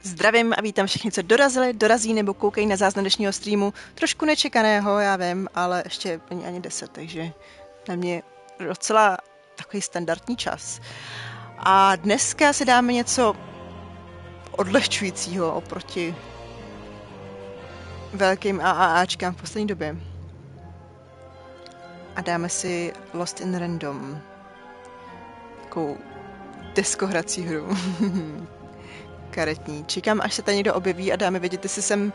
Zdravím a vítám všechny, co dorazili, dorazí nebo koukají na záznam dnešního streamu. Trošku nečekaného, já vím, ale ještě není ani 10, takže na mě docela takový standardní čas. A dneska si dáme něco odlehčujícího oproti velkým AAAčkám v poslední době. A dáme si Lost in Random. Takovou deskohrací hru. Karetní. Čekám, až se tady někdo objeví a dáme vědět, jestli jsem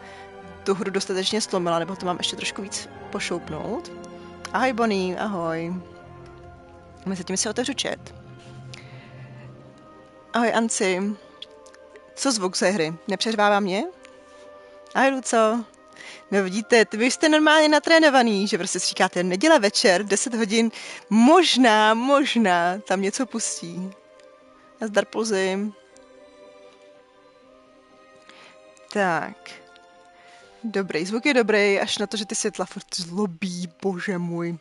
tu hru dostatečně slomila, nebo to mám ještě trošku víc pošoupnout. Ahoj Bonnie, ahoj. Mezitím si otevřu chat. Ahoj Anci. Co zvuk ze hry? Nepřeřvává mě? Ahoj Luco. No vidíte, vy jste normálně natrénovaný, že prostě si říkáte neděle večer, 10 hodin, možná tam něco pustí. Nazdar Polzy. Tak. Dobrý, zvuk je dobrý, až na to, že ty světla furt zlobí, bože můj.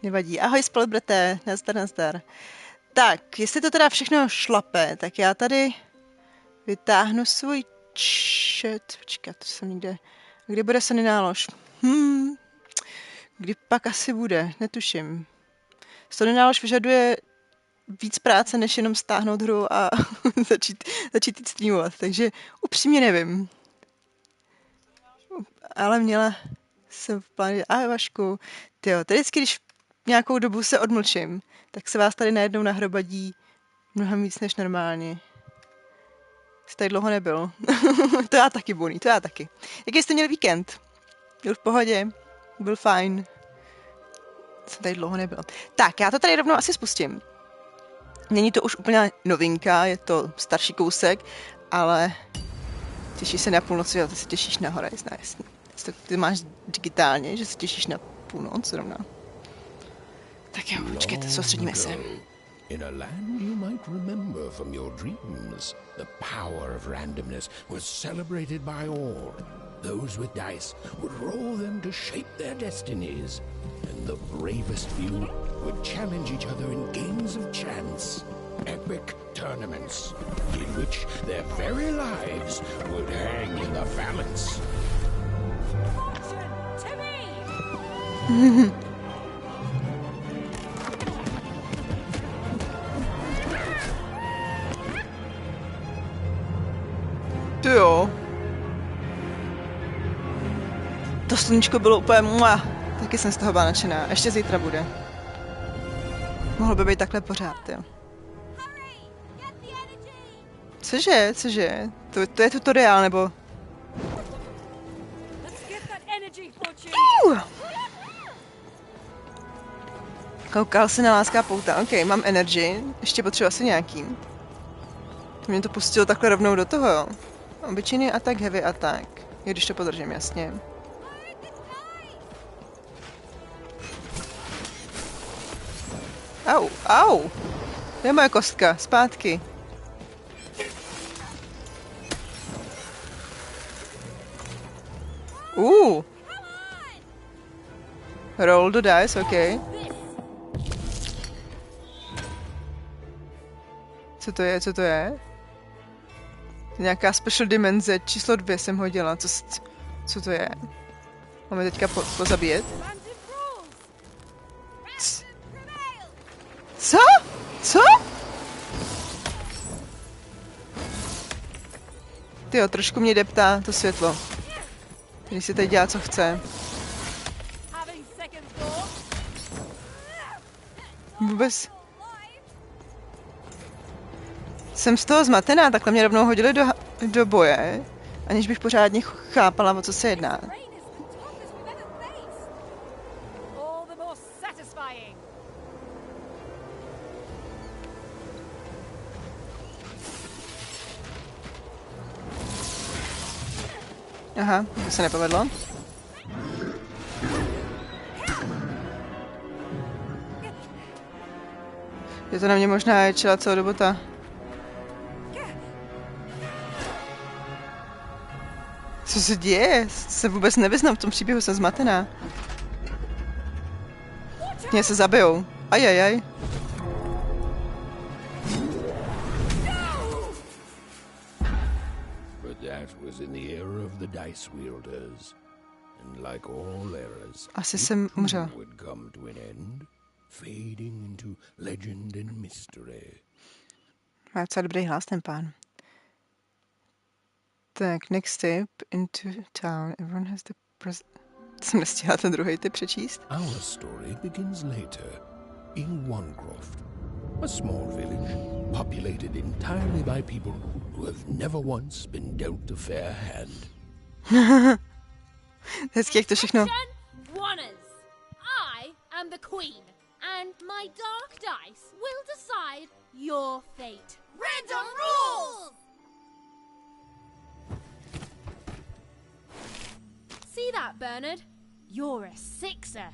Nevadí. Ahoj spolubrate, nazdar. Tak, jestli to teda všechno šlape, tak já tady vytáhnu svůj chat. Počkat, to jsem někde... Kdy bude Sony nálož? Kdy pak asi bude, netuším. Sony nálož vyžaduje víc práce, než jenom stáhnout hru a začít jít streamovat, takže upřímně nevím. Ale měla jsem v plánu, ahoj Vašku, tyjo, tady vždycky, když nějakou dobu se odmlčím, tak se vás tady najednou nahromadí mnohem víc než normálně. Jsi tady dlouho nebyl. To já taky, Bonnie, to já taky. Jaký jste měl víkend? Byl v pohodě, byl fajn. Jsem tady dlouho nebyl. Tak, já to tady rovnou asi spustím. Není to už úplně novinka, je to starší kousek, ale těšíš se na půlnoc, jo, ty se těšíš na Horizon, jasně. Ty máš digitálně, že se těšíš na půlnoc zrovna. Tak jo, počkejte, soustředíme se. In a land you might remember from your dreams, the power of randomness was celebrated by all. Those with dice would roll them to shape their destinies, and the bravest few would challenge each other in games of chance. Epic tournaments, in which their very lives would hang in the balance. Ty jo. To sluníčko bylo úplně taky jsem z toho byla nadšená. Ještě zítra bude. Mohlo by být takhle pořád, jo. Cože? To je tutoriál, nebo... Koukal se na láská pouta. OK, mám energy. Ještě potřebuji asi nějaký. Mě to pustilo takhle rovnou do toho, jo. Obyčejný atak, heavy atak. Když to podržím, jasně. Au. To je moje kostka, zpátky. Roll the dice, OK. Co to je? Nějaká special dimenze, číslo 2 jsem hodila. Co to je? Máme teďka pozabíjet? Co? Tyjo, trošku mě deptá to světlo. Když si tady dělá, co chce. Vůbec... Jsem z toho zmatená, takhle mě rovnou hodili do boje, aniž bych pořádně chápala, o co se jedná. Aha, to se nepovedlo. Je to na mě možná ječela celou dobu ta... Co se děje? Se vůbec nevyznám v tom příběhu, jsem zmatená. Mě se zabijou. Ajajaj. That was in the era of the dice wielders. And like all eras, Asi jsem umřel. would come to an end, fading into legend and mystery. Má docela dobrý hlas ten pán. Tak, next step into town. Everyone has the jsem nestihla ten druhý typ přečíst. Our story begins later, in Wanecroft, a small village populated entirely by people who have never once been dealt a fair hand. Hezky, jak to všechno. I am the queen, and my dark dice will decide your fate. Random rules! See that, Bernard? You're a sixer.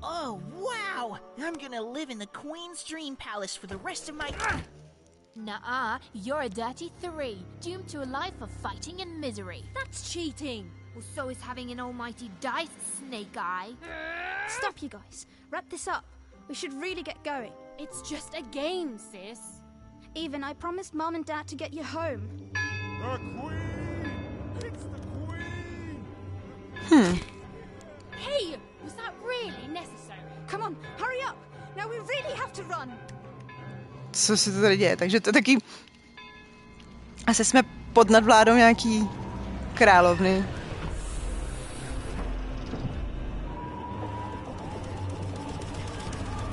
Oh, wow! I'm gonna live in the Queen's Dream Palace for the rest of my... Nuh-uh, you're a dirty 3, doomed to a life of fighting and misery. That's cheating. Well, so is having an almighty dice, Snake Eye. Stop, you guys. Wrap this up. We should really get going. It's just a game, sis. Even, I promised Mom and Dad to get you home. The Queen! It's the Queen! Hey, was that really necessary? Come on, hurry up! Now we really have to run! Co se to tady děje? Takže to je taky... Asi jsme pod nadvládou nějaký královny.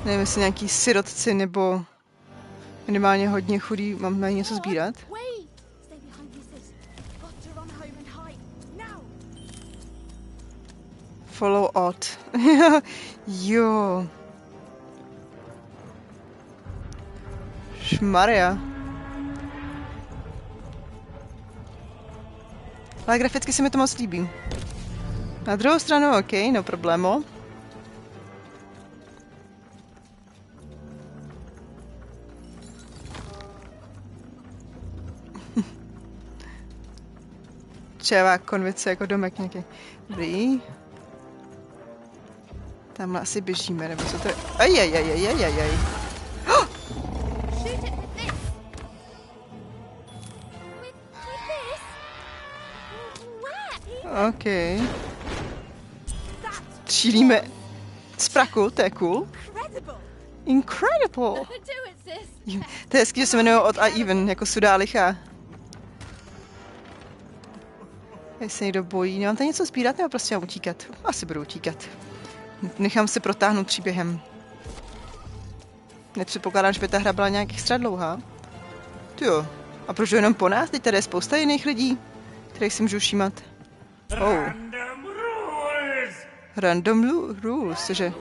Nevím, jestli nějaký sirotci nebo minimálně hodně chudí. Mají něco sbírat? Wait! Stay behind me, sis. Got to run home and hide. Now! Follow Odd. Jo. Šmarja. Ale graficky se mi to moc líbí. Na druhou stranu, OK, no problémo. Čevá konvice jako domek nějaký. Dobrý. Tamhle asi běžíme, nebo co to je? Ajajajajajajaj. Shoot it with this! With this? Where? OK. Střílíme z praku, to je cool. Incredible! Incredible! Do it, sis. To je hezký, že se jmenují Odd a Even, jako sudá lichá. Jestli se někdo bojí, nemám tady něco sbírat, nebo prostě mám utíkat? Asi budu utíkat. Nechám se protáhnout příběhem. Nepředpokládám, že by ta hra byla nějak extra dlouhá. Jo. A proč jenom po nás? Teď tady je spousta jiných lidí, kterých si můžu všímat. Oh. Random rules, cože?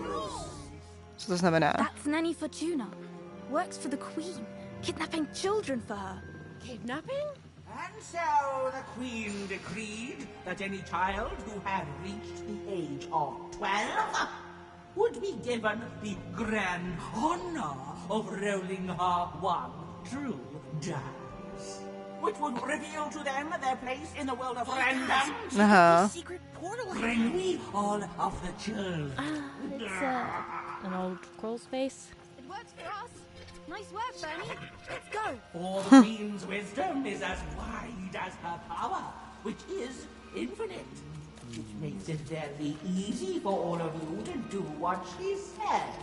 Co to znamená? That's Nanny Fortuna. Works for the Queen. Kidnapping children for her. Kidnapping? And so the Queen decreed that any child who had reached the age of 12 would be given the grand honor of rolling her one true dice, which would reveal to them their place in the world of random. Aha. Secret portal. Bring me all of the children. It's an old crawl's face. It works for us. Nice work, Bernie. Let's go. For the Queen's wisdom is as wide as her power, which is infinite, which makes it very easy for all of you to do what she says,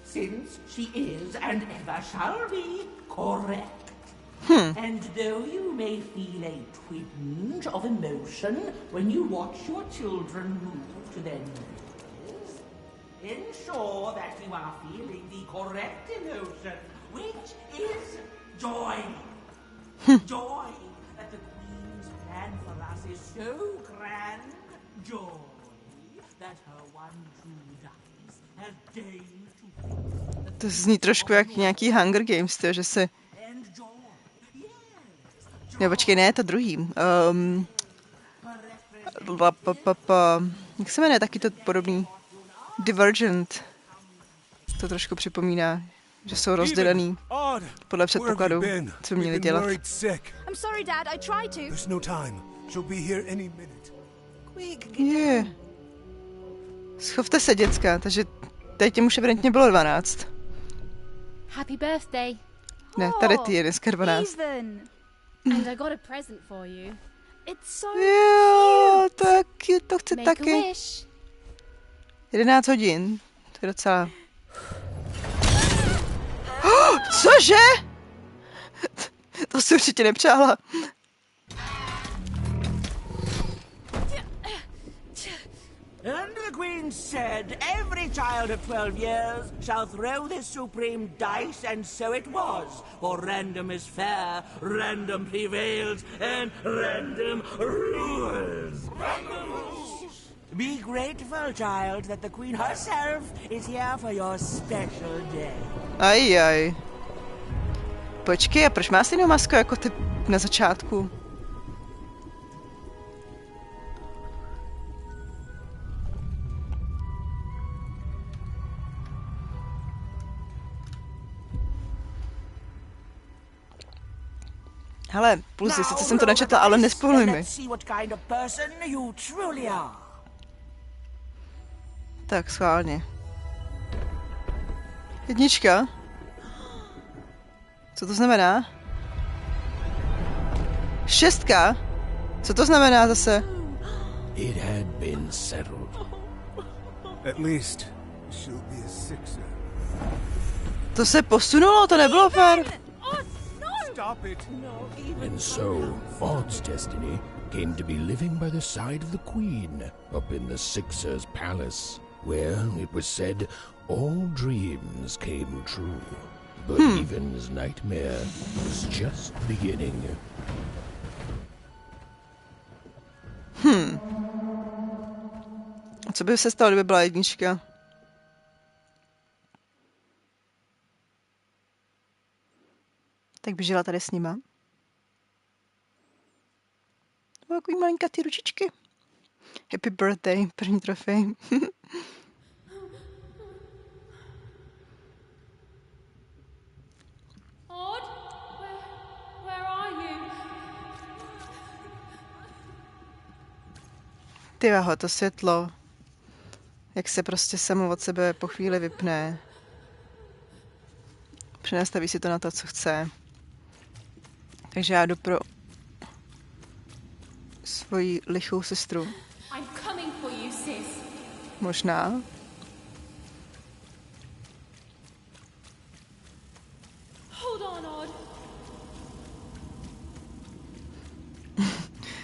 since she is and ever shall be correct. And though you may feel a twinge of emotion when you watch your children move to their knees, ensure that you are feeling the correct emotion, which is joy. Joy that the Queen's plan for us is so grand. Joy that her one true dice has deigned to... To zní trošku jak nějaký Hunger Games, to, že se... And joy, yes, Ne, počkej, ne, to druhý. Jak se jmenuje taky to podobný? Divergent. To trošku připomíná, že jsou rozdělený podle předpokladu, co měli dělat. I'm sorry, Dad. I tried to. There's no time. She'll be here any minute. Je. Schovte se, děcka, takže teď už evidentně bylo 12. Happy birthday. Ne, tady ty je dneska 12. Even. And I got a present for you. It's so Jo, to chci Make a taky. wish. 11 hodin. To je docela... Cože? To si určitě nepřála. And the Queen said, every child of 12 years shall throw this supreme dice, and so it was. For random is fair, random prevails, and random rules. Be grateful, child, that the Queen herself is here for your special day. Ajaj. Počkej, a proč má stejnou masku jako ty na začátku? Hele, plus, sice jsem to načetla, ale nespoiluj mi. Tak, schválně. 1. Co to znamená? 6. Co to znamená zase? It had been settled. At least she'll be a sixer. To se posunulo, to nebylo fér. Stop it! And so, Odd's destiny came to be living by the side of the Queen up in the Sixer's palace, where, it was said, all dreams came true. But Even's nightmare was just beginning. A co by se stalo, kdyby byla 1? Tak by žila tady s nima. Má takový malinkatý ručičky. Happy birthday, první trofej. Odd? Where are you? Ty vaho, to světlo. Jak se prostě samo od sebe po chvíli vypne. Přenastaví si to na to, co chce. Takže já jdu pro svoji lichou sestru. I'm coming for you, sis. Možná. Hold on, Odd.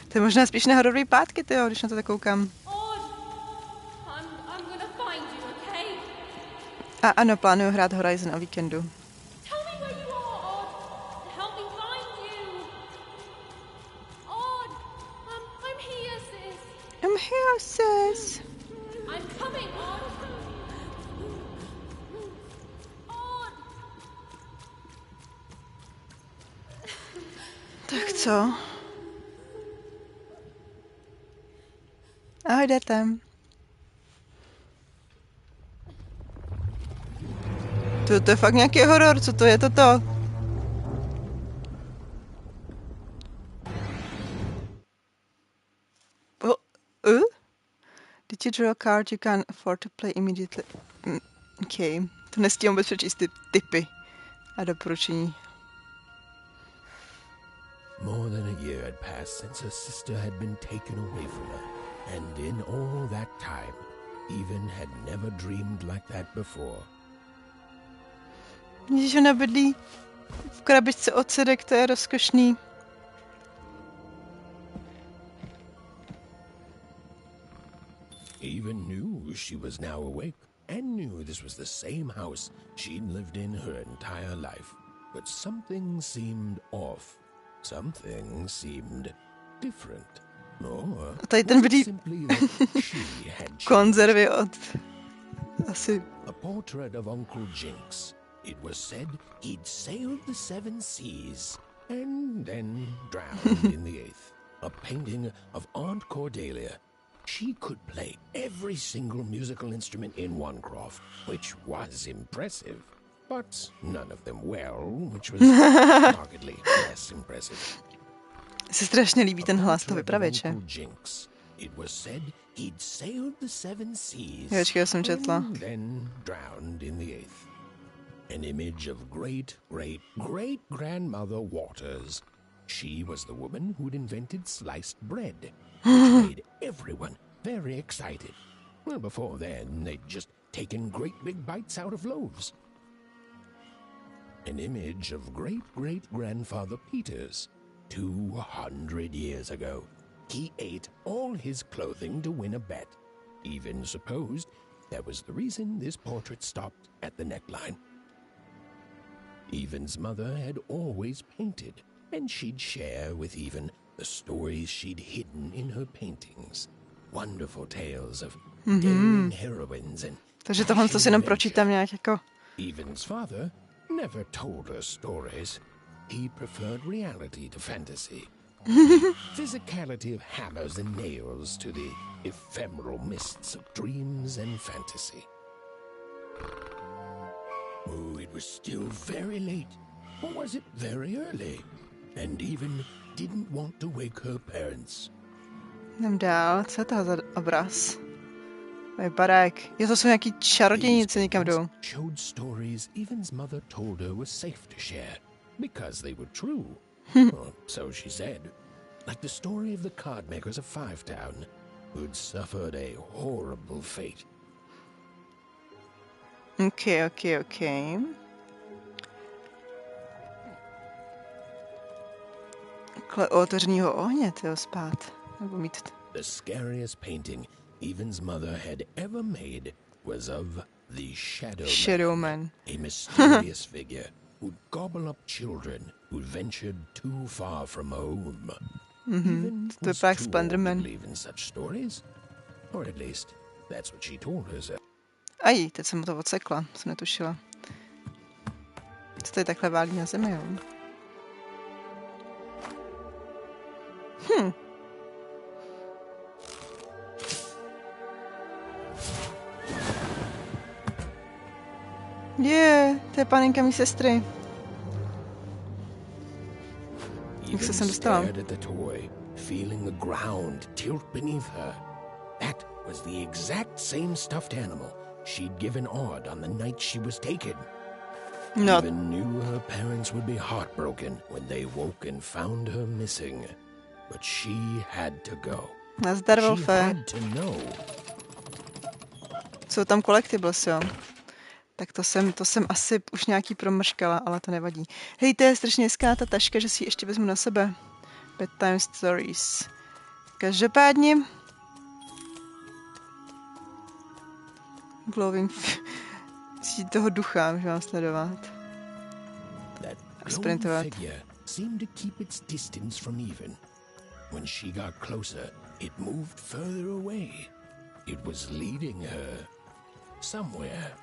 To je možná spíš na hororový pátky, tyjo, když na to tak koukám. Odd. I'm gonna find you, okay? A ano, plánuju hrát Horizon o víkendu. Tell me where you are, Odd. Help me find you. Odd. I'm here, sis. I'm here, sis. I'm coming, Odd. Odd. Tak co? Ahoj, jdete. To je fakt nějaký horor, co to je toto? Did you draw a card you can afford to play immediately? OK, to nestíhám vůbec přečíst ty tipy a doporučení. More than a year had passed since her sister had been taken away from her, and in all that time, Even had never dreamed like that before. Ježiš, ona bydlí v krabičce od sedek, to je rozkošný. Even knew she was now awake, and knew this was the same house she'd lived in her entire life. But something seemed off. Something seemed different. Or A tady ten vidí simply that she had changed. konzervy od asi... A portrait of Uncle Jinx. It was said he'd sailed the 7 seas and then drowned in the 8th. A painting of Aunt Cordelia. She could play every single musical instrument in Onecroft, which was impressive, but none of them well, which was markedly less impressive. Se strašně líbí ten hlas toho vypravěče. Uncle Jinx. It was said he'd sailed the 7 seas Jo, já jsem četla. and then drowned in the 8th. An image of great grandmother Waters. She was the woman who'd invented sliced bread, which made everyone very excited. Well, before then, they'd just taken great big bites out of loaves. An image of great-great-grandfather Peter's 200 years ago. He ate all his clothing to win a bet. Even supposed that was the reason this portrait stopped at the neckline. Evan's mother had always painted, and she'd share with Evan the stories she'd hidden in her paintings. Wonderful tales of daring heroines and Takže tohle to si jenom pročítám nějak jako... Evan's father never told her stories. He preferred reality to fantasy. Physicality of hammers and nails to the ephemeral mists of dreams and fantasy. Oh, it was still very late. Or was it very early? And Evan didn't want to wake her parents. Jdem dál, co je to za obraz? Vypadá jak... Jo, to jsou nějaký čarodějnice, někam jdou. Showed stories Evan's mother told her were safe to share because they were true. Well, so she said. Like the story of the card makers of Five Town, who'd suffered a horrible fate. Okay. Otevřenýho ohně, tyjo, spát. Nebo mít... The scariest painting Evan's mother had ever made was of the Shadow Man, a mysterious figure who'd gobble up children who'd ventured too far from home. Even was too old to believe in such stories, or at least that's what she told herself. Aj, teď jsem mu to odsekla, jsem netušila. Co tady takhle válí na zemi, jo? To je panenka mý sestry. Jak se sem dostala? Stared at the toy, feeling the ground tilt beneath her. That was the exact same stuffed animal she'd given Odd on the night she was taken. No. Even knew her parents would be heartbroken when they woke and found her missing. But she had to go. Nazdar, She Wolfe. had to know. Jsou tam collectibles, jo. Tak to jsem asi už nějaký promrškala, ale to nevadí. Hej, to je strašně hezká ta taška, že si ji ještě vezmu na sebe. Bedtime Stories. Každopádně... Glowing... Cítí toho ducha, že mám sledovat. That A sprintovat. figure seemed to keep its distance from Even. When she got closer, it moved further away. It was leading her somewhere.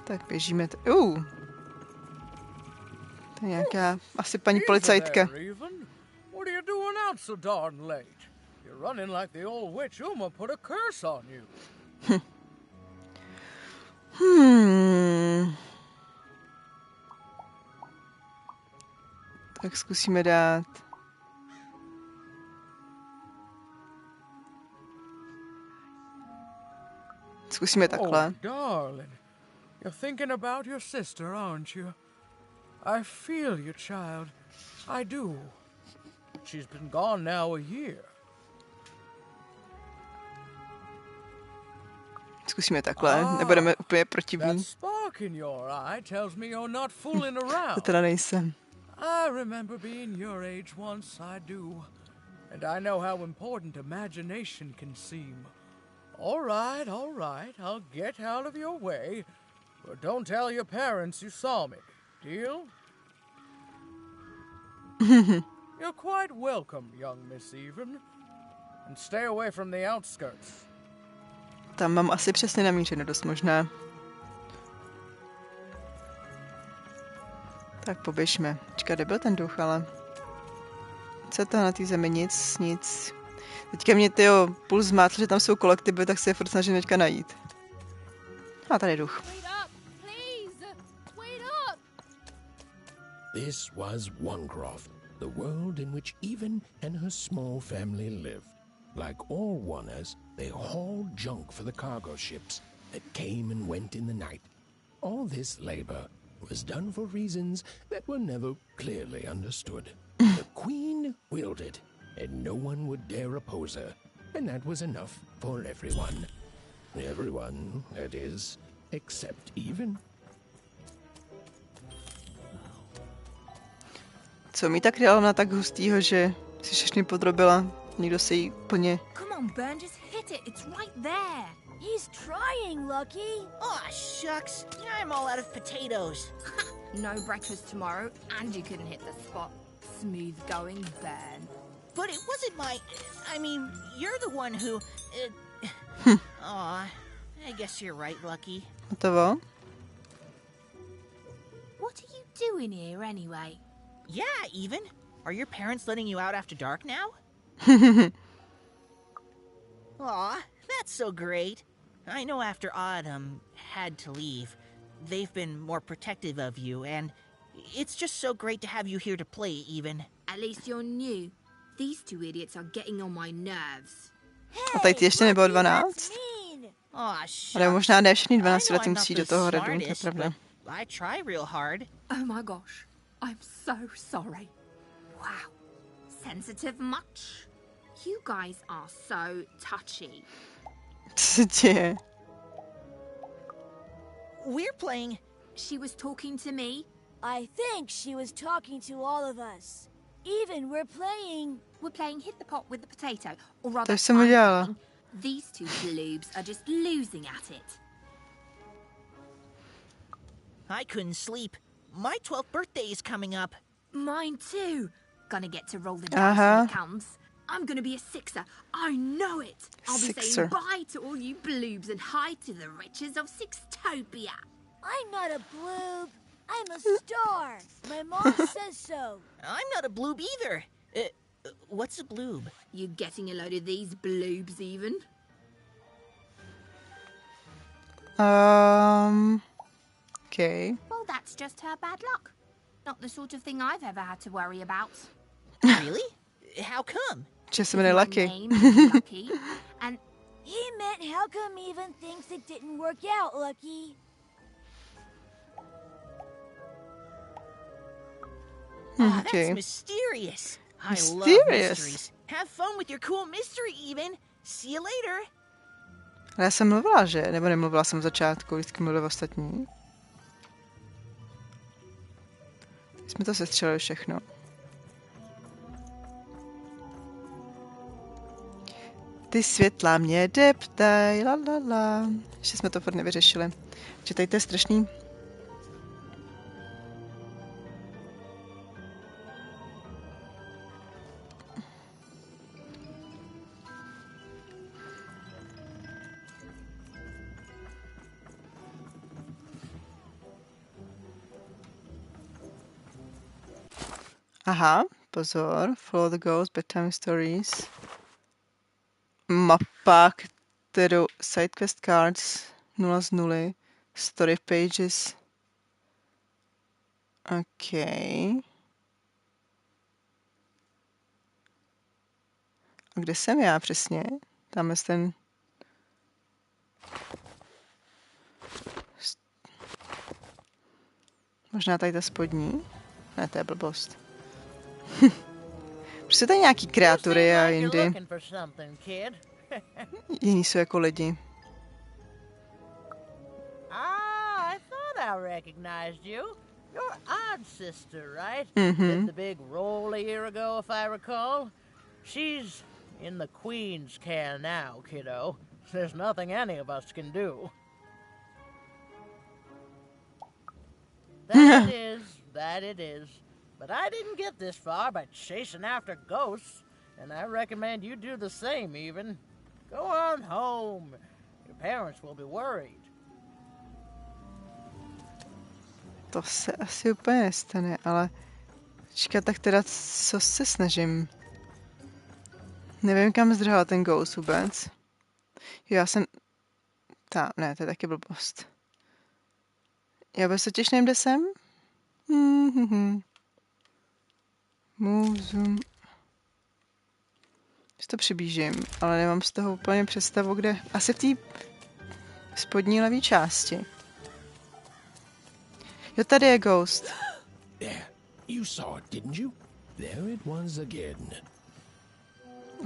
Tak běžíme. To je nějaká asi paní policajtka. What are you doing out so darn late? You're running like the old witch Uma put a curse on you. Tak zkusíme dát. Zkusíme takhle. Oh, darling. You're thinking about your sister, aren't you? I feel you, child. I do. She's been gone now a year. Zkusíme takhle, nebudeme úplně protivní. That spark in your eye tells me you're not fooling To around. teda nejsem. I remember being your age once, I do. And I know how important imagination can seem. All right, I'll get out of your way. But don't tell your parents you saw me. Deal? You're quite welcome, young Miss Even. And stay away from the outskirts. Tam mám asi přesně namířeno, dost možná. Tak poběžme. Počkat, kde byl ten duch, ale... Co je to na té zemi? Nic. Teďka mě půl zmátl, že tam jsou kolektivy, tak se je furt snažím teďka najít. A tady je duch. This was Onecroft, the world in which Even and her small family lived. Like all Oners, they hauled junk for the cargo ships that came and went in the night. All this labor was done for reasons that were never clearly understood. queen willed it, and no one would dare oppose her. And that was enough for everyone. Everyone, that is, except even. Co mi tak královna tak hustýho, že si všechny podrobila? Nikdo se jí plně... Come on, Burn, just hit it. It's right there. He's trying, Lucky. Aw, shucks. I'm all out of potatoes. No breakfast tomorrow, and you couldn't hit the spot. Smooth going, Burn. But it wasn't my... I mean, you're the one who... Aw, I guess you're right, Lucky. Hotovo? What are you doing here, anyway? Yeah, even. Are your parents letting you out after dark now? Aw, that's so great. I know after Autumn had to leave, they've been more protective of you, and it's just so great to have you here to play, even. At least you're new. These two idiots are getting on my nerves. A tady ty ještě nebylo 12? Aw, shucks. Ale možná ne všichni I know 12 letý I'm musí not do the toho hradu, to je smartest, pravda. but I try real hard. Oh my gosh. I'm so sorry. Wow. Sensitive much? You guys are so touchy. Co se děje? We're playing... She was talking to me. I think she was talking to all of us. Even we're playing hit the pot with the potato. Or rather, To jsem udělala. these two bloobs are just losing at it. I couldn't sleep. My 12th birthday is coming up. Mine too. Gonna get to roll the dice when it comes. I'm gonna be a sixer. I know it. I'll be Sixer. saying bye to all you bloobs and hi to the riches of Sixtopia. I'm not a bloob. I'm a star. My mom says so. I'm not a bloob either. What's a bloob? You getting a load of these bloobs even? Okay. Well, that's just her bad luck. Not the sort of thing I've ever had to worry about. Really? How come? Že se jmenuje My Lucky. name is Lucky, and He meant how come even thinks it didn't work out, Lucky? That's Okay. mysterious. I love Mysterious. mysteries. Have fun with your cool mystery, even. See you later. Ale já jsem mluvila, že? Nebo nemluvila jsem v začátku, vždycky mluvili ostatní. Jsme to sestřelili všechno. Ty světla mě deptaj, la la la. Ještě jsme to furt nevyřešili. Že tady to je strašný. Aha, pozor. Follow the ghost, bedtime stories. Mapa, kterou sidequest cards 0 z 0. Story pages. OK. A kde jsem já přesně? Tam je ten... Možná tady ta spodní? Ne, to je blbost. Proč jsou tady nějaký kreatury a jindy? Jiní jsou jako lidi. I thought I recognized you. You're Odd Sister, right? Mm-hmm. Did the big roll a year ago, if I recall. She's in the Queen's care now, kiddo. There's nothing any of us can do. That it is. But I didn't get this far by chasing after ghosts, and I recommend you do the same, even. Go on home. Your parents will be worried. To se asi úplně nestane, ale... Počkat, tak teda co se snažím? Nevím, kam zdrhal ten ghost vůbec. Jo, já jsem... Ne, to je taky blbost. Já vůbec totiž nevím, kde jsem. Move, zoom. Když to přiblížím, ale nemám z toho úplně představu, kde. Asi v té spodní levé části. Jo, tady je ghost. There, you saw it, didn't you? There it was again.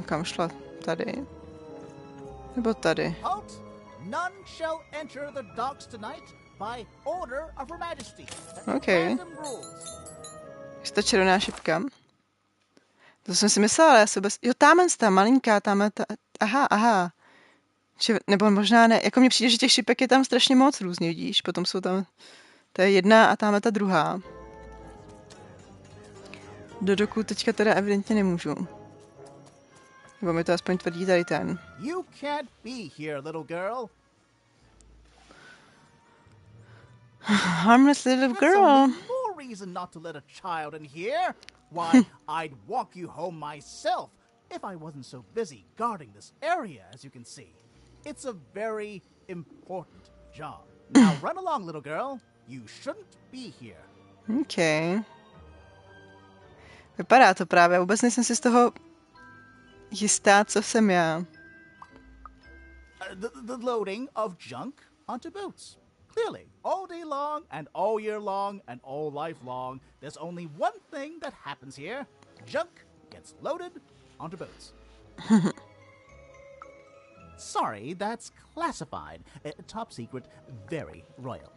Kam šla? Tady? Nebo tady? Halt! None shall enter the docks tonight by order of Her Majesty. Okay. Random rules. Je to červená šipka? To jsem si myslela, ale já se vůbec... Jo, támen ta malinká, támen ta... Aha. Nebo možná ne. Jako mně přijde, že těch šipek je tam strašně moc různě, vidíš? Potom jsou tam... To je jedna a támen ta druhá. Do doku teďka teda evidentně nemůžu. Nebo mi to aspoň tvrdí tady ten. You can't be here, little girl. Harmless little That's girl. only more reason not to let a child in here. Why, I'd walk you home myself if I wasn't so busy guarding this area, as you can see. It's a very important job. Now run along, little girl. You shouldn't be here. OK. Vypadá to právě. Vůbec nejsem si z toho jistá, co jsem já. The loading of junk onto boats. Clearly, all day long and all year long and all life long, there's only one thing that happens here. Junk gets loaded onto boats. Sorry, that's classified. Top secret, very royal.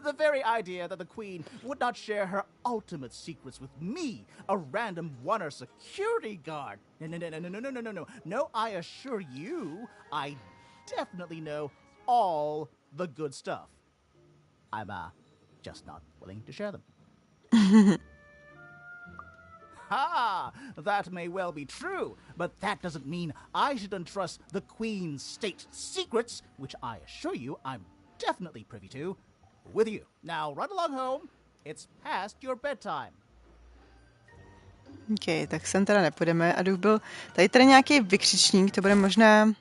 The very idea that the Queen would not share her ultimate secrets with me, a random one-er security guard. No. No, I assure you, I definitely know all the good stuff. I'm, just not willing to share them. Ha! That may well be true, but that doesn't mean I should entrust the Queen's state secrets, which I assure you I'm definitely privy to, with you. Now run along home. It's past your bedtime. OK, tak sem teda nepůjdeme. A duch byl... Tady teda nějaký vykřičník, to bude možná...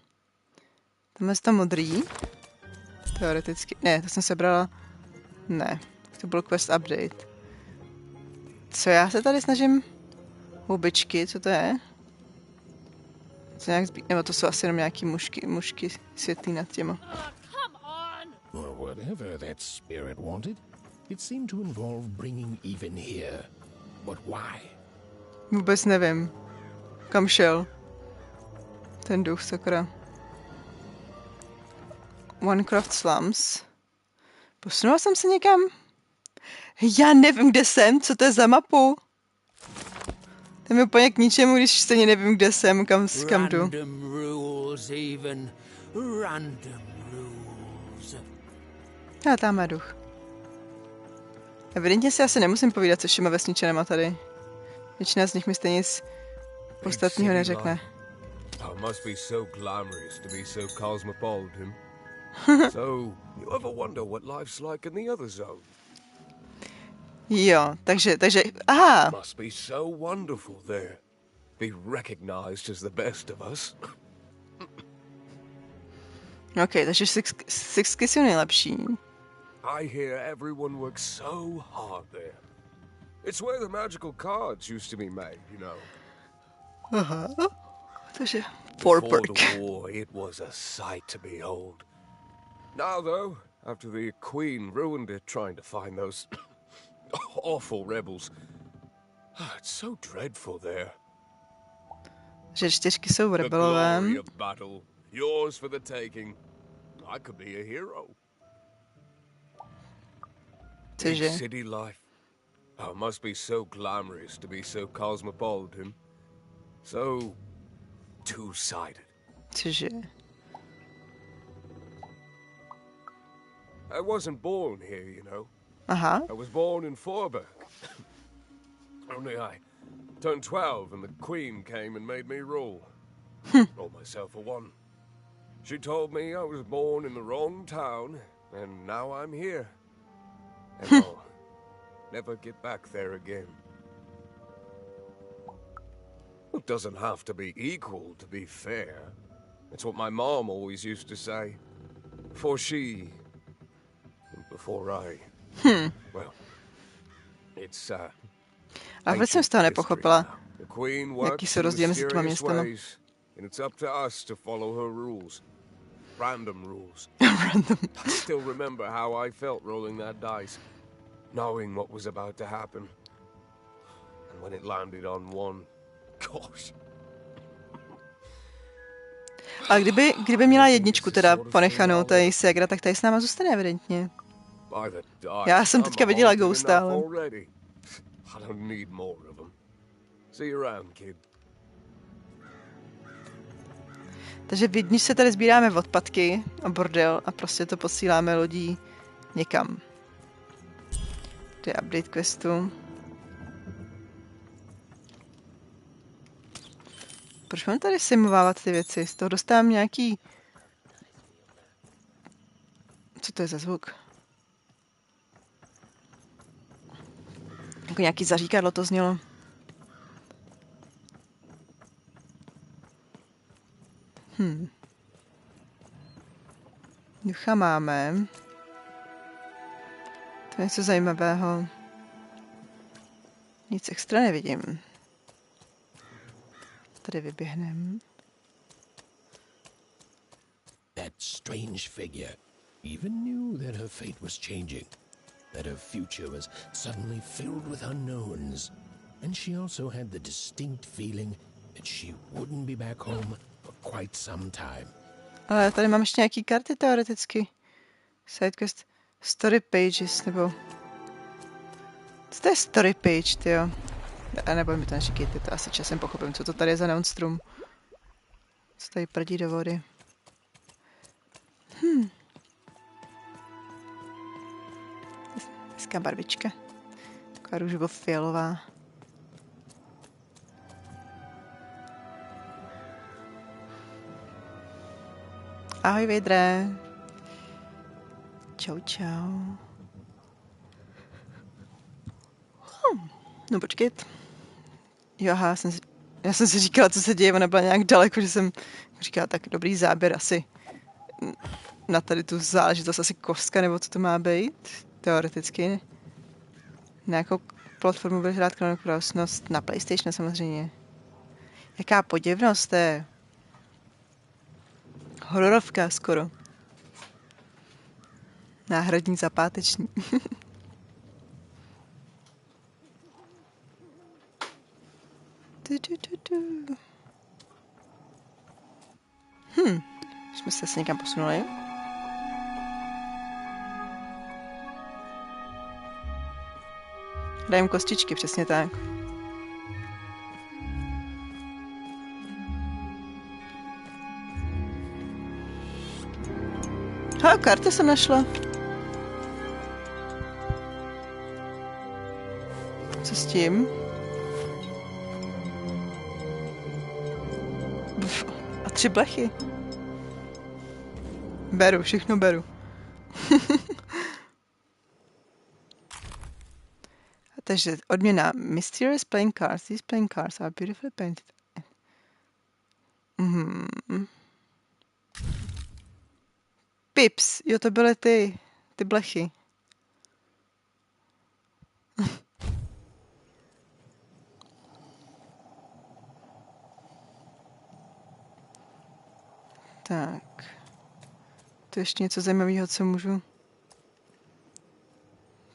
Tam je to modrý. Teoreticky. Ne, to jsem sebrala. Ne, to byl quest update. Co já se tady snažím... Hubičky, co to je? Co nějak nebo to jsou asi jenom nějaký mušky světlý nad těma. Well, whatever that spirit wanted, it seemed to involve bringing even here. But why? Vůbec nevím. Kam šel? Ten duch, sakra. Minecraft Slums. Posunula jsem se někam? Já nevím, kde jsem. Co to je za mapu? To je mi úplně k ničemu, když stejně nevím, kde jsem, kam jdu. Random rules even. Random rules. A tam má duch. Evidentně si asi nemusím povídat se všema vesničanama tady. Většina z nich mi stejně nic podstatného neřekne. Oh, must be so glamorous to be so cosmopolitan. So, you ever wonder what life's like in the other zone? Jo, takže, aha. Must be so wonderful there. Be recognized as the best of us. OK, takže sixky jsou nejlepší. I hear everyone works so hard there. It's where the magical cards used to be made, you know. Aha. Takže Before the war, it was a sight to behold. Now, though, after the Queen ruined it trying to find those awful rebels, it's so dreadful there. Že čtyřky jsou The rebelové. glory of battle, yours for the taking. I could be a hero. Big Cože? city life. Oh, it must be so glamorous to be so cosmopolitan. So two-sided. Cože? I wasn't born here, you know. Aha. I was born in Forberg. Only I turned 12 and the Queen came and made me rule. Roll myself a one. She told me I was born in the wrong town, and now I'm here. And I'll never get back there again. It doesn't have to be equal to be fair. It's what my mom always used to say. Before I... Well, it's, A vůbec jsem z toho nepochopila. The Queen Jaký works jsou in rozdíly mezi těma mysterious městama. ways, and it's up to us to follow her rules. Random rules. I still remember how I felt rolling that dice, knowing what was about to happen. when it landed on one. Gosh. A kdyby měla jedničku teda ponechanou, ta její ségra, tak tady s náma zůstane evidentně. Já jsem teďka viděla Ghosta, ale... Takže v jedničce tady sbíráme odpadky a bordel a prostě to posíláme lodí někam. To je update questu. Proč mám tady simulávat ty věci? Z toho dostávám nějaký... Co to je za zvuk? Jako nějaký zaříkadlo to znělo. Ducha máme. To je něco zajímavého. Nic extra nevidím. Tady vyběhnem. That strange figure even knew that her fate was changing, that her future was suddenly filled with unknowns, and she also had the distinct feeling that she wouldn't be back home for quite some time. Ale tady mám ještě nějaký karty teoreticky. Sidequest, story pages, nebo... Co to je story page, tyjo? A nebo mi to neříkejte, to asi časem pochopím, co to tady je za neonstrum. Co tady prdí do vody. Hezká barvička. Taková růžovo-fialová. Ahoj, Vidre. Čau, čau. No počkejte. Jo, aha, já jsem si říkala, co se děje, ona byla nějak daleko, že jsem říkala, tak dobrý záběr asi na tady tu záležitost, asi kostka, nebo co to má být, teoreticky. Na jakou platformu budeš hrát Chrono Cross? No, na PlayStation samozřejmě. Jaká podivnost, to je hororovka skoro. Náhradní za páteční. Jsme se asi někam posunuli. Hrajeme kostičky, přesně tak. Karty jsem našla. Co s tím? A 3 blechy. Beru, všechno beru. Takže odměna. Mysterious playing cards. These playing cards are beautifully painted. Pips. Jo, to byly ty blechy. Tak. To ještě něco zajímavého, co můžu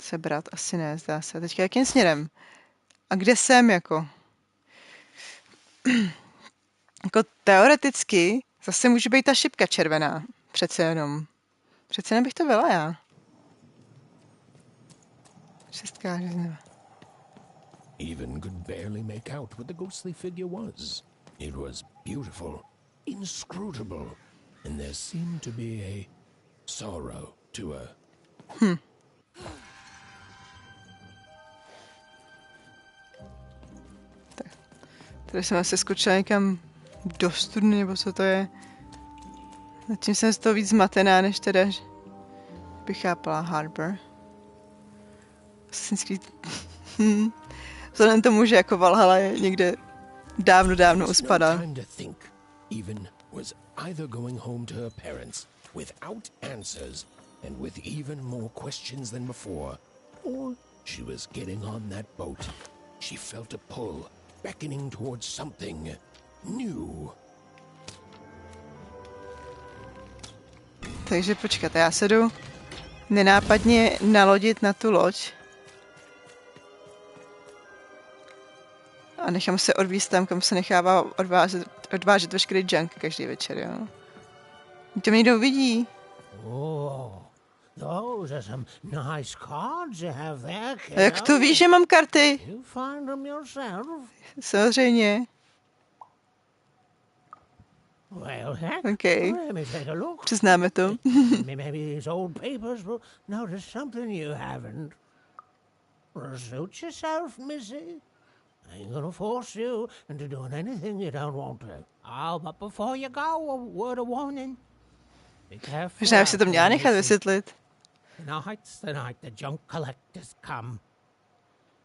sebrat? Asi ne, zdá se. Teďka jakým směrem? A kde jsem, jako? Jako teoreticky zase může být ta šipka červená. Přece jenom. Přece jenom bych to byla já. 6 žezna. Even could barely make out what the ghostly figure was. It was beautiful, inscrutable, and there seemed to be a sorrow to her. Tady jsem asi skočila někam do studny, nebo co to je. Zatím jsem z toho víc zmatená, než teda, že bych chápala Harbor. Assassin's Creed. Vzhledem tomu, že jako Valhalla je někde dávno uspadá. Even was either going home to her parents without answers and with even more questions than before, or she was getting on that boat. She felt a pull, beckoning towards something new. Takže počkat, já se jdu nenápadně nalodit na tu loď. A nechám se odvízt tam, kam se nechává odvážet veškerý junk každý večer, jo. To mě někdo uvidí. Oh, those are some nice cards you have there, kiddo. A jak to víš, že mám karty? You find them yourself? Samozřejmě. Well, heck, Okay. let me take a look. Přiznáme to. Maybe these old papers will notice something you haven't. Suit yourself, missy. I ain't gonna force you into doing anything you don't want to. Oh, but before you go, a word of warning. Be careful. Možná bych si to měla nechat vysvětlit. Tonight's the night the junk collectors come.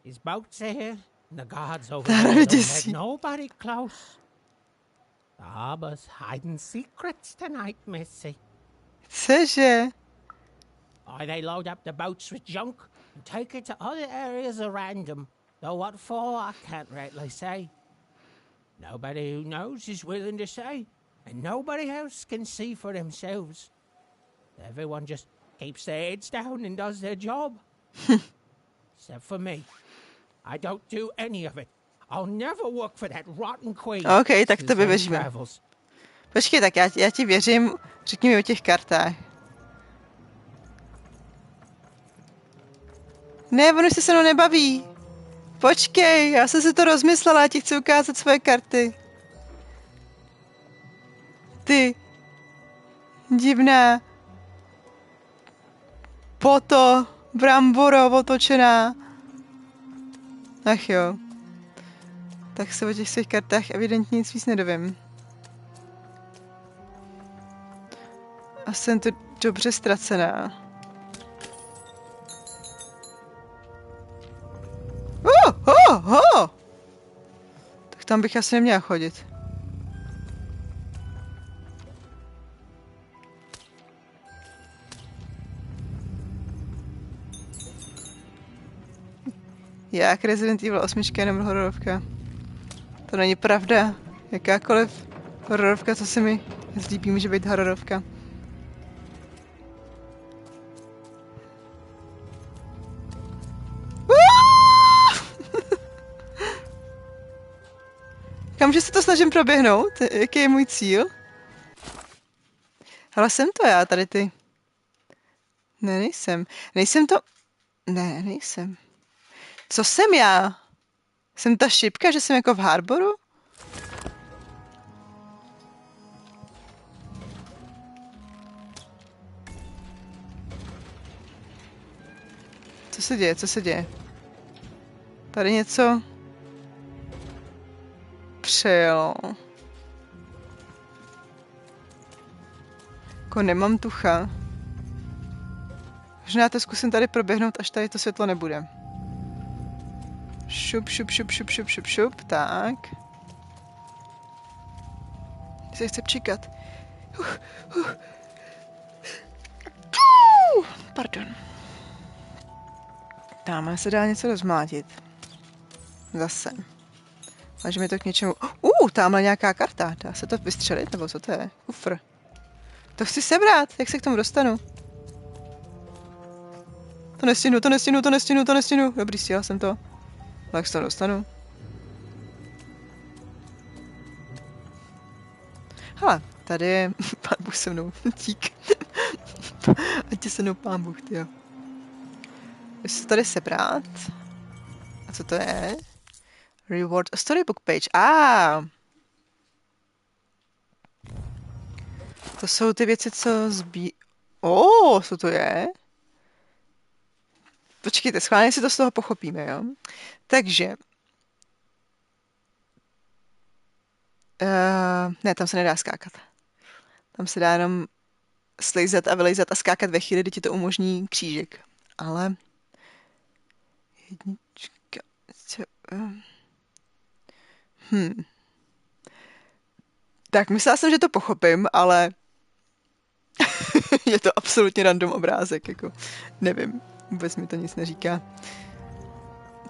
His boat's here, and the guards over there don't let nobody close. The harbor's hiding secrets tonight, missy. Cože? Or they load up the boats with junk and take it to other areas around them. Though what for, I can't rightly say. Nobody who knows is willing to say, and nobody else can see for themselves. Everyone just keeps their heads down and does their job. Except for me. I don't do any of it. I'll never work for that rotten queen. OK, tak to vyvěříme. Počkej, tak já ti věřím. Řekni mi o těch kartách. Ne, on už se mnou nebaví. Počkej, já jsem si to rozmyslela, já ti chci ukázat svoje karty. Ty. Divná. Poto. Bramboro otočená. Ach jo. Tak se o těch svých kartách evidentně nic víc nedovím. A jsem tu dobře ztracená. Tak tam bych asi neměla chodit. Jak Resident Evil 8 nebo hororovka. To není pravda. Jakákoliv hororovka, co se mi zlíbí, může být hororovka. Kamže se to snažím proběhnout? Jaký je můj cíl? Ale jsem to já, tady ty. Ne, nejsem. Nejsem to... Ne, nejsem. Co jsem já? Jsem ta šipka, že jsem jako v Harboru? Co se děje? Co se děje? Tady něco... Přejelo. Jako nemám tucha. Možná to zkusím tady proběhnout, až tady to světlo nebude. Šup, šup, šup, šup, šup, šup, šup, tak. Se chce přikat. Pardon. Tamhle se dá něco rozmlátit. Zase. Takže mi to k něčemu... Tamhle nějaká karta. Dá se to vystřelit, nebo co to je? Kufr. To chci sebrat. Jak se k tomu dostanu? To nestihnu, to nestihnu, to nestihnu, to nestihnu. Dobrý, stihla jsem to. Jak se tam dostanu? Hele, tady je pán Bůh se mnou. Dík. Ať je se mnou pán Bůh, tyjo. Jestli se tady sebrat. A co to je? Reward a storybook page. To jsou ty věci, co co to je? Počkejte, schválně si to z toho pochopíme, jo? Takže... ne, tam se nedá skákat. Tam se dá jenom slejzat a vylejzat a skákat ve chvíli, kdy ti to umožní křížek. Ale... Jednička... Tak, myslela jsem, že to pochopím, ale... je to absolutně random obrázek, jako... Nevím. Vůbec mi to nic neříká.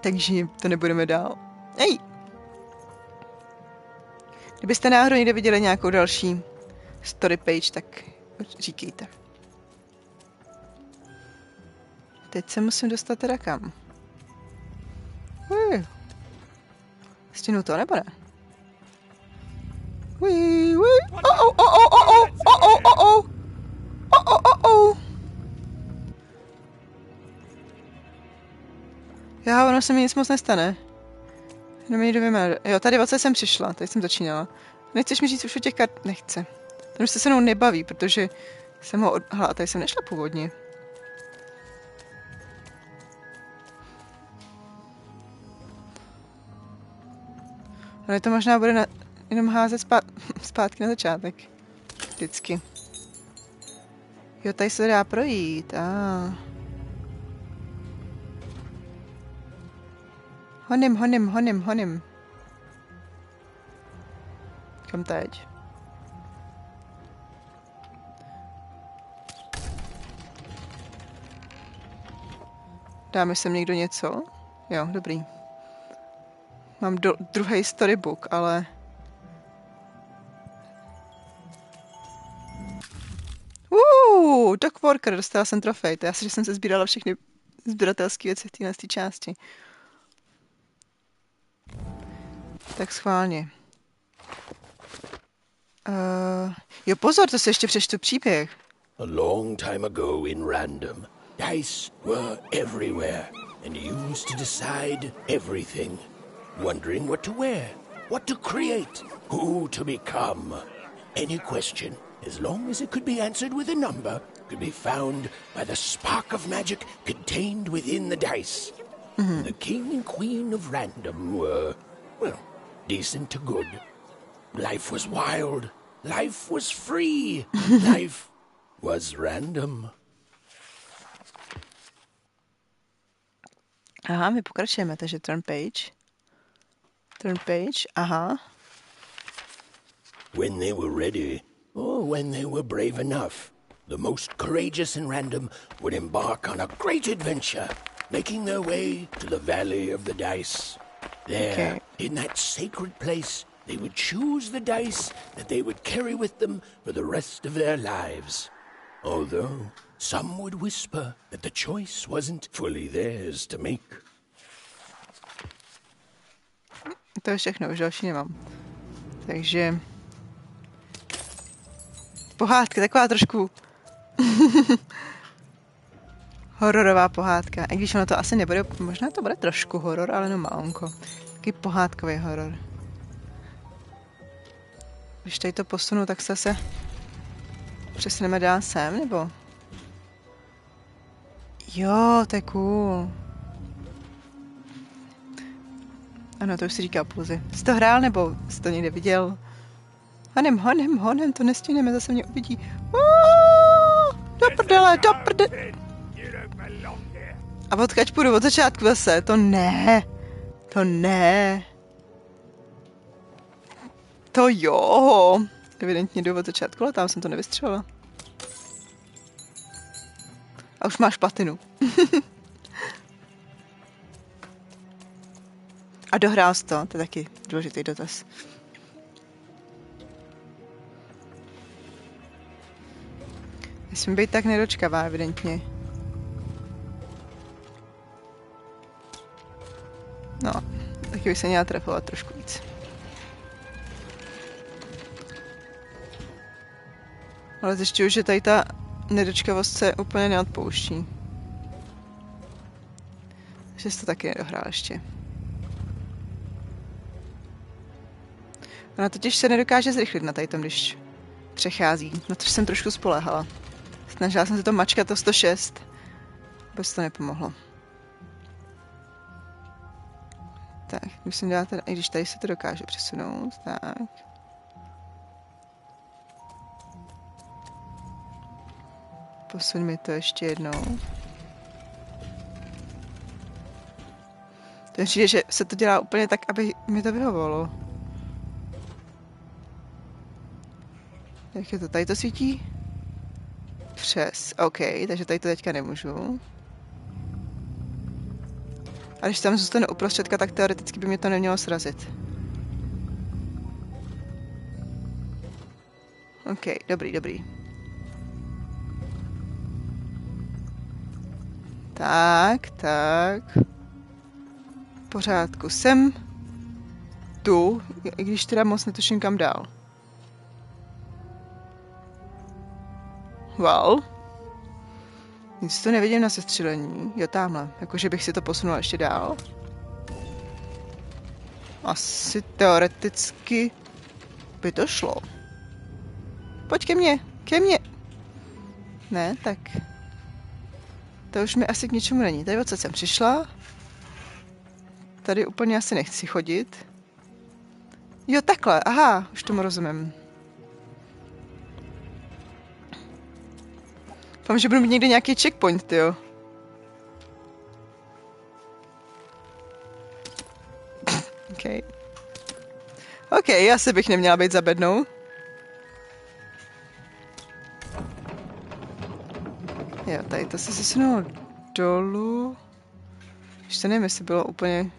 Takže to nebudeme dál. Hej! Kdybyste náhodou někde viděli nějakou další story page, tak říkejte. Teď se musím dostat teda kam? Stihnu to, nebo ne? Ui, ui. Já, ono se mi nic moc nestane. Jenom mi jdu vymer. Jo, tady odsaď jsem přišla, tady jsem začínala. Nechceš mi říct už o těch kart? Nechce. Ten už se mnou nebaví, protože jsem ho Hele, tady jsem nešla původně. Ale to možná bude jenom házet zpátky na začátek. Vždycky. Jo, tady se dá projít. Honim. Kam teď? Dáme sem někdo něco? Jo, dobrý. Mám druhý storybook, ale... Dog Worker, dostala jsem trofej. To já si, že jsem se sbírala všechny sběratelské věci v téhle části. Tak schválně. Jo, pozor, to se ještě přečtu příběh. A long time ago in Random, dice were everywhere, and you used to decide everything. Wondering what to wear, what to create, who to become. Any question, as long as it could be answered with a number, could be found by the spark of magic contained within the dice. The king and queen of Random were, well, decent to good. Life was wild. Life was free. Life was random. Aha, my pokračujeme, takže turn page. Turn page, aha. When they were ready, or when they were brave enough, the most courageous in Random would embark on a great adventure, making their way to the Valley of the Dice. There, in that sacred place, they would choose the dice that they would carry with them for the rest of their lives. Although some would whisper that the choice wasn't fully theirs to make. To je všechno, už další nemám. Takže... Pohádka, taková trošku... hororová pohádka. I když ono to asi nebude... Možná to bude trošku horor, ale no malonko. Taky pohádkový horor. Když tady to posunu, tak se přesuneme dál sem, nebo? Jo, to je cool. Ano, to už si říká půzy. Jsi to hrál, nebo jsi to někde viděl? Honem, to nestihneme, zase mě uvidí. Do prdele. A odkaď půjdu od začátku zase? To ne. To jo. Evidentně jdu od začátku, ale tam jsem to nevystřelila. A už máš platinu. A dohrál jsi to? To je taky důležitý dotaz. Musím být tak nedočkavá, evidentně. No, taky bych se měla trefovat trošku víc. Ale zjišťuju, že tady ta nedočkavost se úplně neodpouští. Že jsi to taky nedohrál ještě. Ona totiž se nedokáže zrychlit na tady tom, když přechází. Na to jsem trošku spoléhala. Snažila jsem se to mačkat to 106. Vůbec to nepomohlo. Tak, musím dát teda, i když tady se to dokáže přesunout, tak. Posuň mi to ještě jednou. To je, že se to dělá úplně tak, aby mi to vyhovovalo. Jak je to? Tady to svítí? Přes. OK, takže tady to teďka nemůžu. A když tam zůstane uprostředka, tak teoreticky by mě to nemělo srazit. OK, dobrý. Tak. V pořádku, sem. tu, i když teda moc netuším kam dál. Well. Nic to nevidím na sestřelení. Jo, tamhle. Jakože bych si to posunula ještě dál. Asi teoreticky by to šlo. Pojď ke mně, ke mně. Ne, tak. To už mi asi k ničemu není. Tady odsud jsem přišla. Tady úplně asi nechci chodit. Jo, takhle, aha, už tomu rozumím. Doufám, že budu mít někde nějaký checkpoint, tyjo. OK, asi bych neměla být za bednou. Jo, tady to se sesunulo dolů. Ještě nevím, jestli bylo úplně...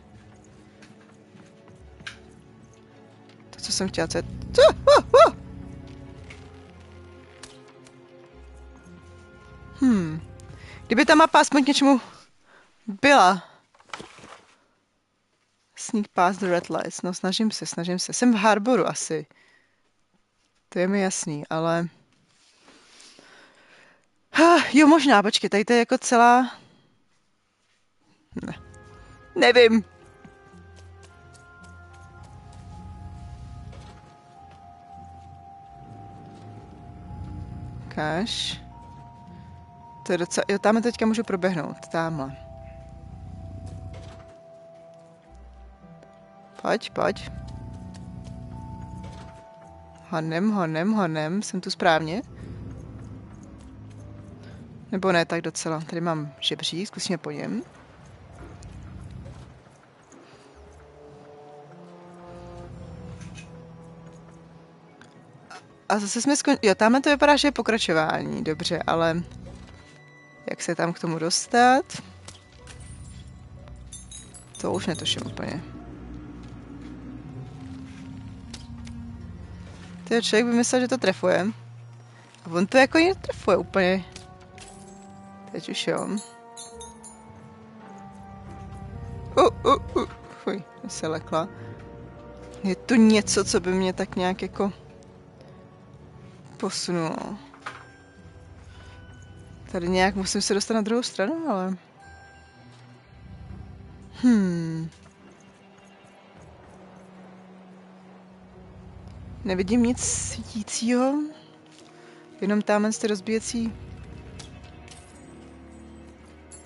To, co jsem chtěla, co je... Kdyby ta mapa aspoň k něčemu byla. Sneak past the red lights. No, snažím se. Jsem v Harboru asi. To je mi jasný, ale... Jo, možná, počkej, tady to je jako celá... Ne. Nevím. Ukáž. To je docela... Jo, tamhle teďka můžu proběhnout. Tamhle. Pojď. Honem. Jsem tu správně? Nebo ne, tak docela. Tady mám žebřík, zkusíme po něm. A zase jsme skončili... Jo, tamhle to vypadá, že je pokračování. Dobře, ale... Jak se tam k tomu dostat? To už netuším úplně. Ten člověk by myslel, že to trefuje. A on to jako netrefuje úplně. Teď už jo. Fuj, se lekla. Je tu něco, co by mě tak nějak jako posunulo. Tady nějak musím se dostat na druhou stranu, ale... Nevidím nic svítícího. Jenom tamhle ty rozbíjecí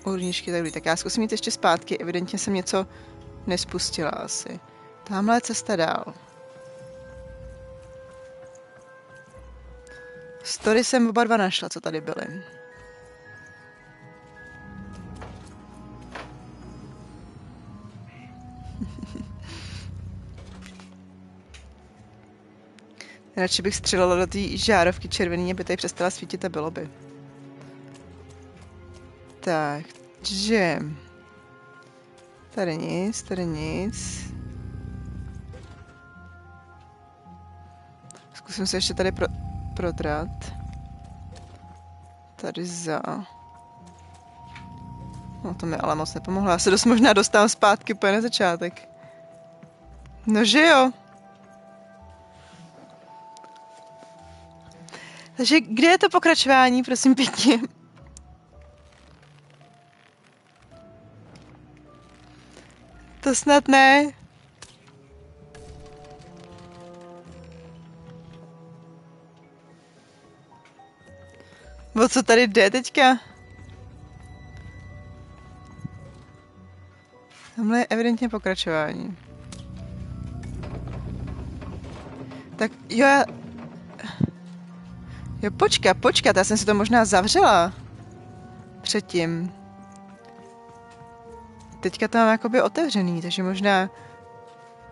urničky. Tak já zkusím jít ještě zpátky. Evidentně jsem něco nespustila asi. Tamhle je cesta dál. Story jsem oba dva našla, co tady byly. Radši bych střelila do té žárovky červený, aby tady přestala svítit a bylo by. Takže... Tady nic. Zkusím se ještě tady prodrat. Tady za... No to mi ale moc nepomohlo. Já se dost možná dostávám zpátky úplně na začátek. No že jo. Takže kde je to pokračování, prosím pěkně? To snad ne. O co tady jde teďka? Tamhle je evidentně pokračování. Tak jo, Jo, počkat, já jsem si to možná zavřela. Předtím. Teďka to mám jakoby otevřený, takže možná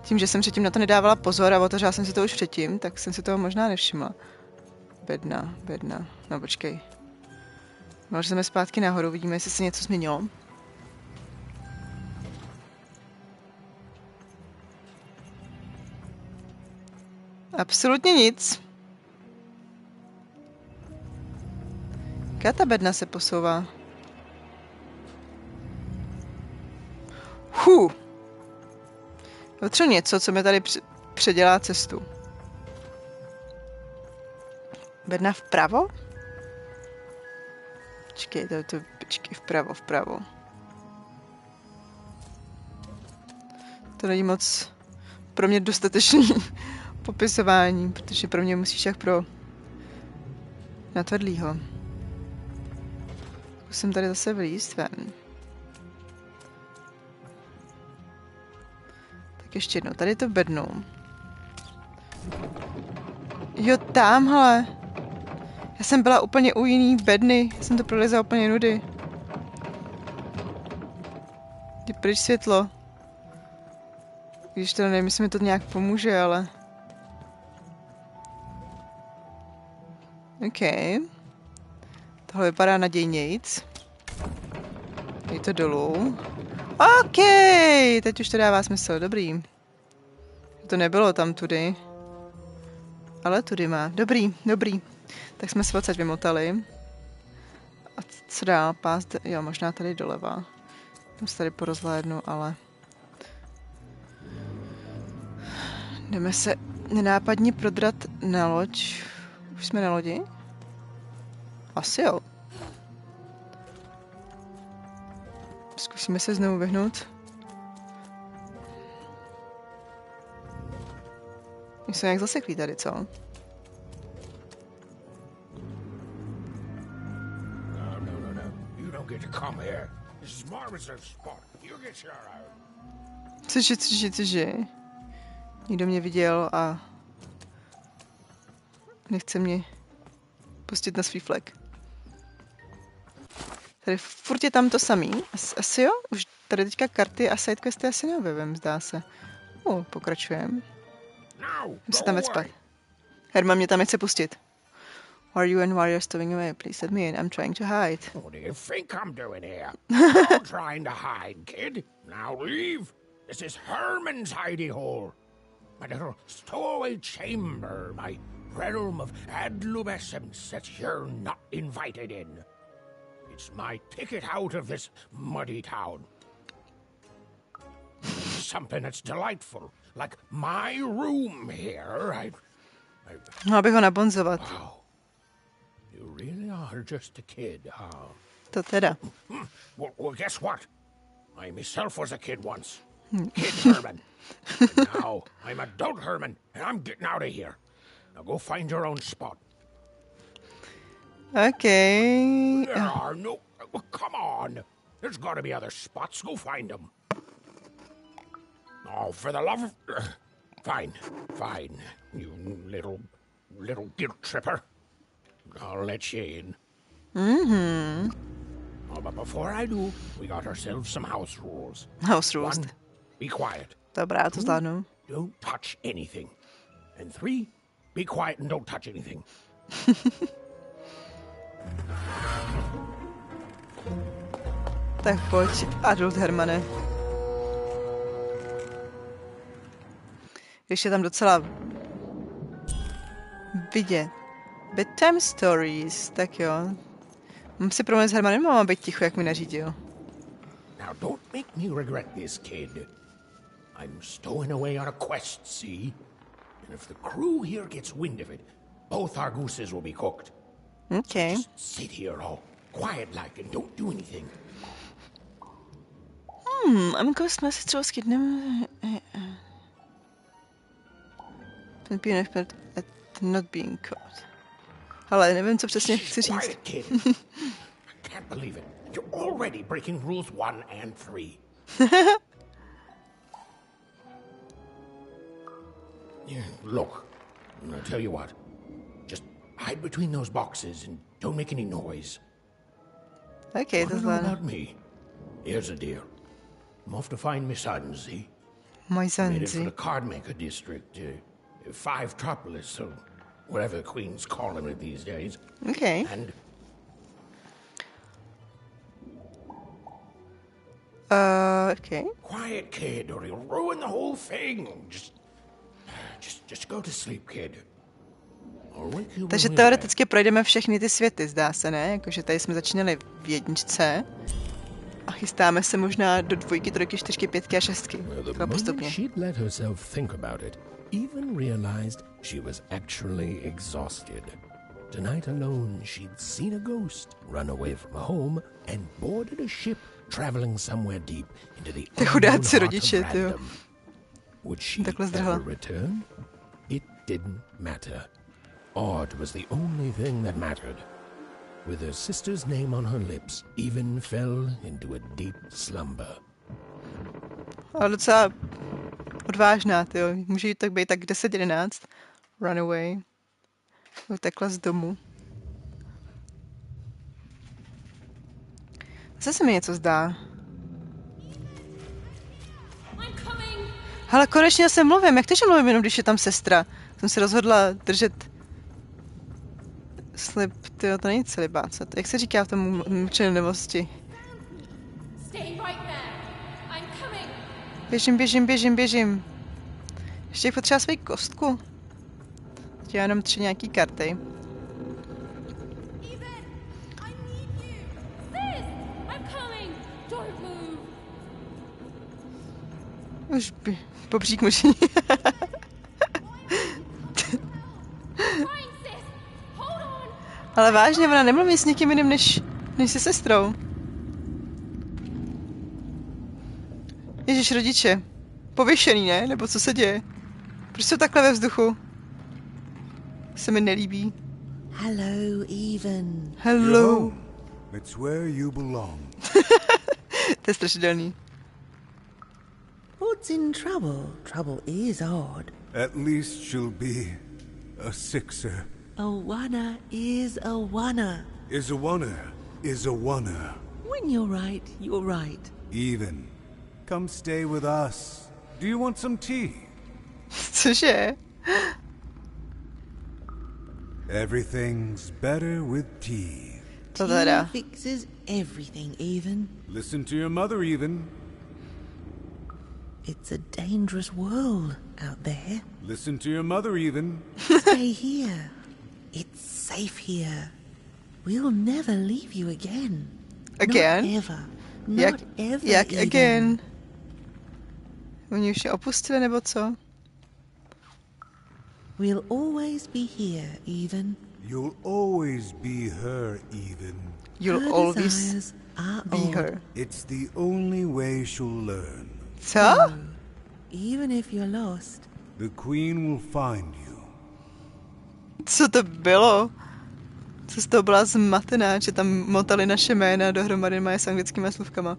tím, že jsem předtím na to nedávala pozor a otevřela jsem si to už předtím, tak jsem si toho možná nevšimla. Bedna. No počkej. Možná jsme zpátky nahoru, vidíme, jestli se něco změnilo. Absolutně nic. Jaká ta bedna se posouvá? Potřebuji něco, co mi tady předělá cestu. Bedna vpravo? Počkej, vpravo. To není moc pro mě dostatečný popisování, protože pro mě musíš jak pro natvrdlýho. Zkusím tady zase vlízt ven. Tak ještě jednou, tady to bednu. Jo, tamhle. Já jsem byla úplně u jiný bedny, já jsem to prolezla úplně nudy. Jdi pryč světlo. Když teda nevím, jestli mi to nějak pomůže, ale... OK. Tohle vypadá nadějnějc. Je to dolů. OK, teď už to dává smysl, dobrý. To nebylo tam tudy. Ale tudy má, dobrý. Tak jsme se odsaď vymotali. A co dál? Pás, jo, možná tady doleva. Tam se tady porozhlédnu, ale... Jdeme se nenápadně prodrat na loď. Už jsme na lodi? Asi jo. Zkusíme se znovu vyhnout. Jsou jak zaseklí tady, co? No. You don't get to come here. This is my reserved spot. You get your own. Cože? Někdo mě viděl a nechce mě pustit na svůj flek. Tady furt je tam to samý. Asi jo? Už tady teďka karty a sidequesty asi neobjevím, zdá se. Pokračujeme. Musím tam vecpat. Herman mě tam nechce pustit. Are you and why you're stowing away? Please let me in. I'm trying to hide. What do you think I'm doing here? I'm trying to hide, kid. Now leave. This is Herman's hidey hole. My little stowaway chamber, my realm of adolescence that you're not invited in. It's my ticket out of this muddy town. Something that's delightful, like my room here. Abych ho nabonzovat. Wow. You really are just a kid, huh? To teda. Well, guess what? I myself was a kid once. Kid Herman. And now I'm adult Herman, and I'm getting out of here. Now go find your own spot. Okay. There are no... Well, come on. There's got to be other spots. Go find them. Oh, for the love of... Fine. You little guilt tripper. I'll let you in. Mm-hmm. Oh, but before I do, we got ourselves some house rules. House rules. 1, be quiet. Dobrá, to zvládnu. Don't touch anything. And 3, be quiet and don't touch anything. Tak pojď, adult Hermane. Ještě tam docela vidět. Bedtime stories, tak jo. Mám si problém s Hermanem, mám být ticho, jak mi nařídil. Now don't make me regret this, kid. I'm stowing away on a quest, see? And if the crew here gets wind of it, both our gooses will be cooked. Okay. Just sit here all quiet-like and don't do anything. I'm ghost message třeba skydnem. At not being caught. Ale nevím, co přesně chci říct. Quiet, kid. I can't believe it. You're already breaking rules 1 and 3. Yeah, look, I'll tell you what. Just hide between those boxes and don't make any noise. Okay, to zvládnu. About me. Here's the deal. I'm off to find my son, see? My son, Headed for see? the Cardmaker district, 5 Tropolis, or whatever the Queen's calling it these days. Okay. And okay. quiet, kid, or you'll ruin the whole thing. Just go to sleep, kid. Takže teoreticky projdeme všechny ty světy, zdá se, ne? Jakože tady jsme začínali v 1. A chystáme se možná do 2, 3, 4, 5 a 6. The Takhle postupně. moment she'd let herself think about it, even realized she was actually exhausted. Tonight alone, she'd seen a ghost, run away from home, and boarded a ship traveling somewhere deep into the unknown chudáci heart rodiče, of tyjo. random. Would she Takhle ever zdrhla. return? It didn't matter. Odd was the only thing that mattered. With her sister's name on her lips, Even fell into a deep slumber. Ale docela odvážná, tyjo. Může jí tak být tak 10, 11. Runaway. Utekla z domu. Zase se mi něco zdá. Hele, konečně se mluvím. Jak to, že mluvím jenom, když je tam sestra? Jsem se rozhodla držet slib, tyjo, to není celibát. Jak se říká v tom mlčenlivosti? Běžím. Ještě potřeba svoji kostku. Teď já jenom 3 nějaký karty. Už pobřík muží. Ale vážně, ona nemluví s někým jiným než se sestrou. Ježiš, rodiče. Pověšený, ne? Nebo co se děje? Proč jsou takhle ve vzduchu? Se mi nelíbí. Hello, Even. Hello. It's where you belong. To je strašidelný. What's in trouble? Trouble is odd. At least she'll be a 6er. A wanna is a wanna. Is a oneer. Is a oneer. When you're right, you're right. Even. Come stay with us. Do you want some tea? Cože? Everything's better with tea. To teda. Tea fixes everything, Even. Listen to your mother, Even. It's a dangerous world out there. Listen to your mother, Even. Stay here. It's safe here. We'll never leave you again. Again? Not ever. Not ever. Jak Even. again? Oni už je opustili, nebo co? We'll always be here, Even. You'll always be her, Even. You'll Her always desires are be odd. her. It's the only way she'll learn. Co? Even if you're lost. The Queen will find you. Co to bylo? Co z toho byla zmatená, že tam motali naše jména dohromady mají s anglickými slůvkama.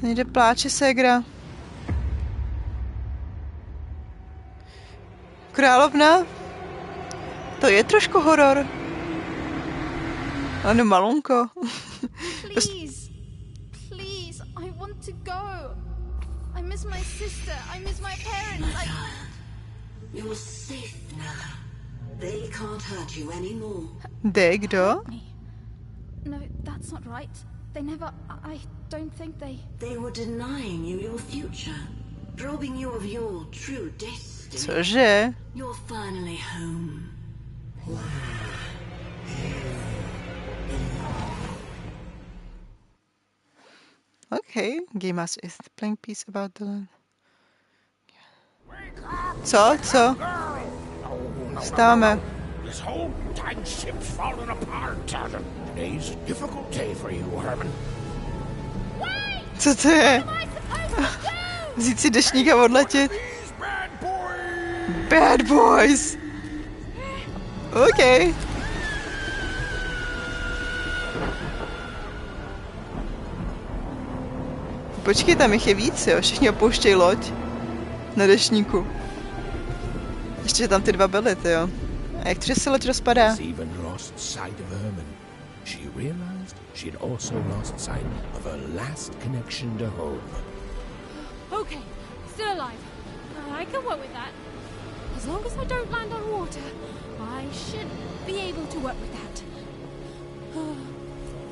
To někde pláče ségra. Královna? To je trošku horor. Ano, malonko. Please, I want to go. I miss my sister. I miss my parents. You're safe now. They can't hurt you anymore. They, kdo? No, that's not right. They never. I don't think they. They were denying you your future, robbing you of your true destiny. Cože? You're finally home. Okay, Game Master is playing piece about the land. Co? Vstáváme. This whole dang ship's falling apart. Today's a difficult day for you, Herman. Co to je? Vzít si dešník a odletět. Bad boys! OK. Počkej, tam jich je víc, jo? Všichni opouštějí loď na dešníku. Ještě tam ty 2 byly, jo? A jak to, že se loď rozpadá? She realized she'd also lost sight of her last connection to home. Okay, still alive. I can work with that. As long as I don't land on water, I should be able to work with that.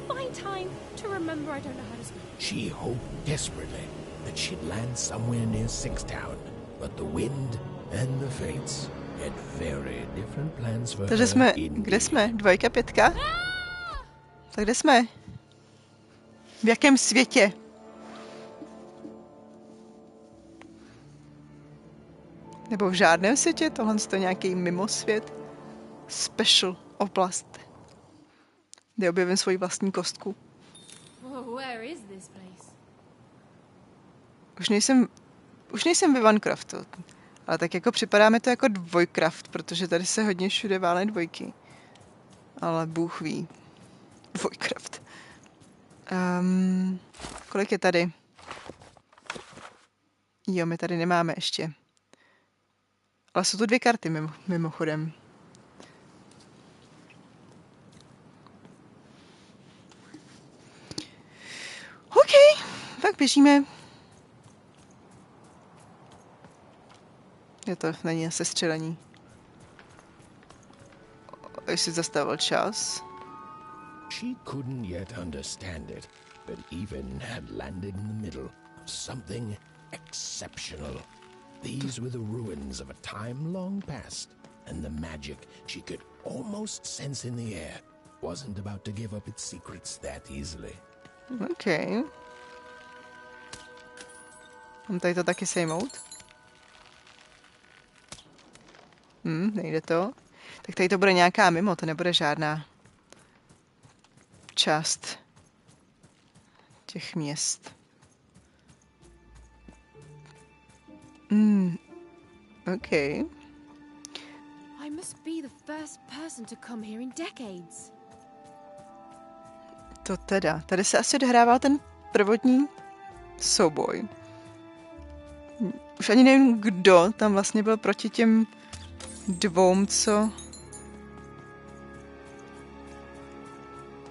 Find time to remember I don't know how to swim. She hoped desperately that she'd land somewhere near Sixtown, But the wind and the fates had very different plans for Takže her jsme, indeed. kde jsme? 2, 5? Tak kde jsme? V jakém světě? Nebo v žádném světě? Tohle je nějaký mimosvět? Special oblast. Kde objevím svoji vlastní kostku. Where is this place? Už nejsem ve Minecraftu. Ale tak jako připadá mi to jako dvojcraft, protože tady se hodně všude válí dvojky. Ale Bůh ví. Dvojcraft. Kolik je tady? Jo, my tady nemáme ještě. Ale jsou to 2 karty mimochodem. OK, tak běžíme. Je to není asi střelení. Jestli zastavil čas. She couldn't yet understand it, but even had landed in the middle of something exceptional. These were the ruins of a time long past, and the magic she could almost sense in the air wasn't about to give up its secrets that easily. OK. Mám tady to taky sejmout? Nejde to. Tak tady to bude nějaká mimo, to nebude žádná část těch měst. OK. I must be the first person to come here in decades. To teda. Tady se asi odehrával ten prvotní souboj. Už ani nevím, kdo tam vlastně byl proti těm 2, co...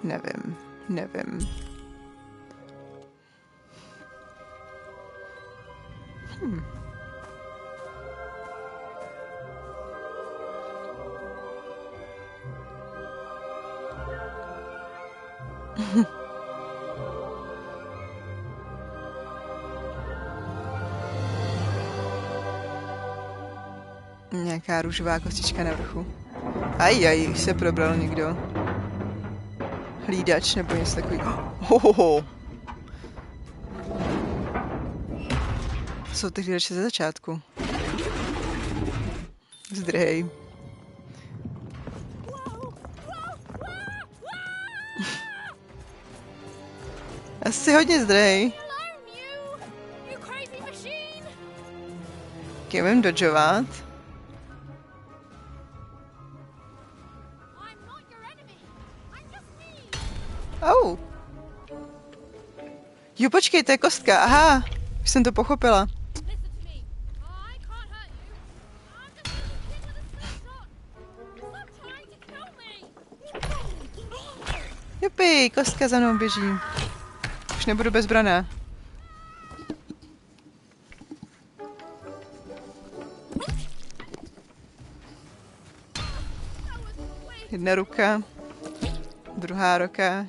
Nevím. Nějaká růžová kostička na vrchu. Už se probral někdo. Hlídač nebo něco takového. Hohoho. To jsou ty hlídače ze začátku. Zdrhej. Asi hodně zdrhej. Jak umím dodžovat? Oh. Jo, počkej, to je kostka. Aha, už jsem to pochopila. Jupi, kostka za mnou běží. Už nebudu bezbraná. Jedna ruka. Druhá ruka.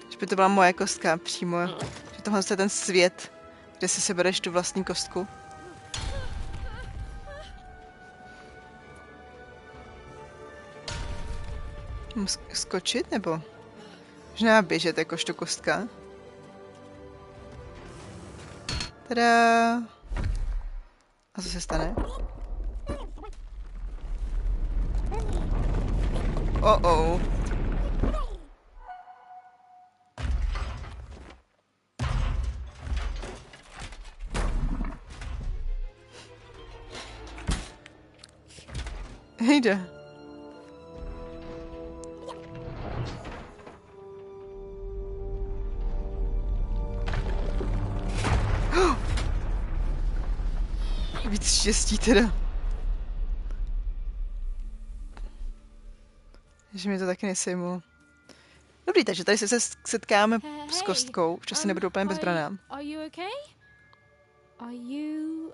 Že by to byla moje kostka přímo. Že tohle je ten svět, kde si sebereš tu vlastní kostku. Mám skočit nebo? Možná běžet jakožto kostka. Tada! A co se stane? Oh. Nejde. Víc štěstí teda. Že mě to taky nesejmulo. Dobrý, takže tady se setkáme s kostkou, už asi nebudu úplně bezbraná. Are you okay? Are you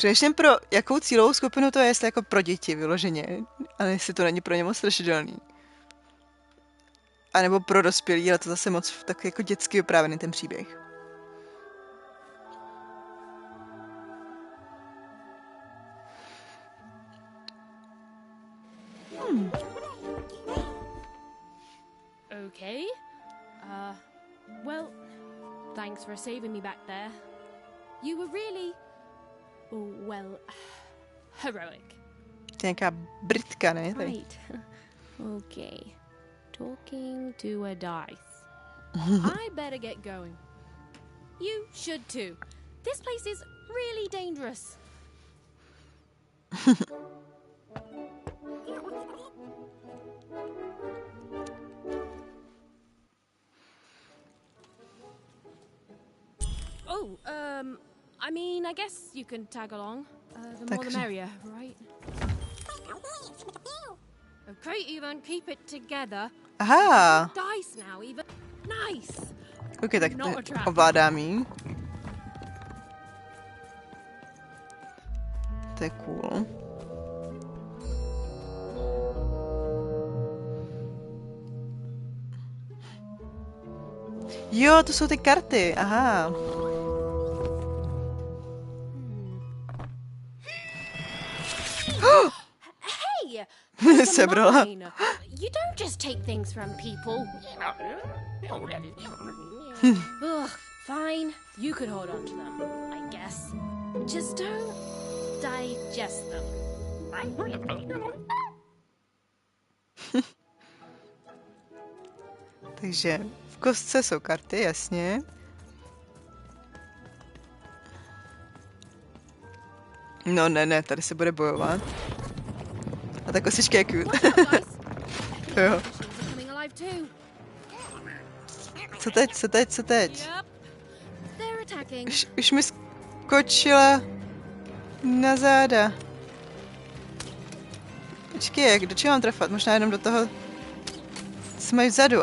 Přemýšlím pro jakou cílovou skupinu to je, jestli jako pro děti vyloženě, ale jestli to není pro ně moc strašidelný. A nebo pro dospělí, ale to zase moc tak jako dětsky vyprávěný ten příběh. Okay. Well, thanks for saving me back there. You were really, well, heroic. To je nějaká Britka, ne? Right. Okay. Talking to a dice. I better get going. You should too. This place is really dangerous. Oh, I mean, I guess you can tag along. The more the merrier, right? Okay, even keep it together. Aha. Dice now, even. Nice. Ok, tak ovládám jí. To je cool. Jo, to jsou ty karty, aha. Hey, sebrala. You don't just take things from people. Ugh, fine. You could hold on to them, I guess. Just don't digest them. Takže v kostce jsou karty, jasně. No ne, tady se bude bojovat. A ta kosička je cute. Jo. Co teď? Už mi skočila na záda. Počkej, do čeho mám trefat? Možná jenom do toho, co mají vzadu.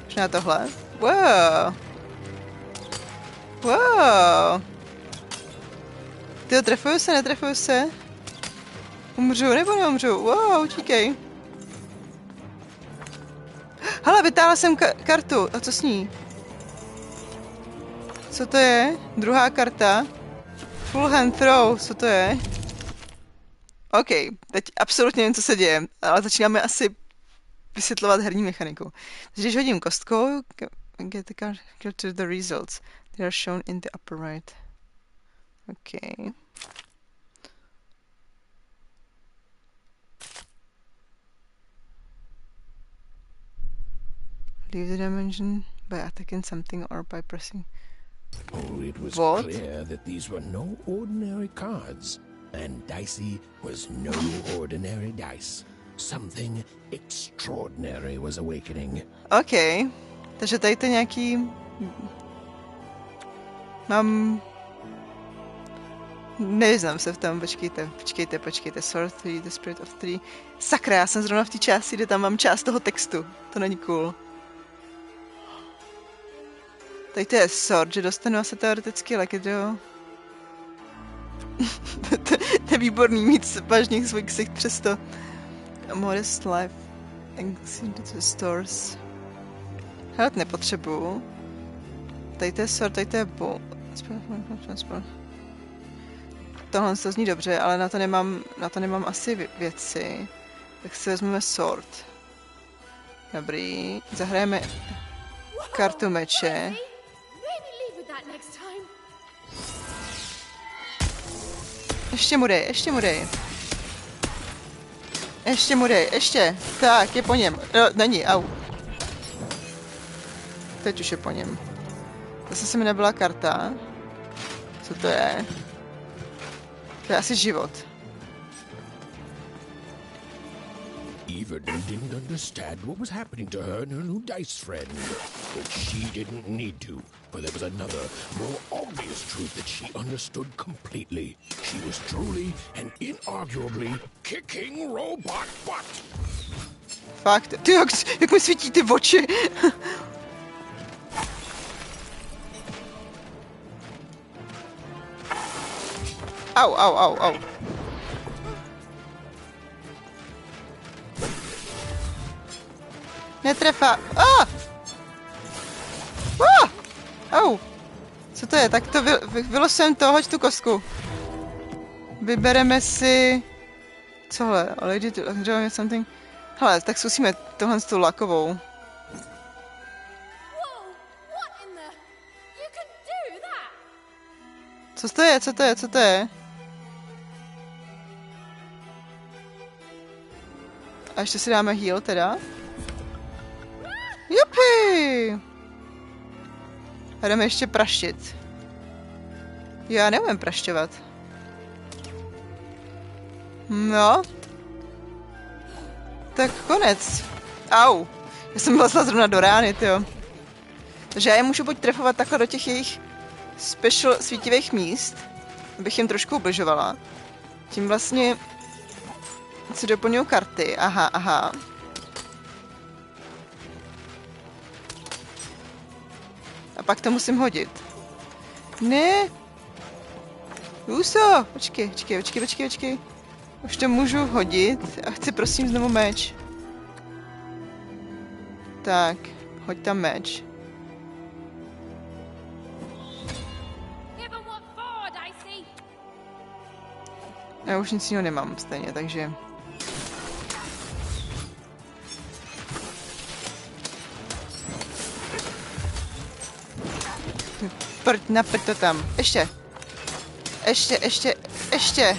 Možná tohle. Wow. Tyjo, netrefuju se? Umřu nebo neumřu? Wow, utíkej. Hele, vytáhla jsem kartu. A co s ní? Co to je? Druhá karta. Full hand throw. Co to je? OK, teď absolutně nevím, co se děje, ale začínáme asi vysvětlovat herní mechaniku. Takže když hodím kostkou, get to the results. They are shown in the upper right. OK. Leave the dimension by attacking something or by pressing. Oh, it was What? clear that these were no ordinary cards, and Dicey was no ordinary dice. Something extraordinary was awakening. OK, takže tady to nějaký... Neznám se v tom, počkejte. Sword 3, the spirit of 3. Sakra, já jsem zrovna v té části, kde tam mám část toho textu. To není cool. Tady to je sword, že dostanu asi teoreticky lekedro. To je výborný mít vážných svůj ksicht přesto. A modest life. Into stores. Hele, nepotřebuju. Tady to je sword, tady to je bow. Tohle to zní dobře, ale na to nemám asi věci. Tak si vezmeme sword. Dobrý, zahrajeme kartu meče. Ještě mu dej. Tak, je po něm. No, není, au. Teď už je po něm. Zase se mi nebyla karta. Co to je? To je asi život. Eva didn't understand what was happening to her and her new dice friend. But she didn't need to, for there was another, more obvious truth that she understood completely. She was truly and inarguably kicking robot butt. Fakt, ty jak mi svítí ty oči. Au, au, au, au. Netrefa. Au. Co to je? Tak to vylosujeme to, hoď tu kostku. Vybereme si... Cohle? Something. Hele, tak zkusíme tohle s tou lakovou. Co to je? Co to je? Co to je? A ještě si dáme heal teda. Jupi! A jdeme ještě praštit. Já neumím prašťovat. No. Tak konec. Au. Já jsem vlezla zrovna do rány, tyjo. Takže já je můžu buď trefovat takhle do těch jejich special svítivých míst, abych jim trošku ubližovala. Tím vlastně si doplňuju karty. Aha, aha. A pak to musím hodit. Ne. Uso. Počkej. Už to můžu hodit. A chci prosím znovu meč. Tak, hoď tam meč. Já už nic jiného nemám stejně, takže... Naprd to tam. Ještě.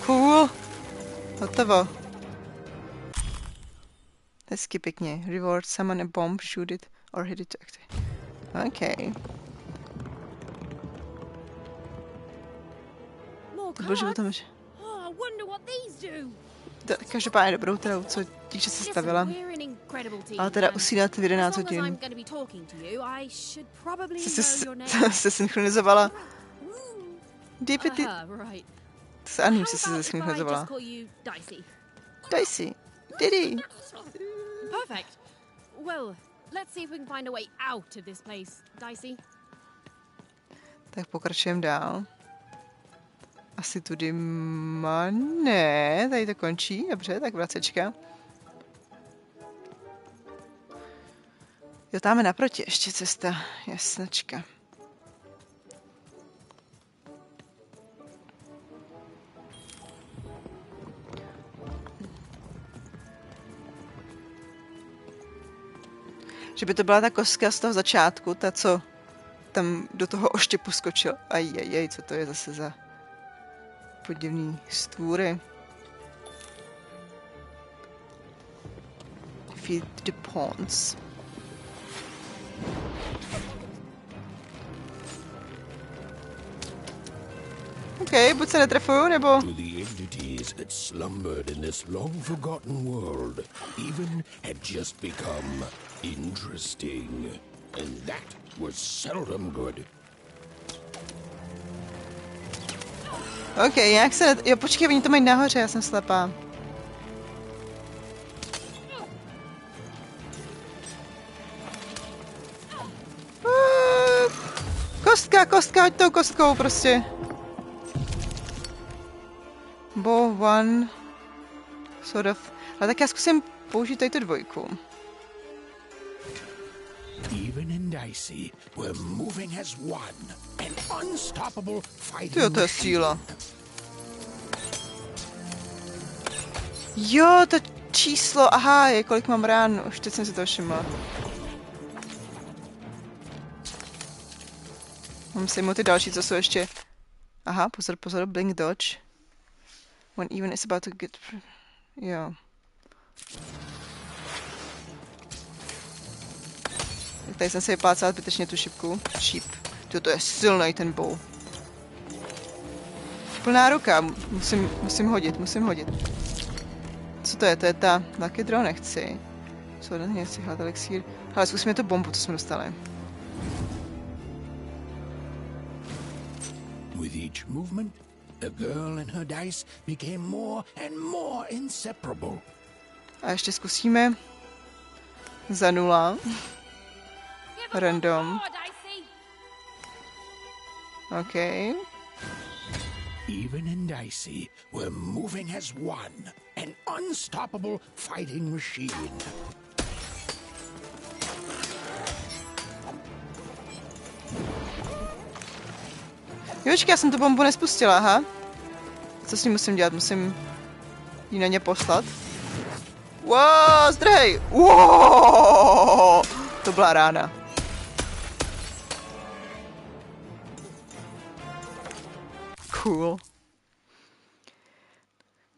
Cool. Hotovo. Hezky pěkně. Reward summon a bomb, shoot it or hit it to activate. Okay. To byl život tam. Každopádně dobrou teda, co díky se stavila. Ale teda usínat v 11 hodin. Se synchronizovala. Díky. S Aním se synchronizovala. Daisy. Diddy. Perfect. Well, let's see if we can find a way out of this place, Daisy. Tak pokračujeme dál. Asi tudy ne, tady to končí, dobře, tak vracečka. Jo, tam je naproti ještě cesta, jasnačka. Že by to byla ta kostka z toho začátku, ta, co tam do toho oštěpu skočil. Ajajaj, co to je zase za podivný stvůry. Feed the pawns. OK, buď se netrefuju, nebo... To the entities that slumbered in this long-forgotten world, even had just become interesting. And that was seldom good. OK, nějak se... Jo, počkej, oni to mají nahoře, já jsem slepá. Kostka, hoď tou kostkou prostě. Bow one. Sort of. Ale tak já zkusím použít tady tu dvojku. Even and Dicey were moving as one, an unstoppable fighting. Tyjo, to je síla. Jo, to číslo, aha, je kolik mám rán, už teď jsem si to všimla. Mám si mu ty další, co jsou ještě... Aha, pozor, blink dodge. When even is about to get... Jo. Tak tady jsem si vyplácala zbytečně tu šipku. To je silný ten bow. Plná ruka, musím hodit. Co to je? To je ta Lucky Draw, nechci. Co to nechci, hlad elixír. Hele, zkusíme tu bombu, co jsme dostali. With each movement, the girl and her dice became more and more inseparable. A ještě zkusíme za 0. Random. OK. Even and dicey, we're moving as one, an unstoppable fighting machine. Jočka, já jsem tu bombu nespustila, aha. Co s ní musím dělat? Musím ji na ně poslat? Wow, zdrhej! Wow! To byla rána. Cool.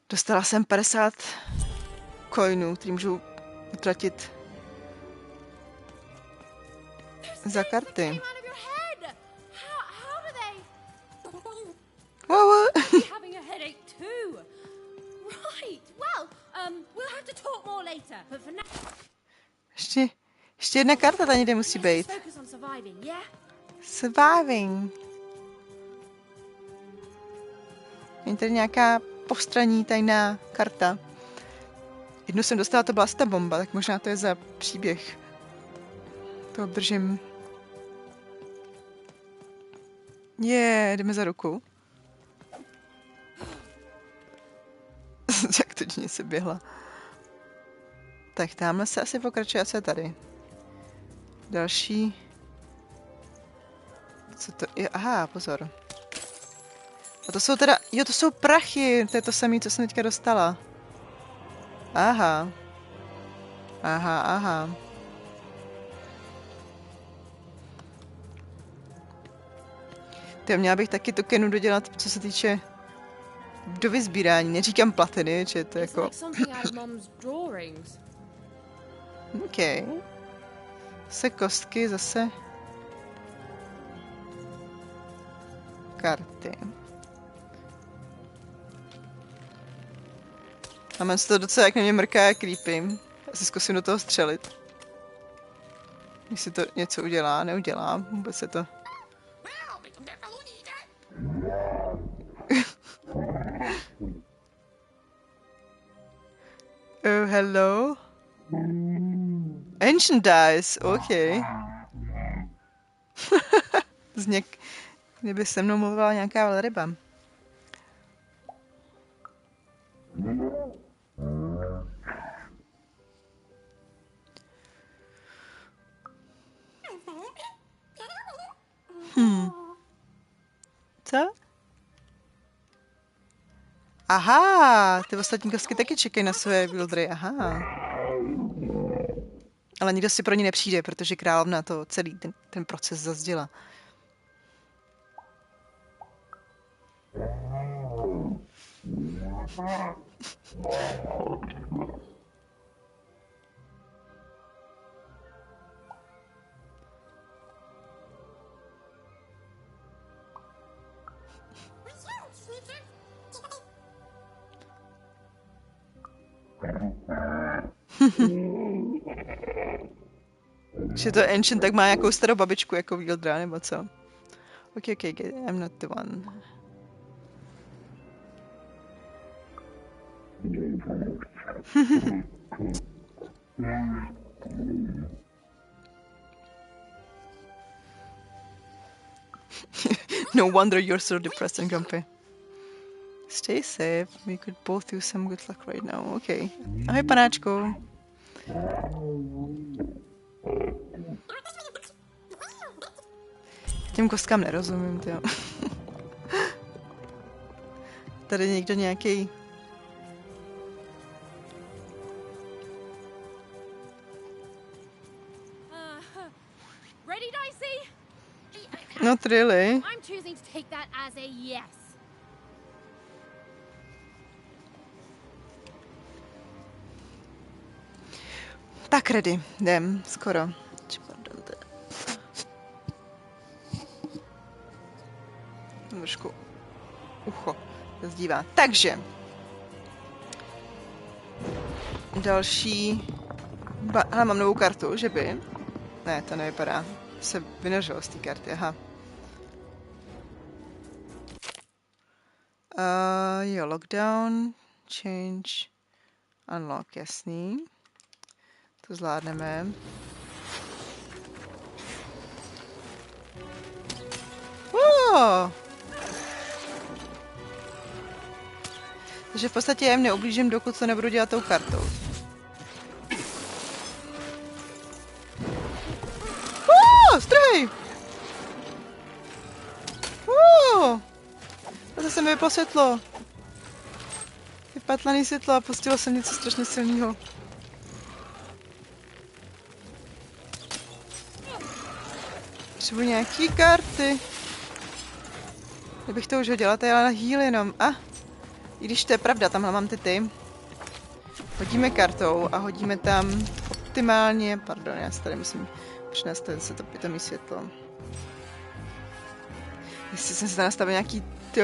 Dostala jsem 50 coinů, který můžu utratit za karty. What? Having a headache too. Right. Well, we'll have to talk more later. But for now, ještě jedna karta tady někde musí být. focus on surviving, yeah? Surviving. Je tady nějaká postranní tajná karta. Jednu jsem dostala, to byla ta bomba, tak možná to je za příběh. To obdržím. Jdeme za ruku. Jak to dní se běhla. Tak tamhle se asi pokračuje, co je tady. Další. Co to je? Aha, pozor. A to jsou teda, to jsou prachy, to je to samé, co jsem teďka dostala. Aha. Měla bych taky tokenu dodělat, co se týče do vyzbírání. Neříkám platiny, že to je jako... OK. Zase kostky, zase... karty. A mám se to docela, jak na mě mrká, jak creepy. Asi zkusím do toho střelit. Jestli to něco udělá, neudělá. Vůbec se to... Oh, hello. Ancient dice, OK. Kdyby se mnou mluvila nějaká velryba. Co? Aha, ty ostatní kostky taky čekají na své wildry, aha. Ale nikdo si pro ní nepřijde, protože královna to celý ten proces zazděla. Že to Ancient tak má nějakou starou babičku jako Wildra, nebo co? OK, I'm not the one. No wonder you're so depressed and grumpy. Stay safe. We could both use some good luck right now. Okay. Ahoj, panáčku. Těm kostkám nerozumím, tyjo. Tady někdo nějaký. Ready, Dicey? Not really. I'm choosing to take that as a yes. Tak ready, jdem, skoro. Trošku ucho zdívá. Takže. Další. Hele, mám novou kartu, že by? Ne, to nevypadá. Se vynořilo z té karty, aha. Jo, lockdown, change, unlock, jasný. To zvládneme. Takže v podstatě já jim neublížím, dokud to nebudu dělat tou kartou. Strhej! Zase mi vyplo světlo. Vypatlaný světlo a pustilo jsem něco strašně silného. Potřebuji nějaký karty. Kdybych to už hodila, to je na heal jenom. I když to je pravda, tamhle mám ty. Hodíme kartou a hodíme tam optimálně, pardon, já se tady musím přenastavit se to pitomý světlo. Jestli jsem se tam nastavil nějaký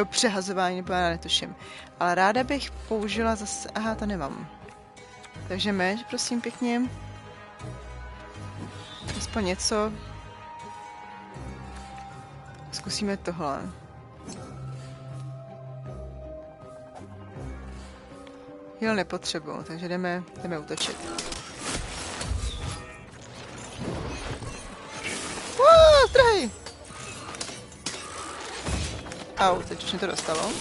přehazování, nebo já netuším. Ale ráda bych použila zase, aha, to nemám. Takže meč, prosím pěkně. Aspoň něco. Zkusíme tohle. Heal nepotřebuji, takže jdeme útočit. Strhej! Au, teď už mě to dostalo.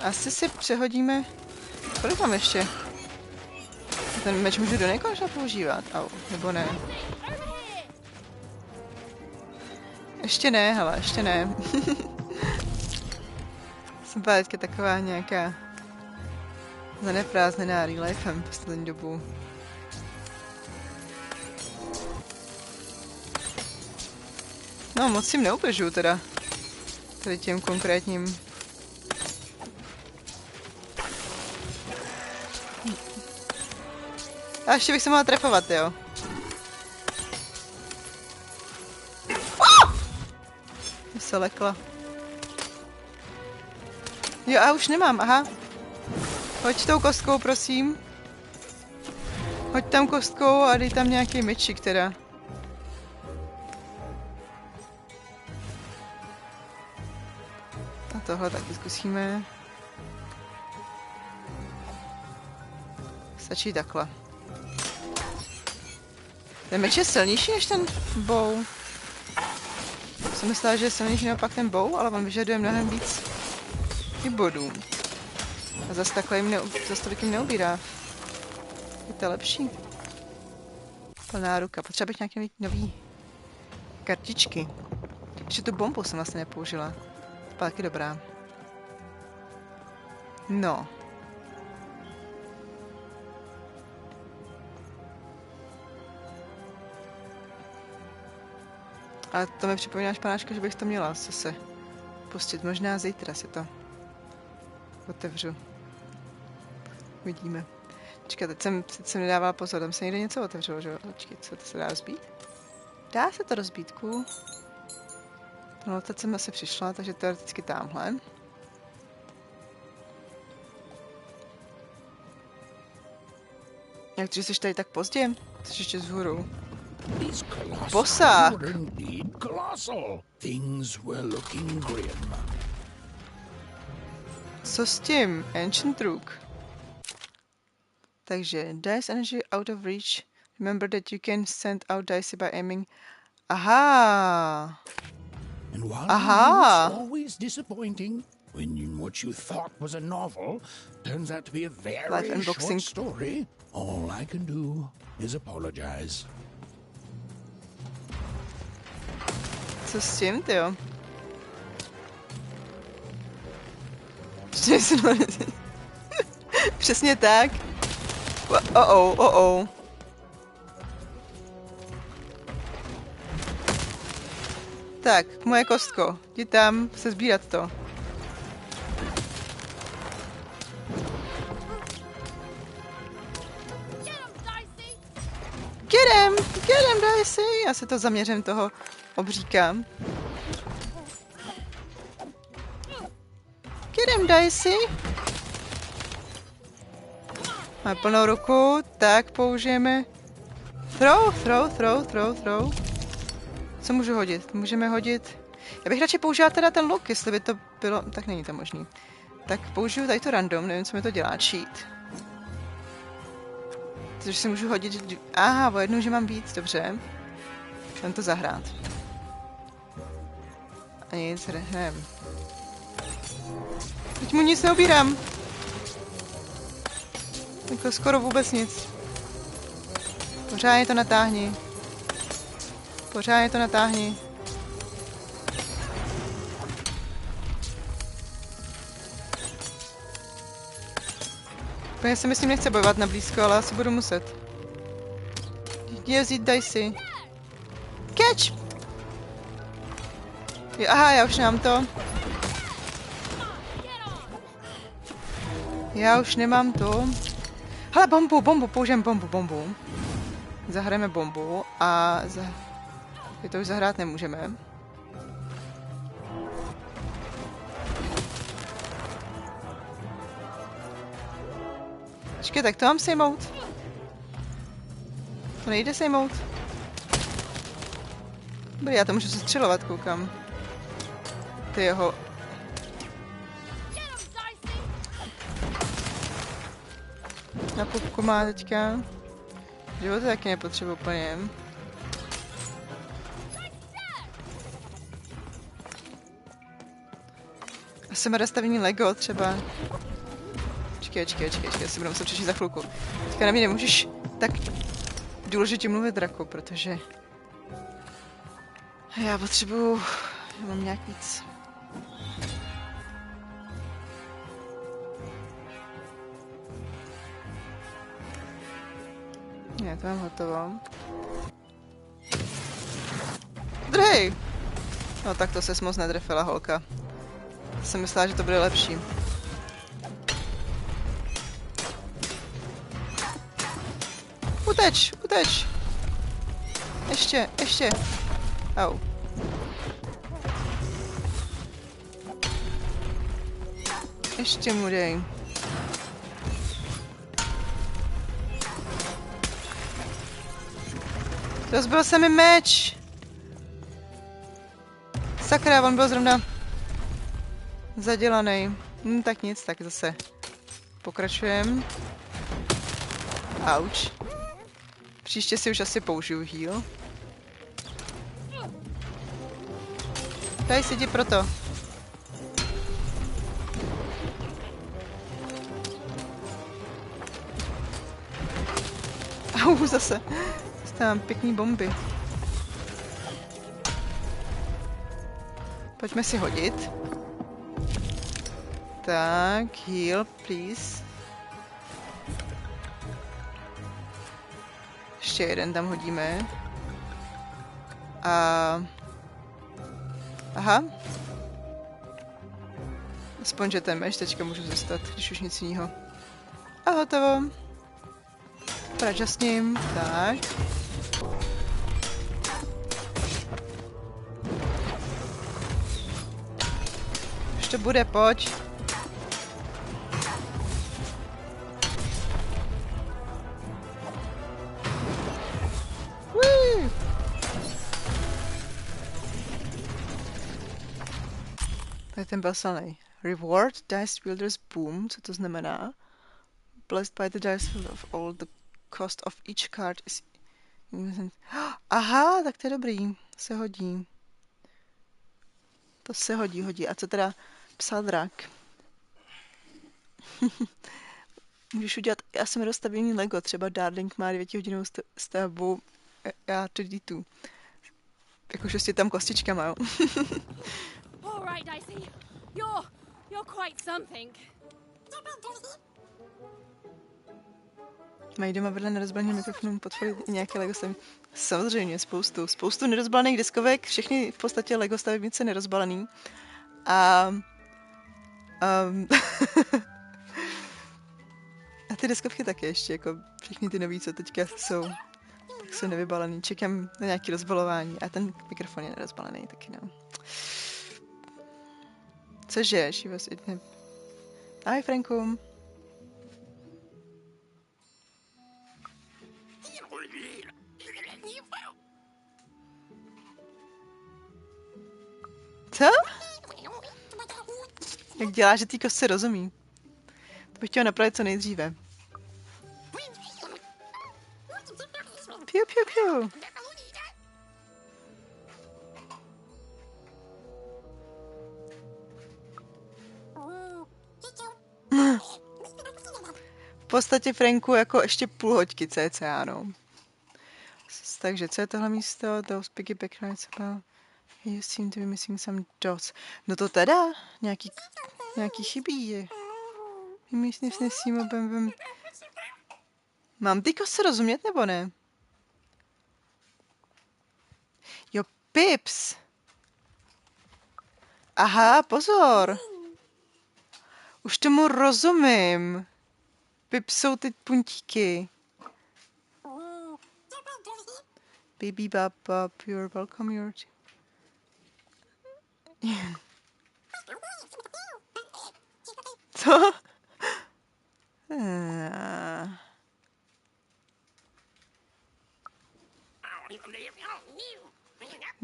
Asi si přehodíme... Kolik mám ještě? Ten meč můžu do nekonečna používat? Au, nebo ne? Ještě ne, hele, ještě ne. Jsem byla teďka taková nějaká zaneprázdnená real lifem poslední dobu. No, moc jim neubližuju teda. Tady těm konkrétním. A ještě bych se mohla trefovat, jo. Já se lekla. Jo, a už nemám, aha. Hoď tou kostkou, prosím. Hoď tam kostkou a dej tam nějaký mečík teda. A tohle taky zkusíme. Stačí takhle. Ten meč je silnější než ten bow. Jsem myslela, že je silnější naopak ten bow, ale on vyžaduje mnohem víc i bodů. A zase tolik jim neubírá. Je to lepší. Plná ruka. Potřeba bych nějaké nový kartičky. Ještě tu bombu jsem vlastně nepoužila. To byla taky dobrá. No. Ale to mi připomíná španáčka, že bych to měla zase pustit. Možná zítra si to otevřu. Vidíme. Počkej, teď jsem nedávala pozor, tam se někde něco otevřelo, že jo? Počkej, co to se dá rozbít? Dá se to rozbítku. No, teď jsem asi přišla, takže teoreticky tamhle. Jak to, že jsi tady tak pozdě? Jsi ještě vzhůru. Bosák! Co s tím? Ancient Rook. Takže, dice energy out of reach. Remember that you can send out dice by aiming. Aha! Aha! Always disappointing when what you thought was a novel turns out to be a very short story. All I can do is apologize. Co s tím, tyjo? Přesně tak. Oh. Tak, moje kostko. Jdi tam se sbírat to. Get him, Dicey! Já se to zaměřím toho obříka. Get him, Dicey! Má plnou ruku, tak použijeme... Throw. Co můžu hodit? Můžeme hodit... Já bych radši použila teda ten luk, jestli by to bylo... Tak není to možný. Tak použiju tady to random, nevím, co mi to dělá, cheat. Takže si můžu hodit... Aha, o jednou, že mám víc, dobře. Můžeme to zahrát. A nic, hrem. Teď mu nic neobírám. Jako skoro vůbec nic. Pořádně to natáhni. Pořádně to natáhni. Úplně se mi s ním nechce bojovat na blízko, ale asi budu muset. Jdi vzít dicey. Catch! Jo, aha, já už nemám to. Já už nemám to. Hele, bombu, použijeme bombu. Zahrajeme bombu a je to už zahrát nemůžeme. Počkej, tak to mám sejmout. To nejde sejmout. Dobrý, já to můžu sestřelovat, koukám. Ty jeho. Na pupku má teďka. Život taky nepotřebuji úplně. Asi má rozstavení Lego třeba. Počkej, já si budu muset přečíst za chvilku. Teďka na mě nemůžeš tak důležitě mluvit, Draku, protože já potřebuju, já mám nějak víc. Já to mám hotovo. Drhej! No tak to ses moc nedrefila, holka. Jsem myslela, že to bude lepší. Uteč! Ještě! Au. Ještě mu dej. Rozbil se mi meč! Sakra, on byl zrovna zadělaný. Tak nic, tak zase pokračujem. Auč. Příště si už asi použiju heal. Tady si jdi proto. Au, zase. Dostávám pěkný bomby. Pojďme si hodit. Tak, heal, please. Ještě jeden tam hodíme. Aha. Aspoň, že ten meč teďka můžu zastat, když už nic jiného. A hotovo. Prača s ním. Tak. Už to bude, pojď. Tak ten byl silný. Reward dice wielders boom. Co to znamená? Blessed by the dice of all the cost of each card is... Aha, tak to je dobrý. Se hodí. To se hodí. A co teda psal drak? Můžeš udělat asi rozstavění Lego. Třeba Darling má 9hodinovou stavbu. Já to jdi tu. Jakože s tam kostičkama, jo. All right, Dicey. You're quite something. Mají doma vedle nerozbalených mikrofonů podpory i nějaké Lego stavby. Samozřejmě, spoustu nerozbalených deskovek, všechny v podstatě Lego stavebnice nerozbalený. A ty deskovky taky ještě, jako všechny ty nový, co teďka jsou, tak jsou nevybalený. Čekám na nějaké rozbalování a ten mikrofon je nerozbalený taky, no. Cože, Šivas, idne. Ahoj, Franku. Co? Jak dělá, že tý kostce rozumí? To bych chtěla napravit co nejdříve. Piu. podstatě Franku jako ještě půl hoďky cca, no. Takže co je tohle místo? Those piggy back rides about. You seem to be missing some dots. No to teda, nějaký chybí. Mám ty kosy rozumět, nebo ne? Jo, Pips. Aha, pozor. Už tomu rozumím. Pips jsou ty puntíky. Baby bop bop, you're welcome, you're... Co?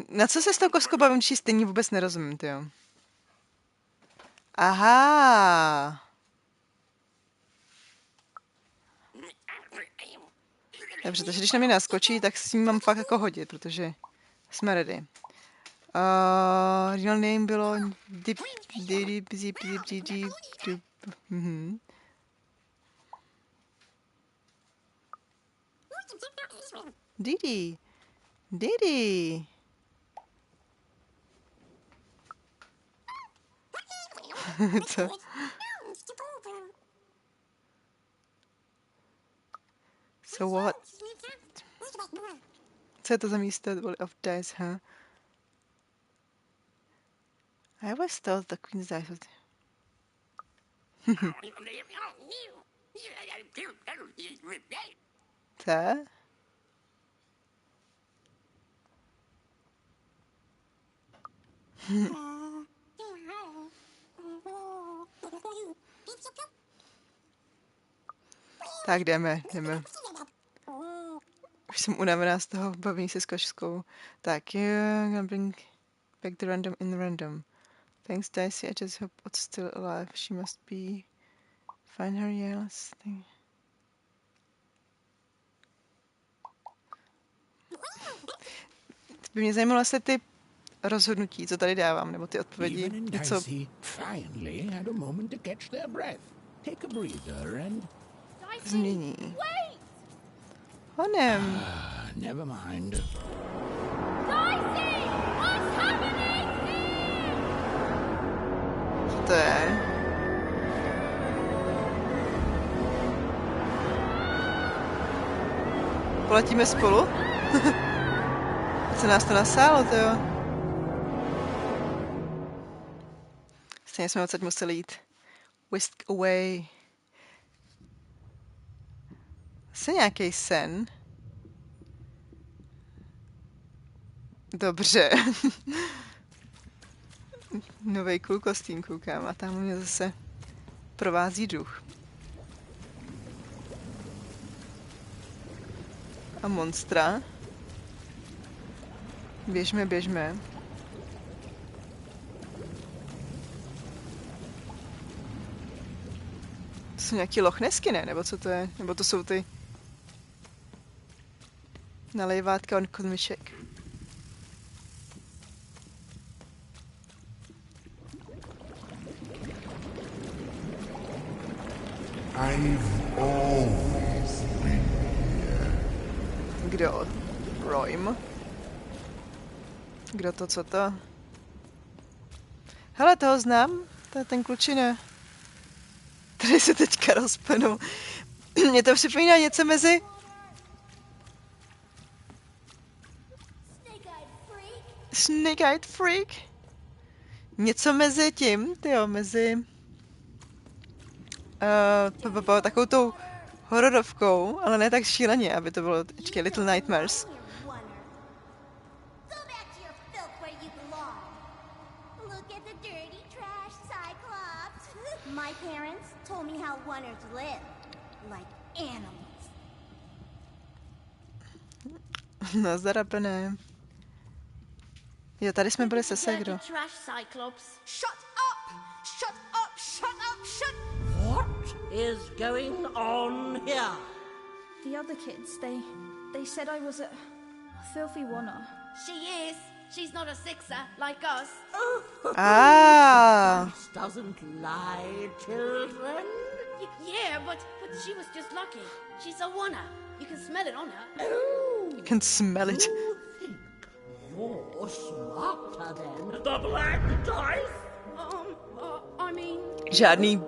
Na co se s tou koskou bavím, či stejně vůbec nerozumím, tyjo. Aha. Dobře, takže když na mě naskočí, tak s ním mám fakt jako hodit, protože jsme ready. Real name bylo Díky. Co? So what? Co je to za místo? Of dice, huh? I always thought the queen's dice was... Co? Tak jdeme. Už jsem unavená z toho bavení se s košskou. Tak, I'm gonna bring back the random in random. Thanks, Dicey. I just hope it's still alive. She must be... Find her, yes. By mě zajímalo, jestli ty rozhodnutí, co tady dávám, nebo ty odpovědi, něco... Změní. Honem. Never mind. Co to je? Poletíme spolu? Co nás to nasálo, to jo? Stejně jsme odsaď museli jít. Whisk away. Zase nějaký sen. Dobře. Novej cool kostým koukám a tam mě zase provází duch. A monstra. Běžme. To jsou nějaký lochnesky, ne? Nebo co to je? Nebo to jsou ty nalejvátka od konviček. I've always been here. Kdo? Roim? Kdo to, co to? Hele, toho znám. To je ten klučina. Tady se teďka rozpenu. Mně to připomíná něco mezi... Snake-eyed freak? Něco mezi tím, tyjo, mezi... takovou tou hororovkou, ale ne tak šíleně, aby to bylo počkej, Little Nightmares. No, zarapené. Jo, tady jsme byli se Segro. What is going on here? The other kids, they said I was a filthy oner. She is. She's not a sixer like us. This doesn't lie, children. Yeah, but she was just lucky. She's a winner. You can smell it on her. You can smell it. You're smarter than the black dice. I mean... Žádný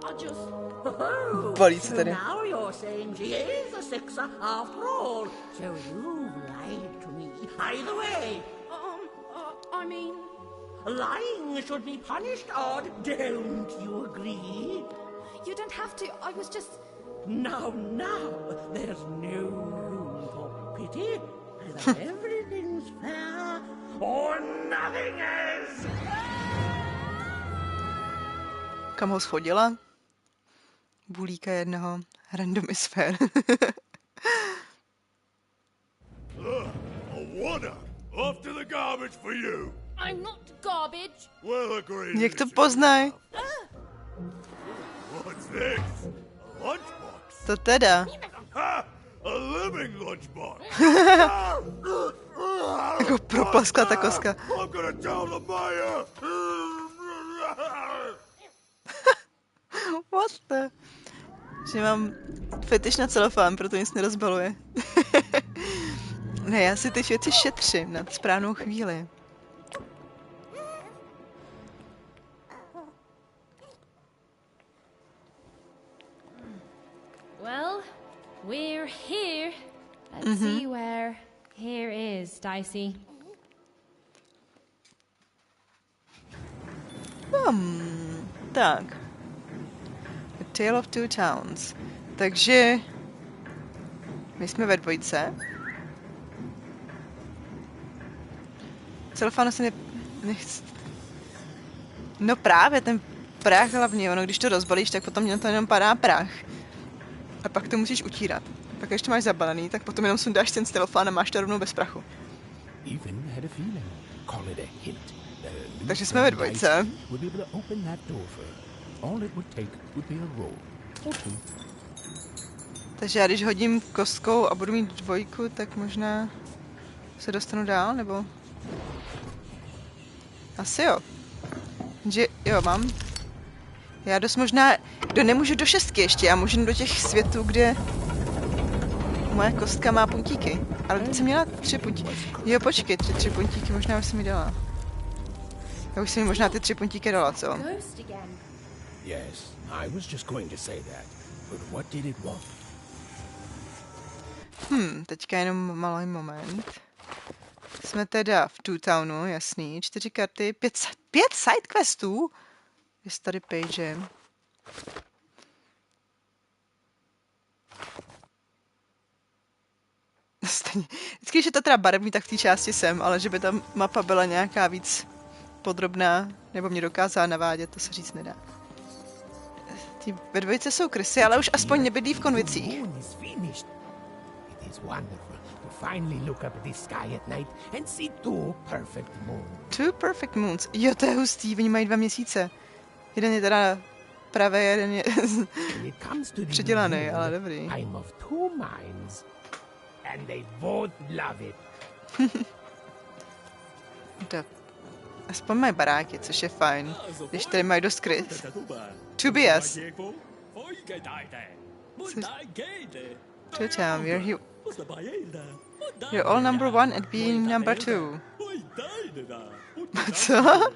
I just... balíce tady. Now you're saying she is a sixer after all. So you've lied to me. Either way. I mean... Lying should be punished, Odd. Don't you agree? You don't have to. I was just... Now, there's no room for pity. Either everything's fair or nothing is. Kam ho schodila? Bulíka jednoho randomisfér. A wonder. Off to the garbage for you. I'm not garbage. Well agreed. Jak to poznaj? What's this? A lunchbox? To teda. Ha! A living lunchbox. Jako proplaskla ta koska. I'm gonna tell the mayor. What the? Že mám fetiš na celofán, proto nic nerozbaluje. Ne, já si ty věci šetřím na správnou chvíli. Well, we're here. Let's see where here is, Dicey. Tak. A Tale of Two Towns. Takže my jsme ve dvojce. Celofán se nechce. No právě, ten prach hlavně, ono když to rozbalíš, tak potom na to jenom padá prach. A pak to musíš utírat. Pak když to máš zabalený, tak potom jenom sundáš ten celofán a máš to rovnou bez prachu. Takže jsme ve dvojce. Takže já když hodím kostkou a budu mít dvojku, tak možná se dostanu dál, nebo? Asi jo. Že jo, mám. Já dost možná, nemůžu do šestky ještě, já můžu do těch světů, kde moje kostka má puntíky. Ale teď jsem měla 3 puntíky. Jo, počkej, 3 puntíky, možná už jsem mi dala. Já už jsem mi možná ty 3 puntíky dala, co? Yes, I was just going to say that. But what did it want? Teďka jenom malý moment. Jsme teda v Two Townu, jasný. 4 karty, 5 sidequestů. Je tady page. Stejně. Vždycky, když je to teda barevný, tak v té části jsem, ale že by ta mapa byla nějaká víc podrobná, nebo mě dokázala navádět, to se říct nedá. Ty ve dvojice jsou krysy, ale už aspoň nebydlí v konvicích. Two perfect moons. Jo, to je hustý, oni mají 2 měsíce. Jeden je teda pravý, jeden je předělaný, ale dobrý. Tak. Aspoň mají baráky, což je fajn, když tady mají dost krys. 2BS. Two Town, you're all number 1 at being number 2. Co?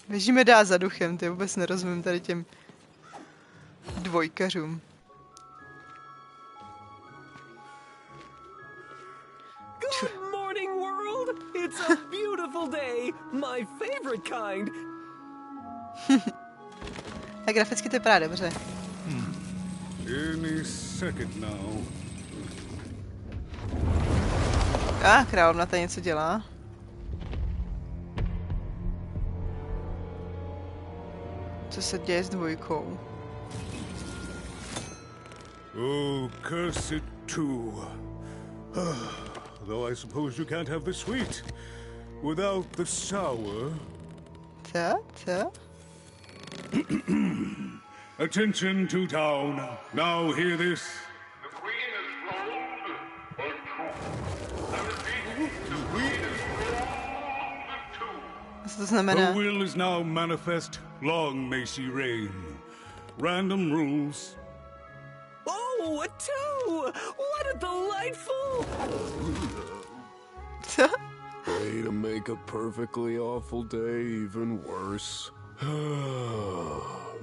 Běžíme dál za duchem, ty vůbec nerozumím tady těm dvojkařům. Good morning, world! It's a beautiful day, my favorite kind. A graficky to vypadá dobře. Any second now. Královna tady něco dělá. Co se děje s dvojkou? Oh, cursed two. Though I suppose you can't have the sweet without the sour. Co? Attention to town. Now hear this. The queen is wrong, or true. I repeat, the queen is wrong, Co to znamená? Her will is now manifest, long may she reign. Random rules. Oh, a two! What a delightful... Co? Way to make a perfectly awful day even worse.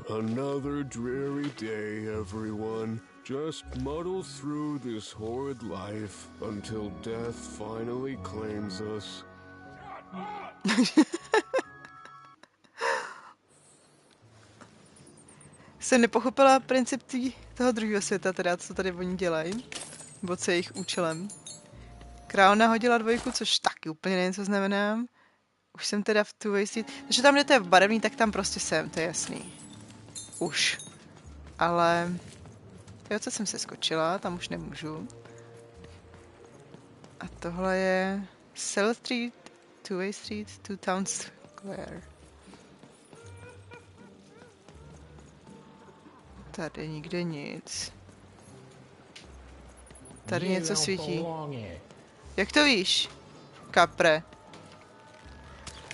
Another dreary day, everyone. Just muddle through this horrid life until death finally claims us. Jsem nepochopila princip toho druhého světa, teda co tady oni dělají, nebo co je jejich účelem. Královna hodila dvojku, což taky úplně nevím, co znamená. Už jsem teda v two-way street. Takže tam, kde to je v barevný, tak tam prostě jsem, to je jasný. Už. Ale... Jo, co jsem se skočila, tam už nemůžu. A tohle je... Cell Street, two-way street, two town square. Tady nikde nic. Tady něco svítí. Jak to víš, kapre?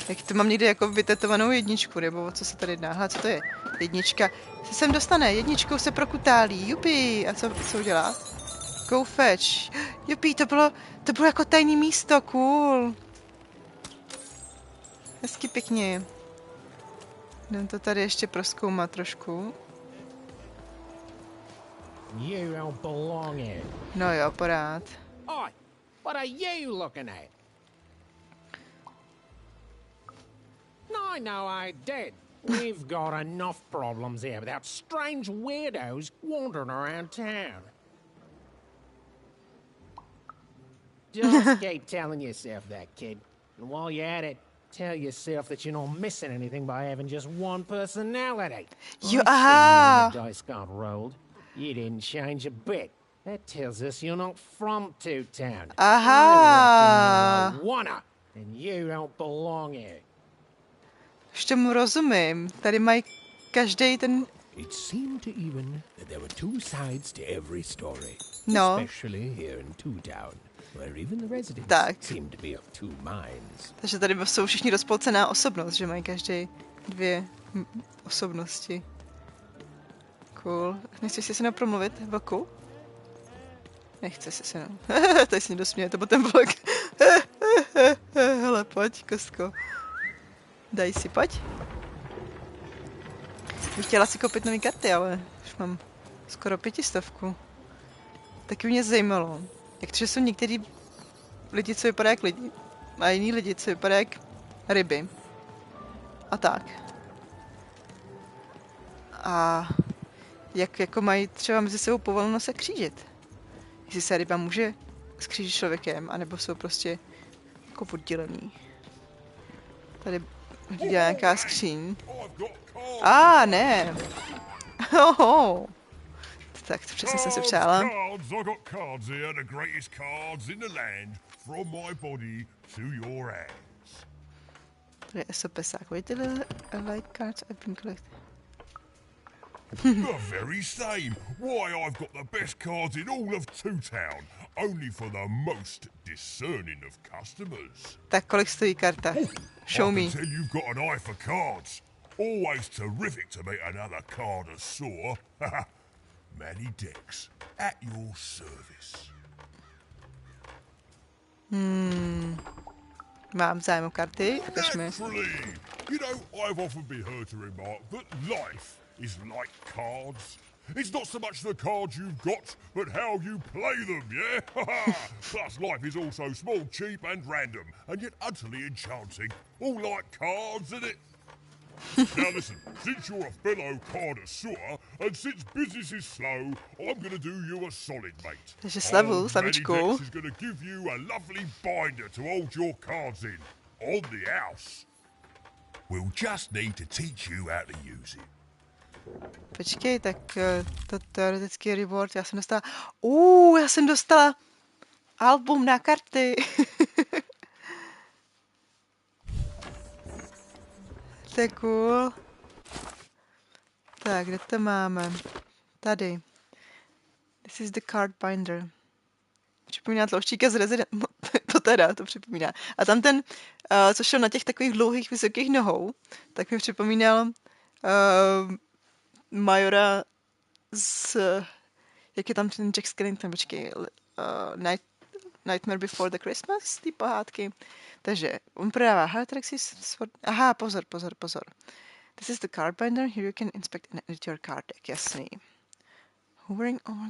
Jak to mám někde jako vytetovanou jedničku, nebo o co se tady jedná? Hele, co to je? Jednička. Se sem dostane, jedničkou se prokutálí, jupi. A co udělá? Go fetch. Jupi, to bylo jako tajný místo, cool. Hezky pěkně. Jdem to tady ještě prozkoumat trošku. You don't belong here. No jo, porád. Oi, what are you looking at? No, I did. We've got enough problems here without strange weirdos wandering around town. Just keep telling yourself that, kid. And while you're at it, tell yourself that you're not missing anything by having just one personality. You are. The dice got rolled. You didn't change a bit. That tells us you're not from Two Town. Aha. Wanna, and you don't belong here. Už tomu rozumím. Tady mají každý ten... It seemed to even that there were two sides to every story. No. Especially here in Two Town, where even the residents seemed to be of two minds. Takže tady jsou všichni rozpolcená osobnost, že mají každý dvě osobnosti. Cool. Nechceš si se mnou promluvit, Vlku? Nechce si se mnou. Tady se mě dosměje, to byl ten vlk. Hele, pojď, kostko. Daj si, pojď. Bych chtěla si koupit nový karty, ale už mám skoro 500. Taky mě zajímalo, jak to, že jsou některý lidi, co vypadají jak lidi, a jiní lidi, co vypadají jak ryby. A tak. A jak jako mají třeba mezi sebou povoleno se křížit. Jestli se ryba může skřížit člověkem, anebo jsou prostě jako oddělený. Tady dělá nějaká skříň. Ne. Oho. Tak, to přesně jsem se přála. To je SOPsák. Wait a little, like cards I've been collecting. The very same. Why, I've got the best cards in all of Two Town, only for the most discerning of customers. Tak kolik stojí karta? Show me. I can tell you've got an eye for cards. Always terrific to meet another connoisseur. Manny Dex, at your service. Mám zájem o karty. Ukaž mi. You know, I've often been heard to remark that life is like cards. It's not so much the cards you've got, but how you play them, yeah? Plus, life is also small, cheap, and random, and yet utterly enchanting. All like cards, isn't it? Now listen, since you're a fellow connoisseur, and since business is slow, I'm going to do you a solid, mate. Takže slavičku. Manny Dex is going to give you a lovely binder to hold your cards in, on the house. We'll just need to teach you how to use it. Počkej, tak to teoretický reward, já jsem dostala album na karty. To je cool. Tak, kde to máme? Tady. This is the card binder. Připomíná tlouštíka z Resident. To teda, to připomíná. A tam ten, co šel na těch takových dlouhých, vysokých nohou, tak mi připomínal Majora z, jak je tam ten Jack Skellington, počkej, Nightmare Before the Christmas, ty pohádky. Takže on prodává Halitraxis, aha, pozor. This is the card binder, here you can inspect and edit your card deck, jasný. Hovering over...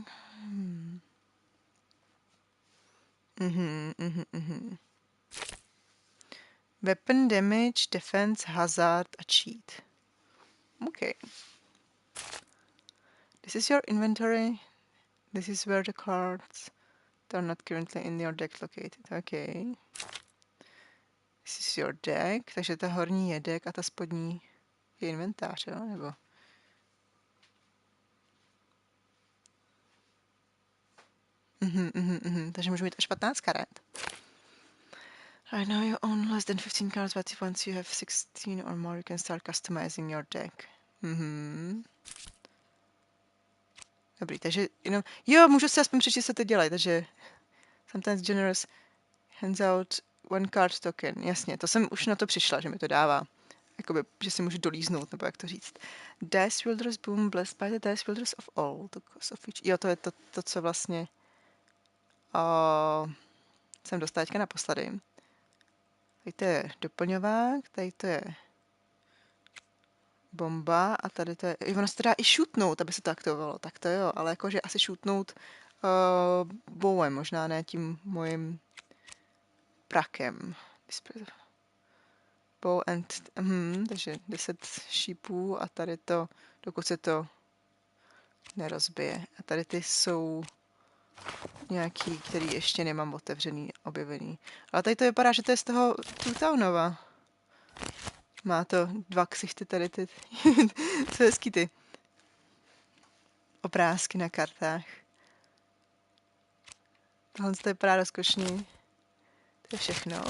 Weapon damage, defense, hazard a cheat. Okay. This is your inventory. This is where the cards that are not currently in your deck located. Okay. This is your deck. Takže ta horní je deck a ta spodní je inventář, jo? Nebo... Takže můžu mít až 15 karet. I know you own less than 15 cards, but once you have 16 or more, you can start customizing your deck. Dobrý, takže jenom... Jo, můžu si aspoň přečíst, co to dělají, takže... Sometimes generous hands out one card token. Jasně, to jsem už na to přišla, že mi to dává. Jakoby, že si můžu dolíznout, nebo jak to říct. Dice wielders boom blessed by the dice wielders of all. The cost of each... Jo, to je to co vlastně... jsem dostala teďka naposledy. Tady to je doplňovák, tady to je bomba a tady to je... Ono se to dá i šutnout, aby se to aktivovalo. Tak to jo, ale jakože asi šutnout bowem, možná ne tím mojím prakem. Bow and... takže 10 šípů a tady to, dokud se to nerozbije. A tady ty jsou nějaký, který ještě nemám otevřený, objevený. Ale tady to vypadá, že to je z toho Townova. Má to 2 ksichty tady ty. Co hezký ty. Obrázky na kartách. Tohle to vypadá rozkošně. To je všechno.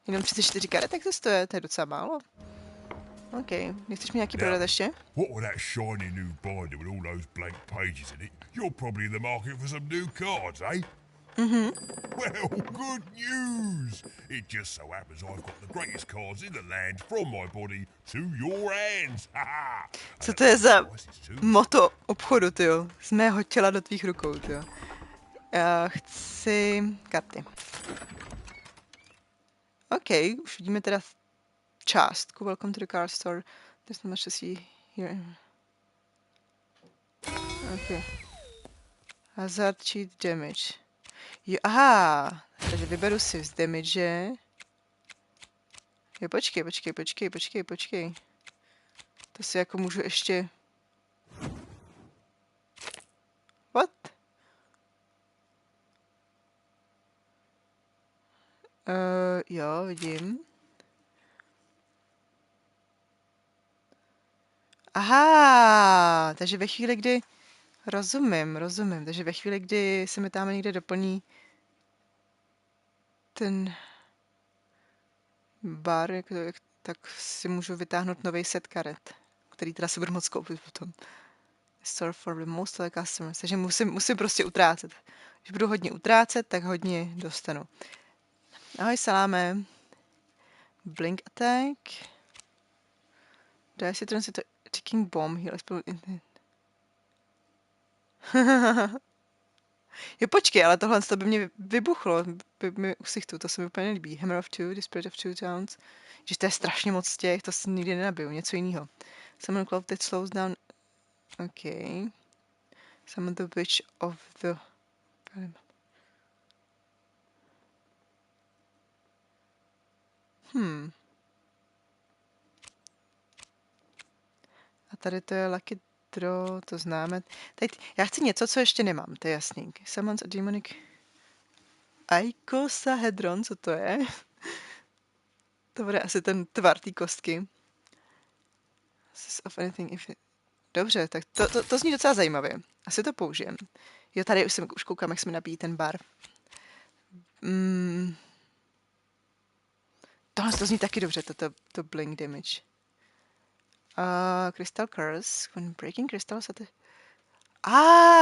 Jenom 34 karet existuje, to je docela málo. OK, nechceš mi nějaký prodat ještě? What with that shiny new binder with all those blank pages in it, you're probably in the market for some new cards, eh? Well, good news! It just so happens I've got the greatest cards in the land from my body to your hands. Co to je za moto obchodu, tyjo? Z mého těla do tvých rukou, tyjo. Já chci karty. OK, už vidíme teda částku. Welcome to the card store. There's not much to see here. OK. Hazard, cheat, damage. Jo, aha, takže vyberu si z damage. Jo, počkej. To si jako můžu ještě... What? Jo, vidím. Aha, takže ve chvíli, kdy... Rozumím. Takže ve chvíli, kdy se mi tam někde doplní ten bar, tak si můžu vytáhnout nový set karet, který teda si budu moc koupit potom. Store for the most customers. Takže musím prostě utrácet. Když budu hodně utrácet, tak hodně dostanu. Ahoj, saláme. Blink attack. Dice turns into ticking bomb. Heal explode. Jo, počkej, ale tohle by mě vybuchlo. By mi usichtu, to se mi úplně nelíbí. Hammer of two, the spirit of two towns. Že to je strašně moc těch, to si nikdy nenabiju. Něco jiného. Summon cloud that slows down. OK. Summon the witch of the... A tady to je lucky draw, to známe. Teď, já chci něco, co ještě nemám, to je jasný. Summons a demonic... Icosahedron, co to je? To bude asi ten tvar té kostky. Of anything if it... Dobře, tak to zní docela zajímavě. Asi to použijem. Jo, tady už koukám, jak se mi nabíjí ten bar. Tohle to zní taky dobře, to blink damage. Crystal curse. When breaking crystals...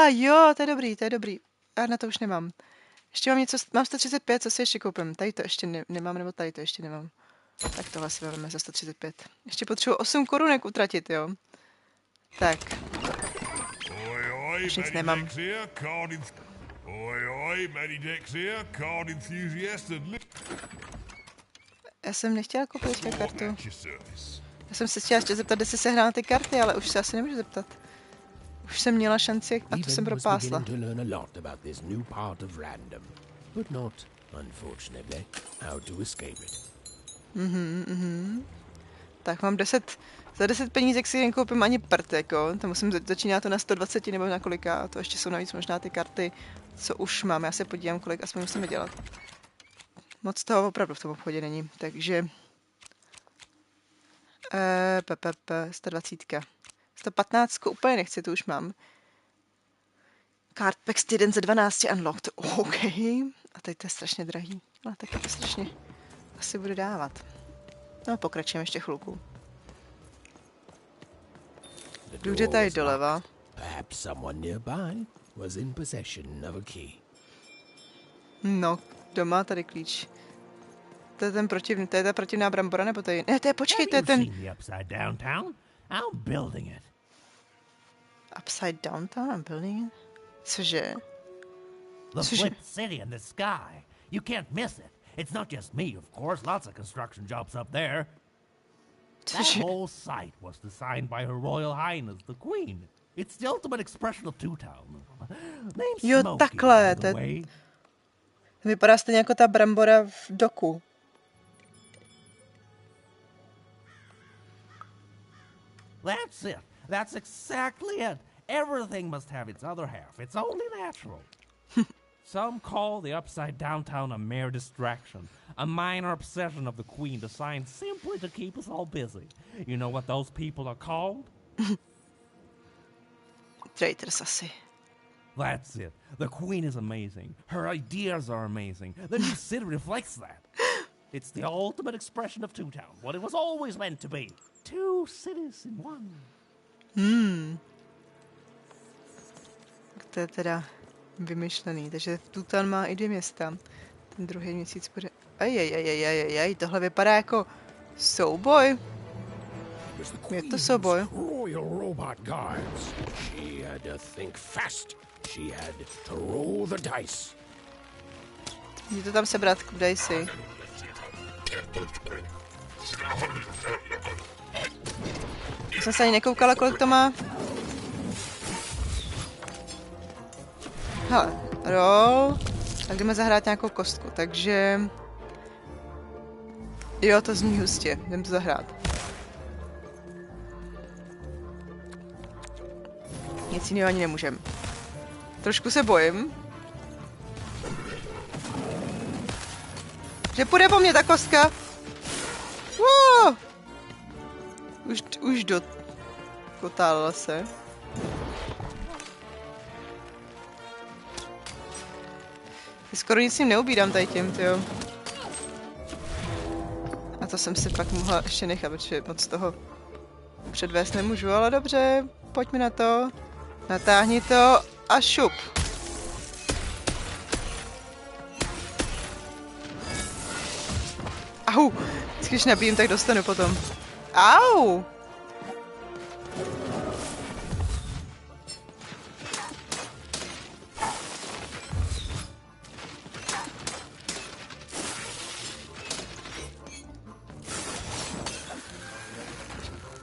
Jo, to je dobrý. A na to už nemám. Ještě mám něco, mám 135, co si ještě koupím? Tady to ještě nemám, nebo tady to ještě nemám. Tak tohle si vezmeme za 135. Ještě potřebuji 8 korunek utratit, jo. Tak. Už nic nemám. Já jsem nechtěla koupit teďka kartu. Já jsem se chtěla ještě zeptat, kde si sehnala ty karty, ale už se asi nemůžu zeptat. Už jsem měla šanci a to jsem propásla. Tak mám 10, za 10 penízek si jen koupím ani prd, jako. To musím začínat to na 120 nebo na kolika, to ještě jsou navíc možná ty karty, co už mám. Já se podívám, kolik aspoň musíme dělat. Moc toho opravdu v tom obchodě není, takže 120. 115 úplně nechci, to už mám. Card packs 1 ze 12 unlocked. OK. A teď to je strašně drahý. Ale taky to strašně asi bude dávat. No, pokračujeme ještě chvilku. Jde tady doleva. No, doma tady klíč. To je ten protivný, to je ta protivná brambora, nebo to je... Ne, to je, počkej, to je ten... Upside downtown, I'm building it. Cože? The flip city in the sky. You can't miss it. It's not just me, of course. Lots of construction jobs up there. That whole site was designed by Her Royal Highness, the Queen. It's the ultimate expression of Two-Town. Jo, takhle. To vypadá stejně jako ta brambora v doku. That's it. That's exactly it. Everything must have its other half. It's only natural. Some call the upside downtown a mere distraction, a minor obsession of the Queen designed simply to keep us all busy. You know what those people are called? Traitors asi. That's it. The Queen is amazing. Her ideas are amazing. The new city reflects that. It's the ultimate expression of Two-Town, what it was always meant to be. Two cities in one. To je teda vymyšlený, takže Two-Town má i 2 města. Ten druhý měsíc bude... Ajajajajajajaj, tohle vypadá jako souboj. Je to souboj. Jdi to tam sebrat k dice. Já jsem se ani nekoukala, kolik to má. Hele, roll. Tak jdeme zahrát nějakou kostku, takže... Jo, to zní hustě, jdem to zahrát. Nic jiného ani nemůžem. Trošku se bojím. Že půjde po mně ta kostka. Wow! Už kotálila se. Skoro nic jim neubírám tady těm, tyjo. A to jsem si pak mohla ještě nechat, protože moc toho předvést nemůžu, ale dobře, pojďme na to. Natáhni to a šup. Au! Když nabijím, tak dostanu potom. Au!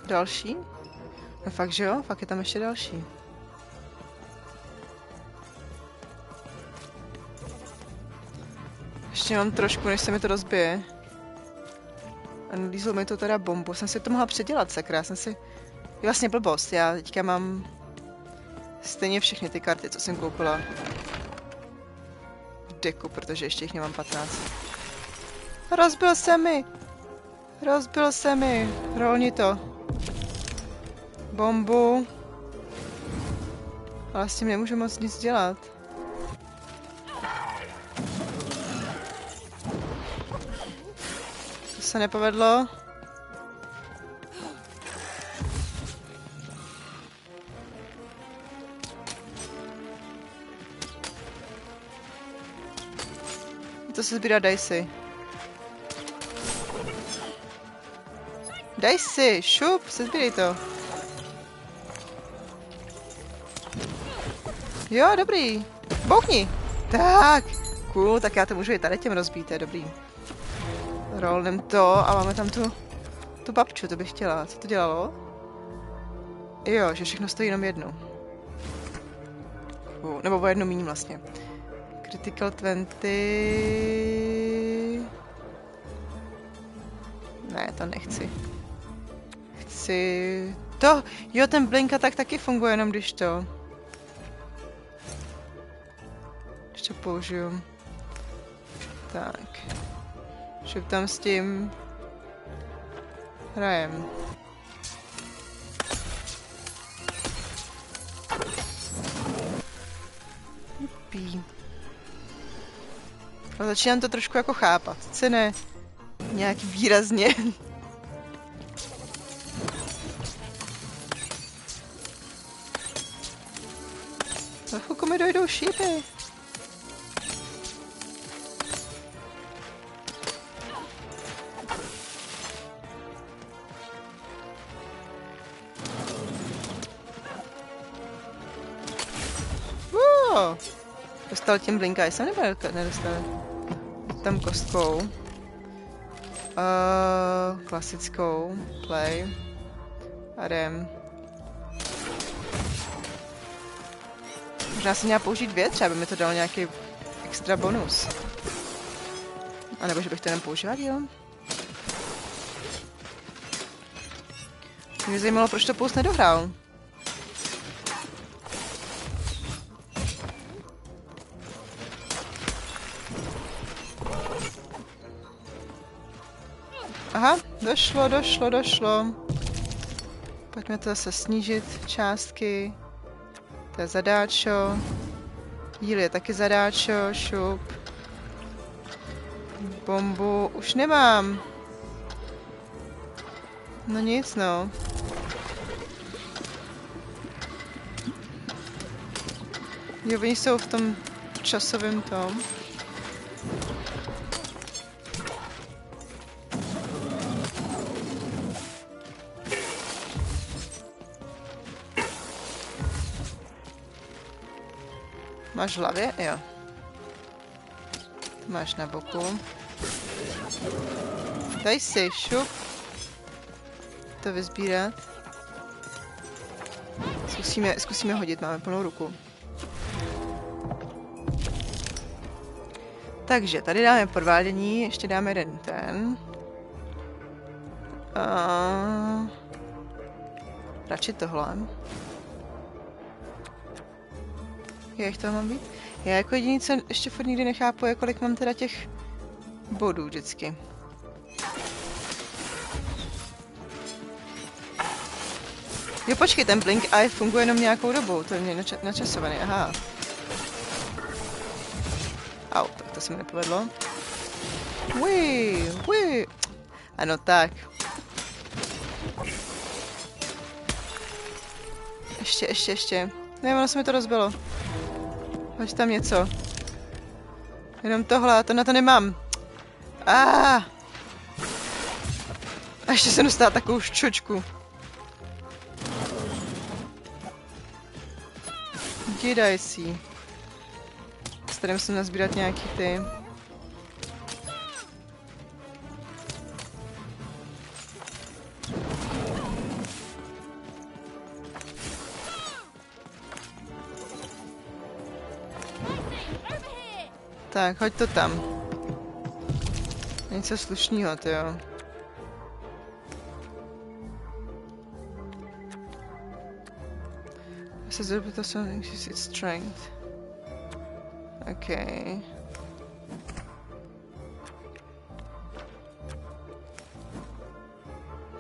Další? No fakt, že jo? Fakt je tam ještě další. Ještě mám trošku, než se mi to rozbije. A nalízlo mi to teda bombu. Jsem si to mohla předělat, sakra. Jsem si... Je vlastně blbost. Já teďka mám stejně všechny ty karty, co jsem koupila v deku, protože ještě jich nemám 15. Rozbil se mi! Rozbil se mi! Rolni to. Bombu. Ale s tím nemůžu moc nic dělat. To se nepovedlo. se sbírá dicey. Dicey, šup, sezbírej to. Jo, dobrý. Bouchni. Tak, cool, tak já to můžu i tady těm rozbít, to je dobrý. Rolnem to a máme tam tu babču, to bych chtěla. Co to dělalo? Jo, že všechno stojí jenom jednu. Cool. Nebo o jednu míň vlastně. Critical 20. Ne, to nechci. Chci... To! Jo, ten blinka tak taky funguje, jenom když to... Když to použiju. Tak. Šup tam s tím. Hrajem. Jupí. A začínám to trošku jako chápat. Co ne? Nějak výrazně. Za chvilku mi dojdou šípy. Dostal tím blinka, jsem nedostal. Tam kostkou. Klasickou. Play. A jdem. Možná jsem měla použít 2, třeba by mi to dalo nějaký extra bonus. A nebo že bych to jenom používat, jo? Mě zajímalo, proč to Pous nedohrál. Aha, došlo. Pojďme to zase snížit částky. To je zadáčo. Jíl je taky zadáčo, šup. Bombu už nemám. No nic, no. Jo, oni jsou v tom časovém tom. Máš v hlavě? Jo. To máš na boku. Daj si, šup. To vyzbírat. Zkusíme hodit, máme plnou ruku. Takže tady dáme podvádění, ještě dáme jeden ten. Radši tohle. Jak to mám být? Já jako jediný, co ještě furt nikdy nechápu, je, kolik mám teda těch bodů vždycky. Jo, počkej, ten blink eye funguje jenom nějakou dobu, to je mě načasovaný, aha. Au, tak to se mi nepovedlo. Ui. Ano, tak. Ještě. Ne, ono se mi to rozbilo. Hoď tam něco. Jenom tohle, to na to nemám. A ještě jsem dostala takovou ščočku. Didaj si. S tady musím nazbírat nějaký ty. Tak, hoď to tam. Něco slušného, to jo. Se zробit to something strength. OK.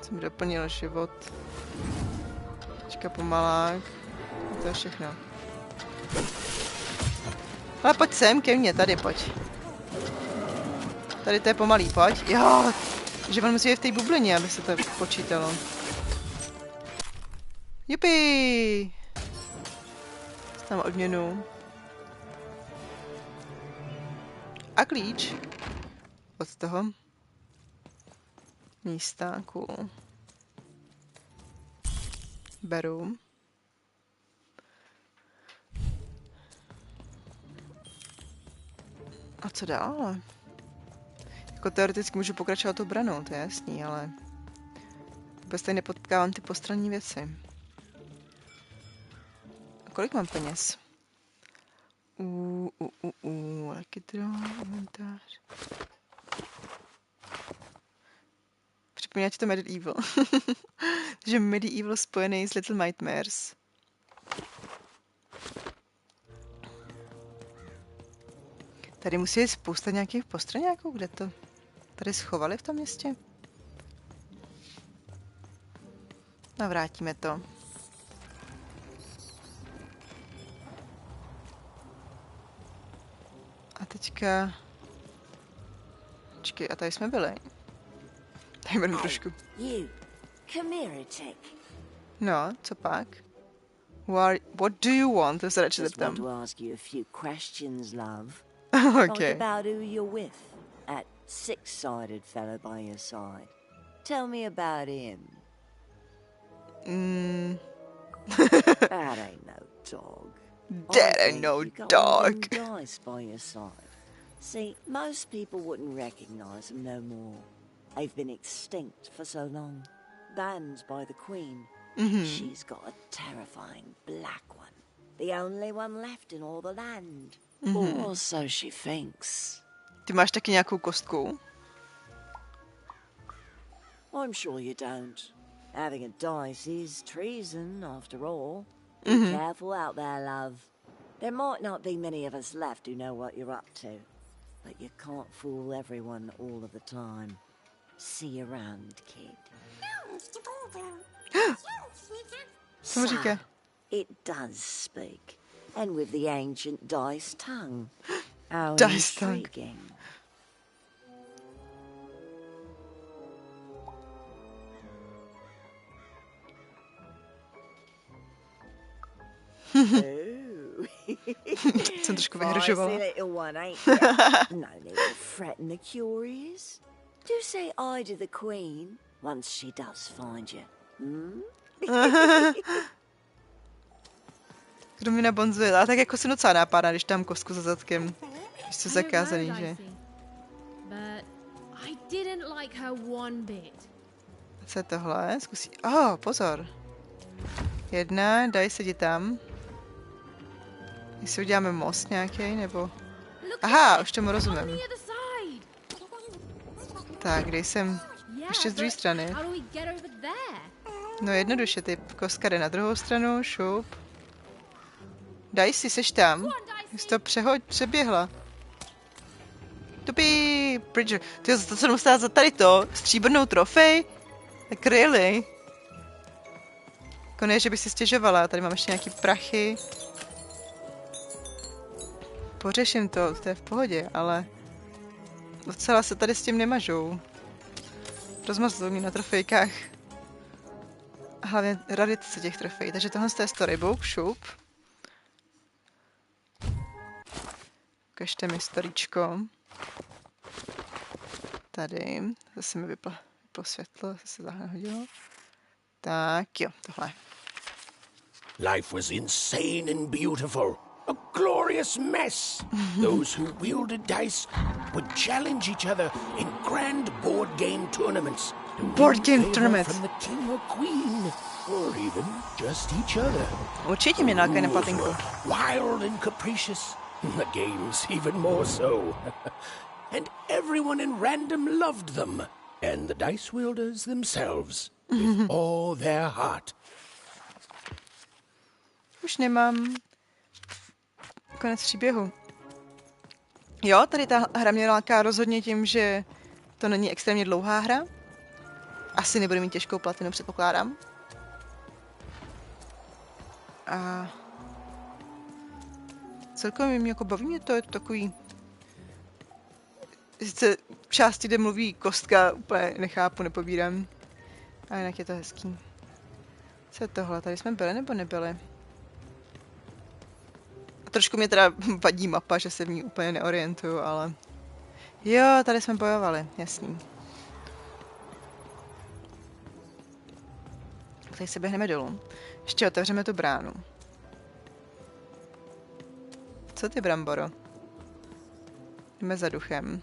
Jsem doplnil život. Teďka pomalák. To je všechno. Ale pojď sem ke mně, tady pojď. Tady to je pomalý, pojď. Jo, že on musí být v té bublině, aby se to počítalo. Jupi! Tam odměnu. A klíč od toho místa, cool. Beru. A co dál? Jako teoreticky můžu pokračovat tou branou, to je jasný, ale vůbec tady nepotkávám ty postranní věci. A kolik mám peněz? Komentář. Připomíná ti to Medieval. Takže Medieval spojený s Little Nightmares. Tady musí být spousta nějakých postraňáků, kde to tady schovali v tom městě. Navrátíme to. A teďka... Počkej, a tady jsme byli. Tady budeme trošku. No, co pak? What do you want? To se radši zeptám. Okay. Like about who you're with, that six-sided fellow by your side. Tell me about him. That ain't no dog. That ain't no dog. Dice by your side. See, most people wouldn't recognize them no more. They've been extinct for so long. Banned by the Queen. She's got a terrifying black one. The only one left in all the land. Or so she thinks. Ty máš taky nějakou kostku? I'm sure you don't. Having a dice is treason, after all. Be careful out there, love. There might not be many of us left who know what you're up to. But you can't fool everyone all of the time. See you around, kid. Co mu říká? It does speak. And with the ancient dice tongue. How Dice tongue. intriguing. Jsem trošku vyhrožovala. Little one, ain't you? No need to threaten the curious. Do say I to the Queen once she does find you. Kdo mi nabonzuje? A tak jako jsem docela nápadná, když tam kostku za zadkem. Když jste zakázaný, že? Co je tohle? Zkusí... pozor. Jedna, dají se tam. Jestli uděláme most nějaký, nebo... Aha, už tomu rozumím. Tak, kde jsem? Ještě z druhé strany. No jednoduše, ty kostka jde na druhou stranu, šup. Daj si, seš tam. Jsi to přeběhla. Tupý, Bridger. Ty to jsem musela za tady to, stříbrnou trofej. Tak really. Jako ne, že bych si stěžovala, tady mám ještě nějaký prachy. Pořeším to je v pohodě, ale docela se tady s tím nemažou. Rozmazlou mě na trofejkách. A hlavně radice těch trofejí. Takže tohle je storybook, šup. Ukažte mi storíčko. Tady. Zase mi vyplo světlo, zase se zahodilo. Tak jo, tohle. Life was insane and beautiful. A glorious mess. Those who wielded dice would challenge each other in grand board game tournaments. Board game tournaments. From the king or queen, or even just each other. Určitě mě lákají na platinku. Wild and capricious. The games even more so. And everyone in random loved them. And the dice wielders themselves. With all their heart. Už nemám konec příběhu. Jo, tady ta hra mě láká rozhodně tím, že to není extrémně dlouhá hra. Asi nebude mít těžkou platinu, předpokládám. A celkově mě jako baví mě to, je to takový... Sice v části, kde mluví kostka, úplně nechápu, nepobírám. A jinak je to hezký. Co je tohle? Tady jsme byli nebo nebyli? A trošku mě teda vadí mapa, že se v ní úplně neorientuju, ale Jo, tady jsme bojovali, jasný. Teď se běhneme dolů. Ještě otevřeme tu bránu. Co ty, Bramboro? Jdeme za duchem.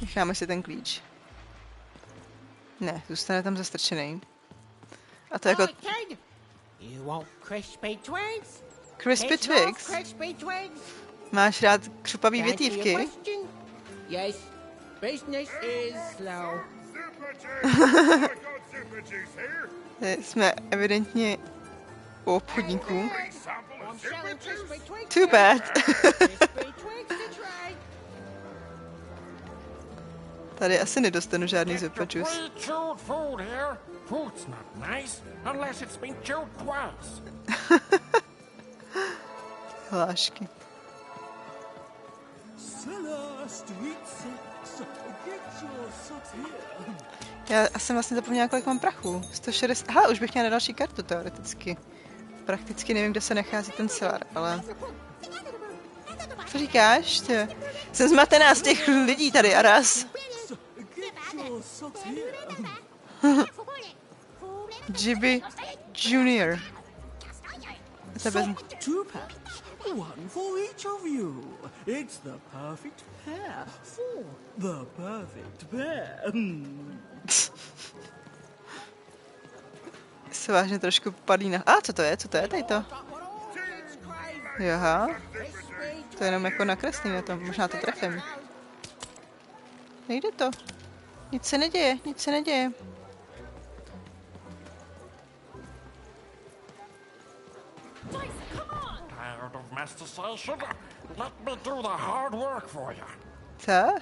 Necháme si ten klíč. Ne, zůstane tam zastrčený. A to jako... Crispy Twigs? Máš rád křupavý větívky? Yes. Business is slow. Jsme evidentně u obchodníků. Too bad. Tady asi nedostanu žádný super juice. Hlášky. Já jsem vlastně zapomněla, kolik mám prachu. 160... Aha, už bych měla na další kartu teoreticky. Prakticky nevím, kde se nachází ten celar, ale... Co říkáš? Ty? Jsem zmatená z těch lidí tady a raz. Jibby Junior. One for each of you. It's the perfect pair for the perfect pair. Se vážně trošku padlí na... co to je? Co to je tady to? Jaha. To je jenom jako nakreslím na tom. Možná to trefím. Nejde to. Nic se neděje, nic se neděje. Co?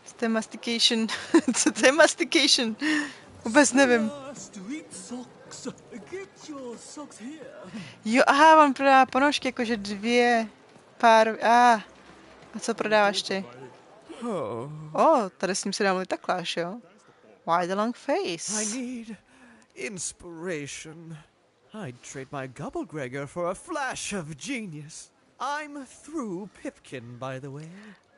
Co to je mastication? Co to je mastication? Vůbec nevím. Jo, aha, on prodává ponožky, jakože 2 pár... A co prodáváš ty? Tady s ním se dá mluvit takhle, jo? Why the long face? I need inspiration. I'd trade my Gubblegregor for a flash of genius. I'm through Pipkin, by the way.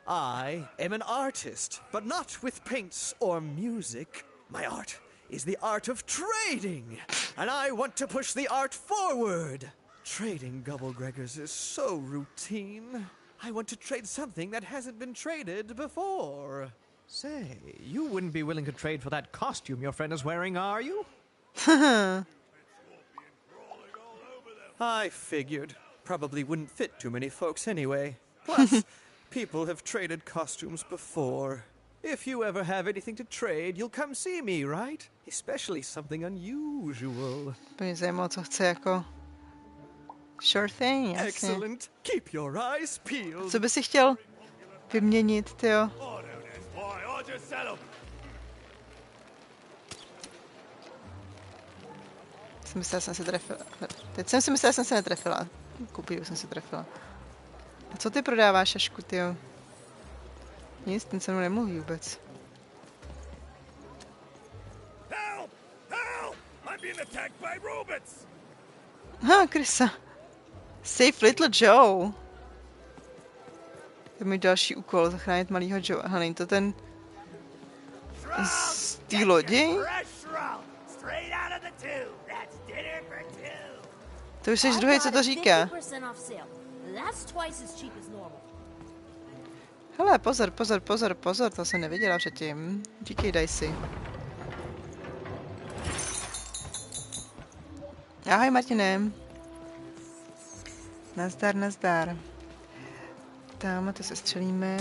I am an artist, but not with paints or music. My art is the art of trading, and I want to push the art forward. Trading Gubblegregors is so routine. I want to trade something that hasn't been traded before. Say, you wouldn't be willing to trade for that costume your friend is wearing, are you? I figured. Probably wouldn't fit too many folks anyway. Plus, people have traded costumes before. If you ever have anything to trade, you'll come see me, right? Especially something unusual. Mě zajímalo, co chce jako... Sure thing, jasně. Excellent. Keep your eyes peeled. Co by si chtěl vyměnit, tyjo? Jsem se trefila. Teď jsem si myslela, že jsem se netrefila. Kupiju jsem se trefila. A co ty prodáváš, Šašku, tyjo? Nic, ten se mnou nemluví vůbec. Krysa. Save little Joe. To je můj další úkol, zachránit malýho Joe. Aha, není to ten... z té lodi? To už jsi druhý, co to říká. Hele, pozor, to jsem neviděla předtím. Díky, daj si. Ahoj, Martine. Nazdar. Tam to se střelíme.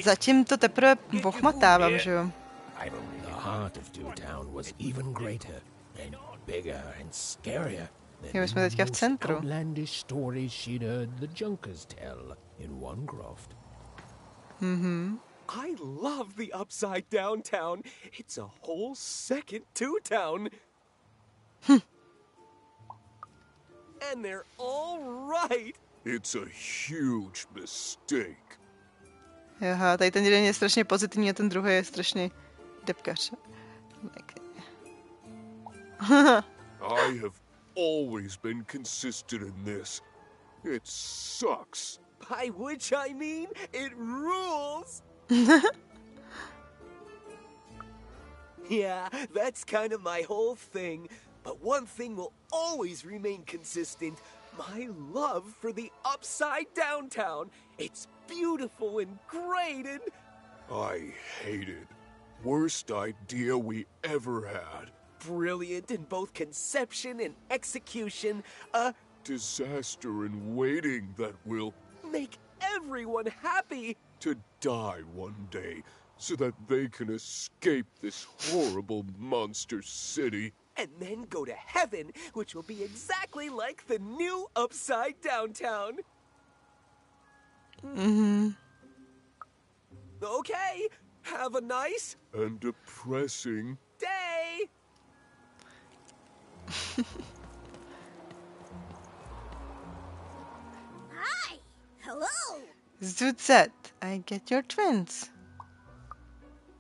Zatím to teprve ochmatávám, že jo? The heart of Town was even greater and bigger and scarier than my jsme teďka v centru. outlandish stories she'd heard the Junkers tell in one croft. I love the upside down town. It's a whole second Town. And they're all right. It's a huge mistake. Aha, tady ten jeden je strašně pozitivní a ten druhý je strašně depkař. I have always been consistent in this. It sucks. By which I mean, it rules! Yeah, that's kind of my whole thing. But one thing will always remain consistent. My love for the upside down town. It's beautiful and great and... I hate it. Worst idea we ever had. Brilliant in both conception and execution. A disaster in waiting that will make everyone happy. To die one day so that they can escape this horrible monster city. And then go to heaven, which will be exactly like the new upside down town. Okay, have a nice and depressing day. Hi. Hello. Zuzet, I get your twins.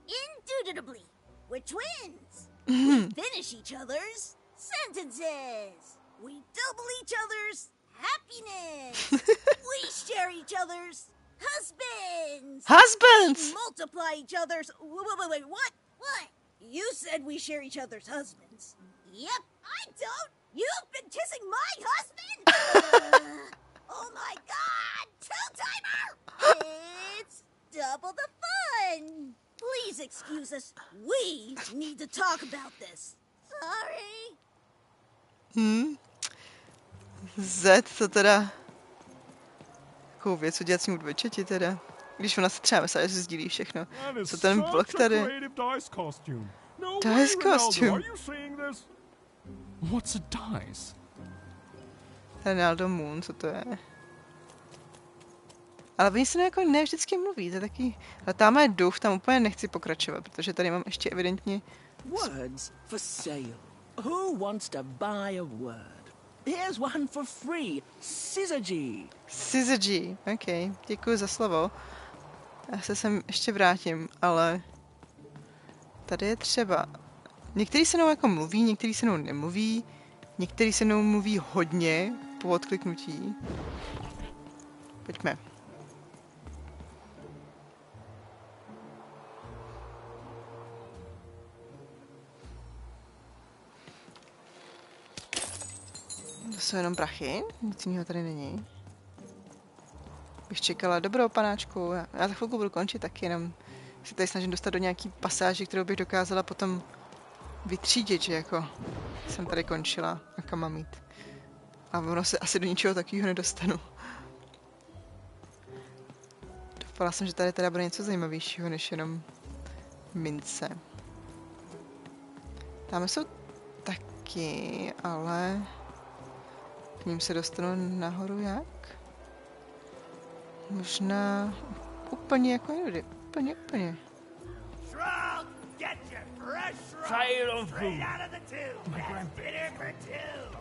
Indubitably. We're twins. We finish each other's sentences. We double each other's happiness. We share each other's husbands. Husbands! We multiply each other's... Wait, what? What? You said we share each other's husbands. Yep, I don't. You've been kissing my husband? Oh my god! Two-timer! It's double the fun. Please excuse us. We need to talk about this. Sorry. Zet, to teda... Jakou věc udělat s ním dvojčeti teda. Když ona se třeba myslela, že si sdílí všechno. Co ten blok tady? Dice costume. What's a dice? Ronaldo Moon, co to je? Ale oni se jako ne vždycky mluví, to je taky... Ale tam je duch, tam úplně nechci pokračovat, protože tady mám ještě evidentně... Words for sale. Who wants to buy a word? Here's one for free. Syzygy. Syzygy, ok, děkuji za slovo. Já se sem ještě vrátím, ale... Tady je třeba... Některý se mnou jako mluví, některý se mnou nemluví, některý se mnou mluví hodně po odkliknutí. Pojďme. To jsou jenom prachy, nic jiného tady není. Bych čekala dobrou panáčku. Já za chvilku budu končit taky, jenom se tady snažím dostat do nějaký pasáže, kterou bych dokázala potom vytřídit, že jako jsem tady končila a kam mám jít. A ono se asi do ničeho takového nedostanu. Doufala jsem, že tady teda bude něco zajímavějšího, než jenom mince. Tam jsou taky, ale k ním se dostanu nahoru jak? Možná úplně jako jinudy. Úplně. Trail of food. My grandpa dice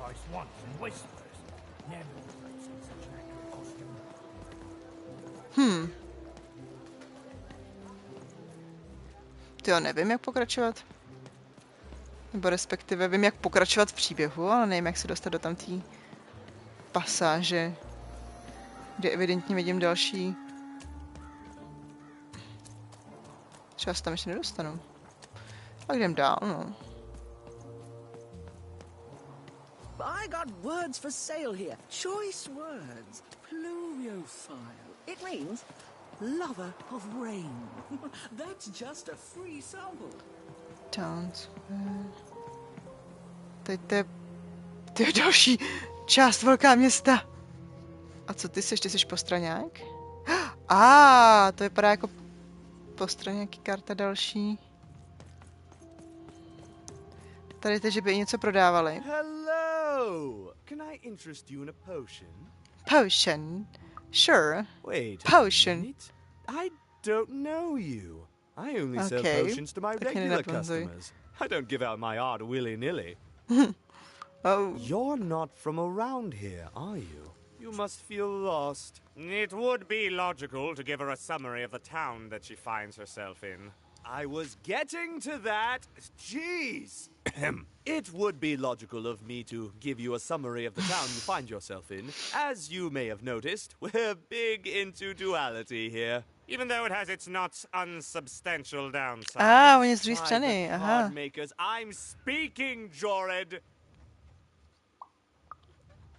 once and whispers. Never was I seen such an accurate costume. Jo, nevím, jak pokračovat. Nebo respektive vím, jak pokračovat v příběhu, ale nevím, jak se dostat do tamtý pasáže, kde evidentně vidím další. Třeba se tam ještě nedostanu. A jdem dál, no. I got words for sale here. Choice words. Pluviophile. It means lover of rain. That's just a free sample. Towns. Teď to je další část velká města. A co ty jsi postraňák? To vypadá jako postraňáky karta další. Tady to, že by něco prodávali. Hello! Can I interest you in a potion? Potion? Sure. Wait. Potion. I don't know you. I only sell potions to my regular customers. I don't give out my art willy-nilly. Oh. You're not from around here, are you? You must feel lost. It would be logical to give her a summary of the town that she finds herself in. I was getting to that. Jeez. It would be logical of me to give you a summary of the town you find yourself in. As you may have noticed, we're big into duality here. Even though it has its not unsubstantial downsides. Ah, oni z druhé strany, aha. Makers, I'm speaking, Jorid.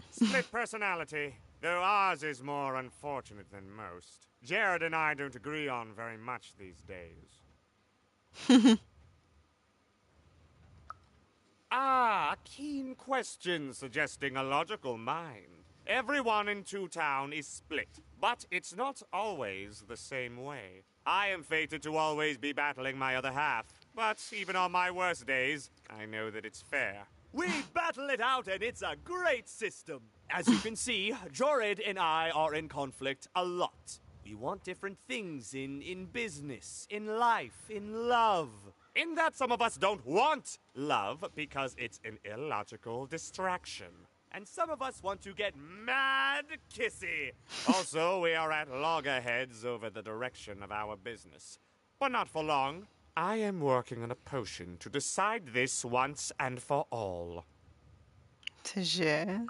Split personality, though ours is more unfortunate than most. Jared and I don't agree on very much these days. Keen question suggesting a logical mind. Everyone in Two Town is split, but it's not always the same way. I am fated to always be battling my other half, but even on my worst days, I know that it's fair. We battle it out and it's a great system. As you can see, Jorid and I are in conflict a lot. We want different things in business, in life, in love. In that some of us don't want love because it's an illogical distraction. And some of us want to get mad kissy. Also, we are at loggerheads over the direction of our business. But not for long. I am working on a potion to decide this once and for all. Takže?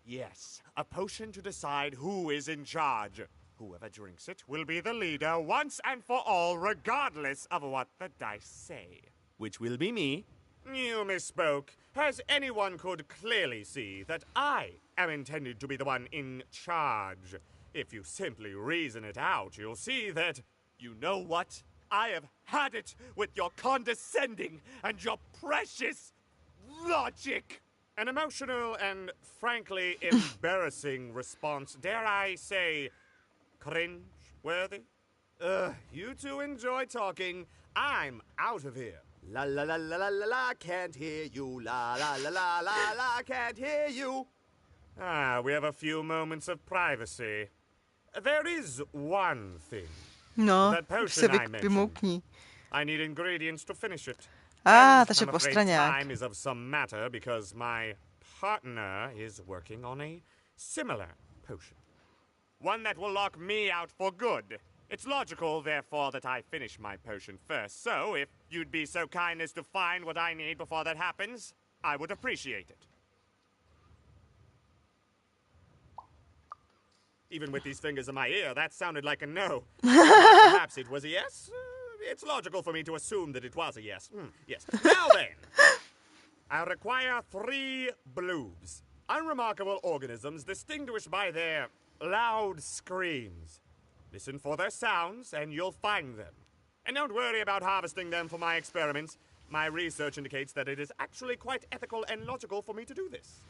Yes, a potion to decide who is in charge. Whoever drinks it will be the leader once and for all, regardless of what the dice say. Which will be me. You misspoke, as anyone could clearly see that I am intended to be the one in charge. If you simply reason it out, you'll see that, you know what? I have had it with your condescending and your precious logic. An emotional and frankly embarrassing response, dare I say, cringe-worthy? You two enjoy talking. I'm out of here. La la la la la la la, can't hear you. La la la la la la, can't hear you. We have a few moments of privacy. There is one thing. No, that se potion I mentioned. vymoukni. I need ingredients to finish it. Takže I'm po afraid stranách. time is of some matter because my partner is working on a similar potion. One that will lock me out for good. It's logical, therefore, that I finish my potion first. So, if you'd be so kind as to find what I need before that happens, I would appreciate it. Even with these fingers in my ear, that sounded like a no. Perhaps it was a yes? It's logical for me to assume that it was a yes. Yes. Now then, I require 3 bloobs. Unremarkable organisms distinguished by their loud screams. Listen for their sounds, and you'll find them. And don't worry about harvesting them for my experiments. My research indicates that it is actually quite ethical and logical for me to do this.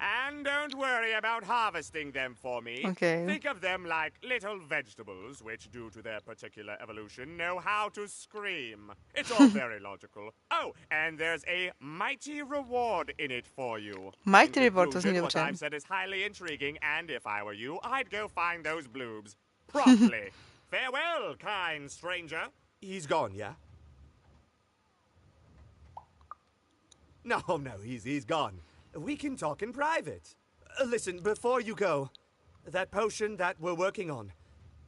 And don't worry about harvesting them for me. Okay. Think of them like little vegetables, which, due to their particular evolution, know how to scream. It's all very logical. Oh, and there's a mighty reward in it for you. Mighty In reward, to conclusion, zní what dobře. I've said is highly intriguing, and if I were you, I'd go find those bloobs. Promptly. Farewell, kind stranger. He's gone, yeah? No, he's gone. We can talk in private. Listen, before you go, that potion that we're working on,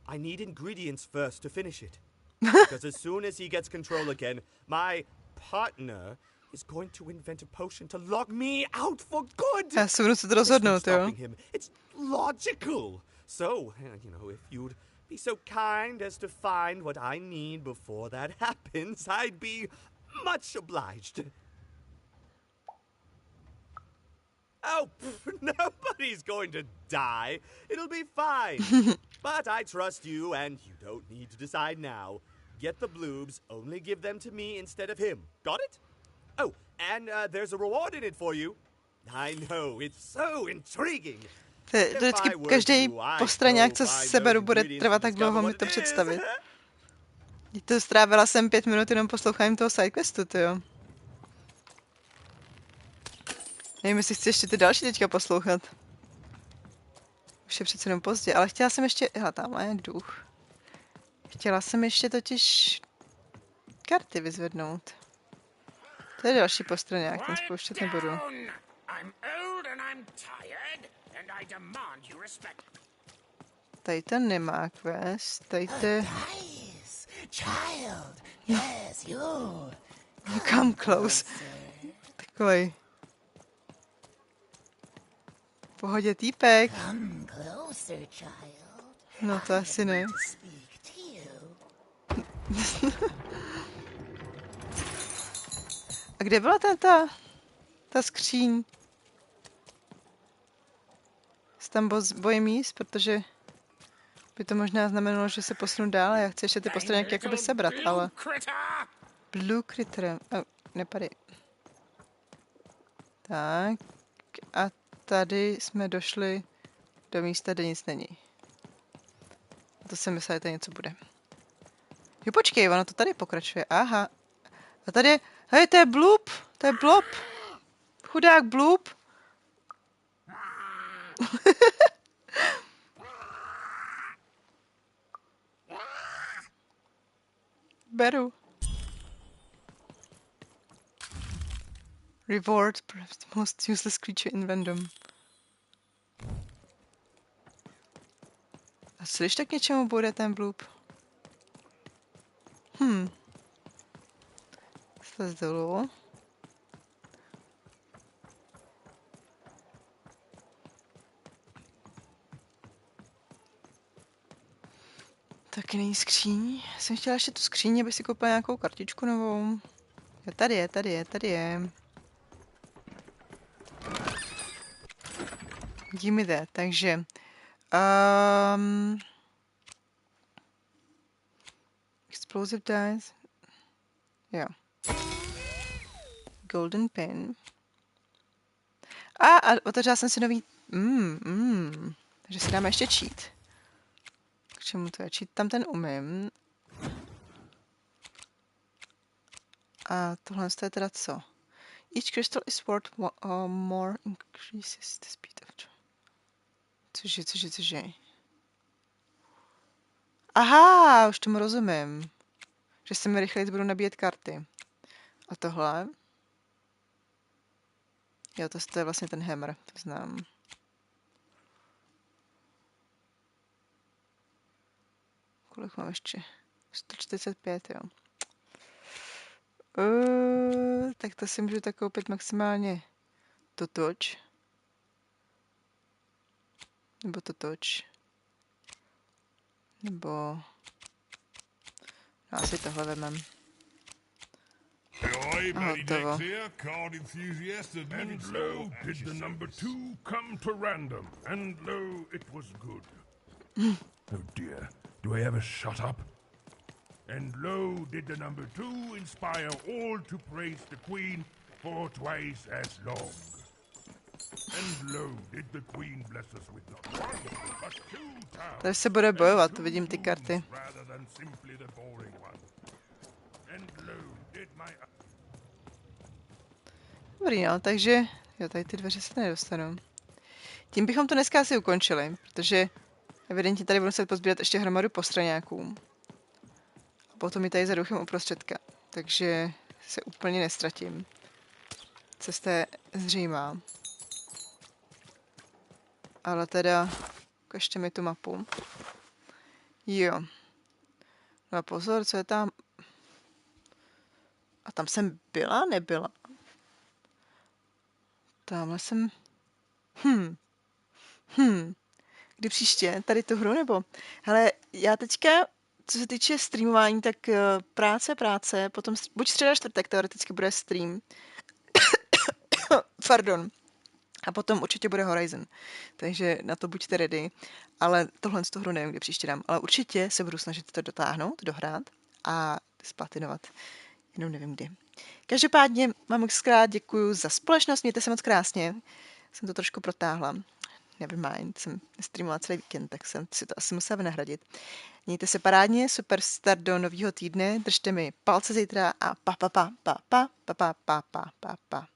I need ingredients first to finish it. Because as soon as he gets control again, my partner is going to invent a potion to lock me out for good. Já se budu muset rozhodnout, jo. It's logical. So, if you'd be so kind as to find what I need before that happens, I'd be much obliged. Oh, nobody's going to die. It'll be fine. But I trust you, and you don't need to decide now. Get the bloobs, only give them to me instead of him. Got it? Oh, and there's a reward in it for you. I know, it's so intriguing. To vždycky každý postraňák, co seberu, bude trvat tak dlouho mi to představit. To strávila jsem 5 minut jenom posloucháním toho sidequestu, tyjo. Nevím, jestli chci ještě ty další teďka poslouchat. Už je přece jenom pozdě, ale chtěla jsem ještě... Hele, tamhle je duch. Chtěla jsem ještě totiž karty vyzvednout. To je další postraňák, ten spouštět nebudu. I'm old and I'm tired, and I demand you respect. Tady to nemá quest, tady to... Child, yes, you. Come close. Takovej. V pohodě týpek. Come closer, child. No to asi ne. A kde byla ta skříň? Se tam bojím jíst, protože by to možná znamenalo, že se posunu dál a já chci ještě ty postavy nějak jakoby sebrat, ale... Blue critter. Oh, nepadej. Tak. A tady jsme došli do místa, kde nic není. To jsem myslela, že tady něco bude. Jo, počkej, ono to tady pokračuje. Aha. A tady je... Hej, to je blub. To je blob. Chudák blub. Beru. Reward, perhaps the most useless creature in random. A co když tak něčemu bude ten blub? Slez dolů. Taky není skříň. Jsem chtěla ještě tu skříň, aby si koupila nějakou kartičku novou. Jo, tady je. Give that. Takže... explosive dice. Jo. Golden pen. A otevřela jsem si nový... Takže si dáme ještě cheat. K čemu to je? Cheat tam ten umím. A tohle je teda co? Each crystal is worth more increases the speed of... Cože? Aha, už tomu rozumím. Že se mi rychleji budou nabíjet karty. A tohle? Jo, to je vlastně ten hammer, to znám. Kolik mám ještě? 145, jo. Tak to si můžu tak koupit maximálně totoč. Nebo totoč. Nebo... No, asi tohle vemem. Hotovo. And lo, did the number 2 come to random, and lo, it was good. Oh dear, do I ever shut up? And lo, did the number 2 inspire all to praise the Queen for twice as long. And lo, did the Queen bless us with not one, but 2 towns. Tady se bude bojovat, to vidím ty karty. Rather than simply the boring one. And lo, did my... Dobrý, no, takže... Jo, tady ty dveře se nedostanu. Tím bychom to dneska asi ukončili, protože evidentně tady budu muset pozbírat ještě hromadu postraňáků. A potom mi tady zaduchím uprostředka, takže se úplně nestratím. Cesta je zřejmá. Ale teda, ukažte mi tu mapu. Jo. No a pozor, co je tam? A tam jsem byla, nebyla? Tamhle jsem... Kdy příště? Tady tu hru, nebo? Hele, já teďka, co se týče streamování, tak práce, potom buď středa, čtvrtek teoreticky bude stream. Pardon. A potom určitě bude Horizon. Takže na to buďte ready. Ale tohle z toho hru nevím, kdy příště dám. Ale určitě se budu snažit to dotáhnout, dohrát a splatinovat. Jenom nevím kdy. Každopádně vám moc děkuju za společnost, mějte se moc krásně. Jsem to trošku protáhla. Nevermind, jsem streamovala celý víkend, tak jsem si to asi musela vynahradit. Mějte se parádně, super start do nového týdne, držte mi palce zítra a pa.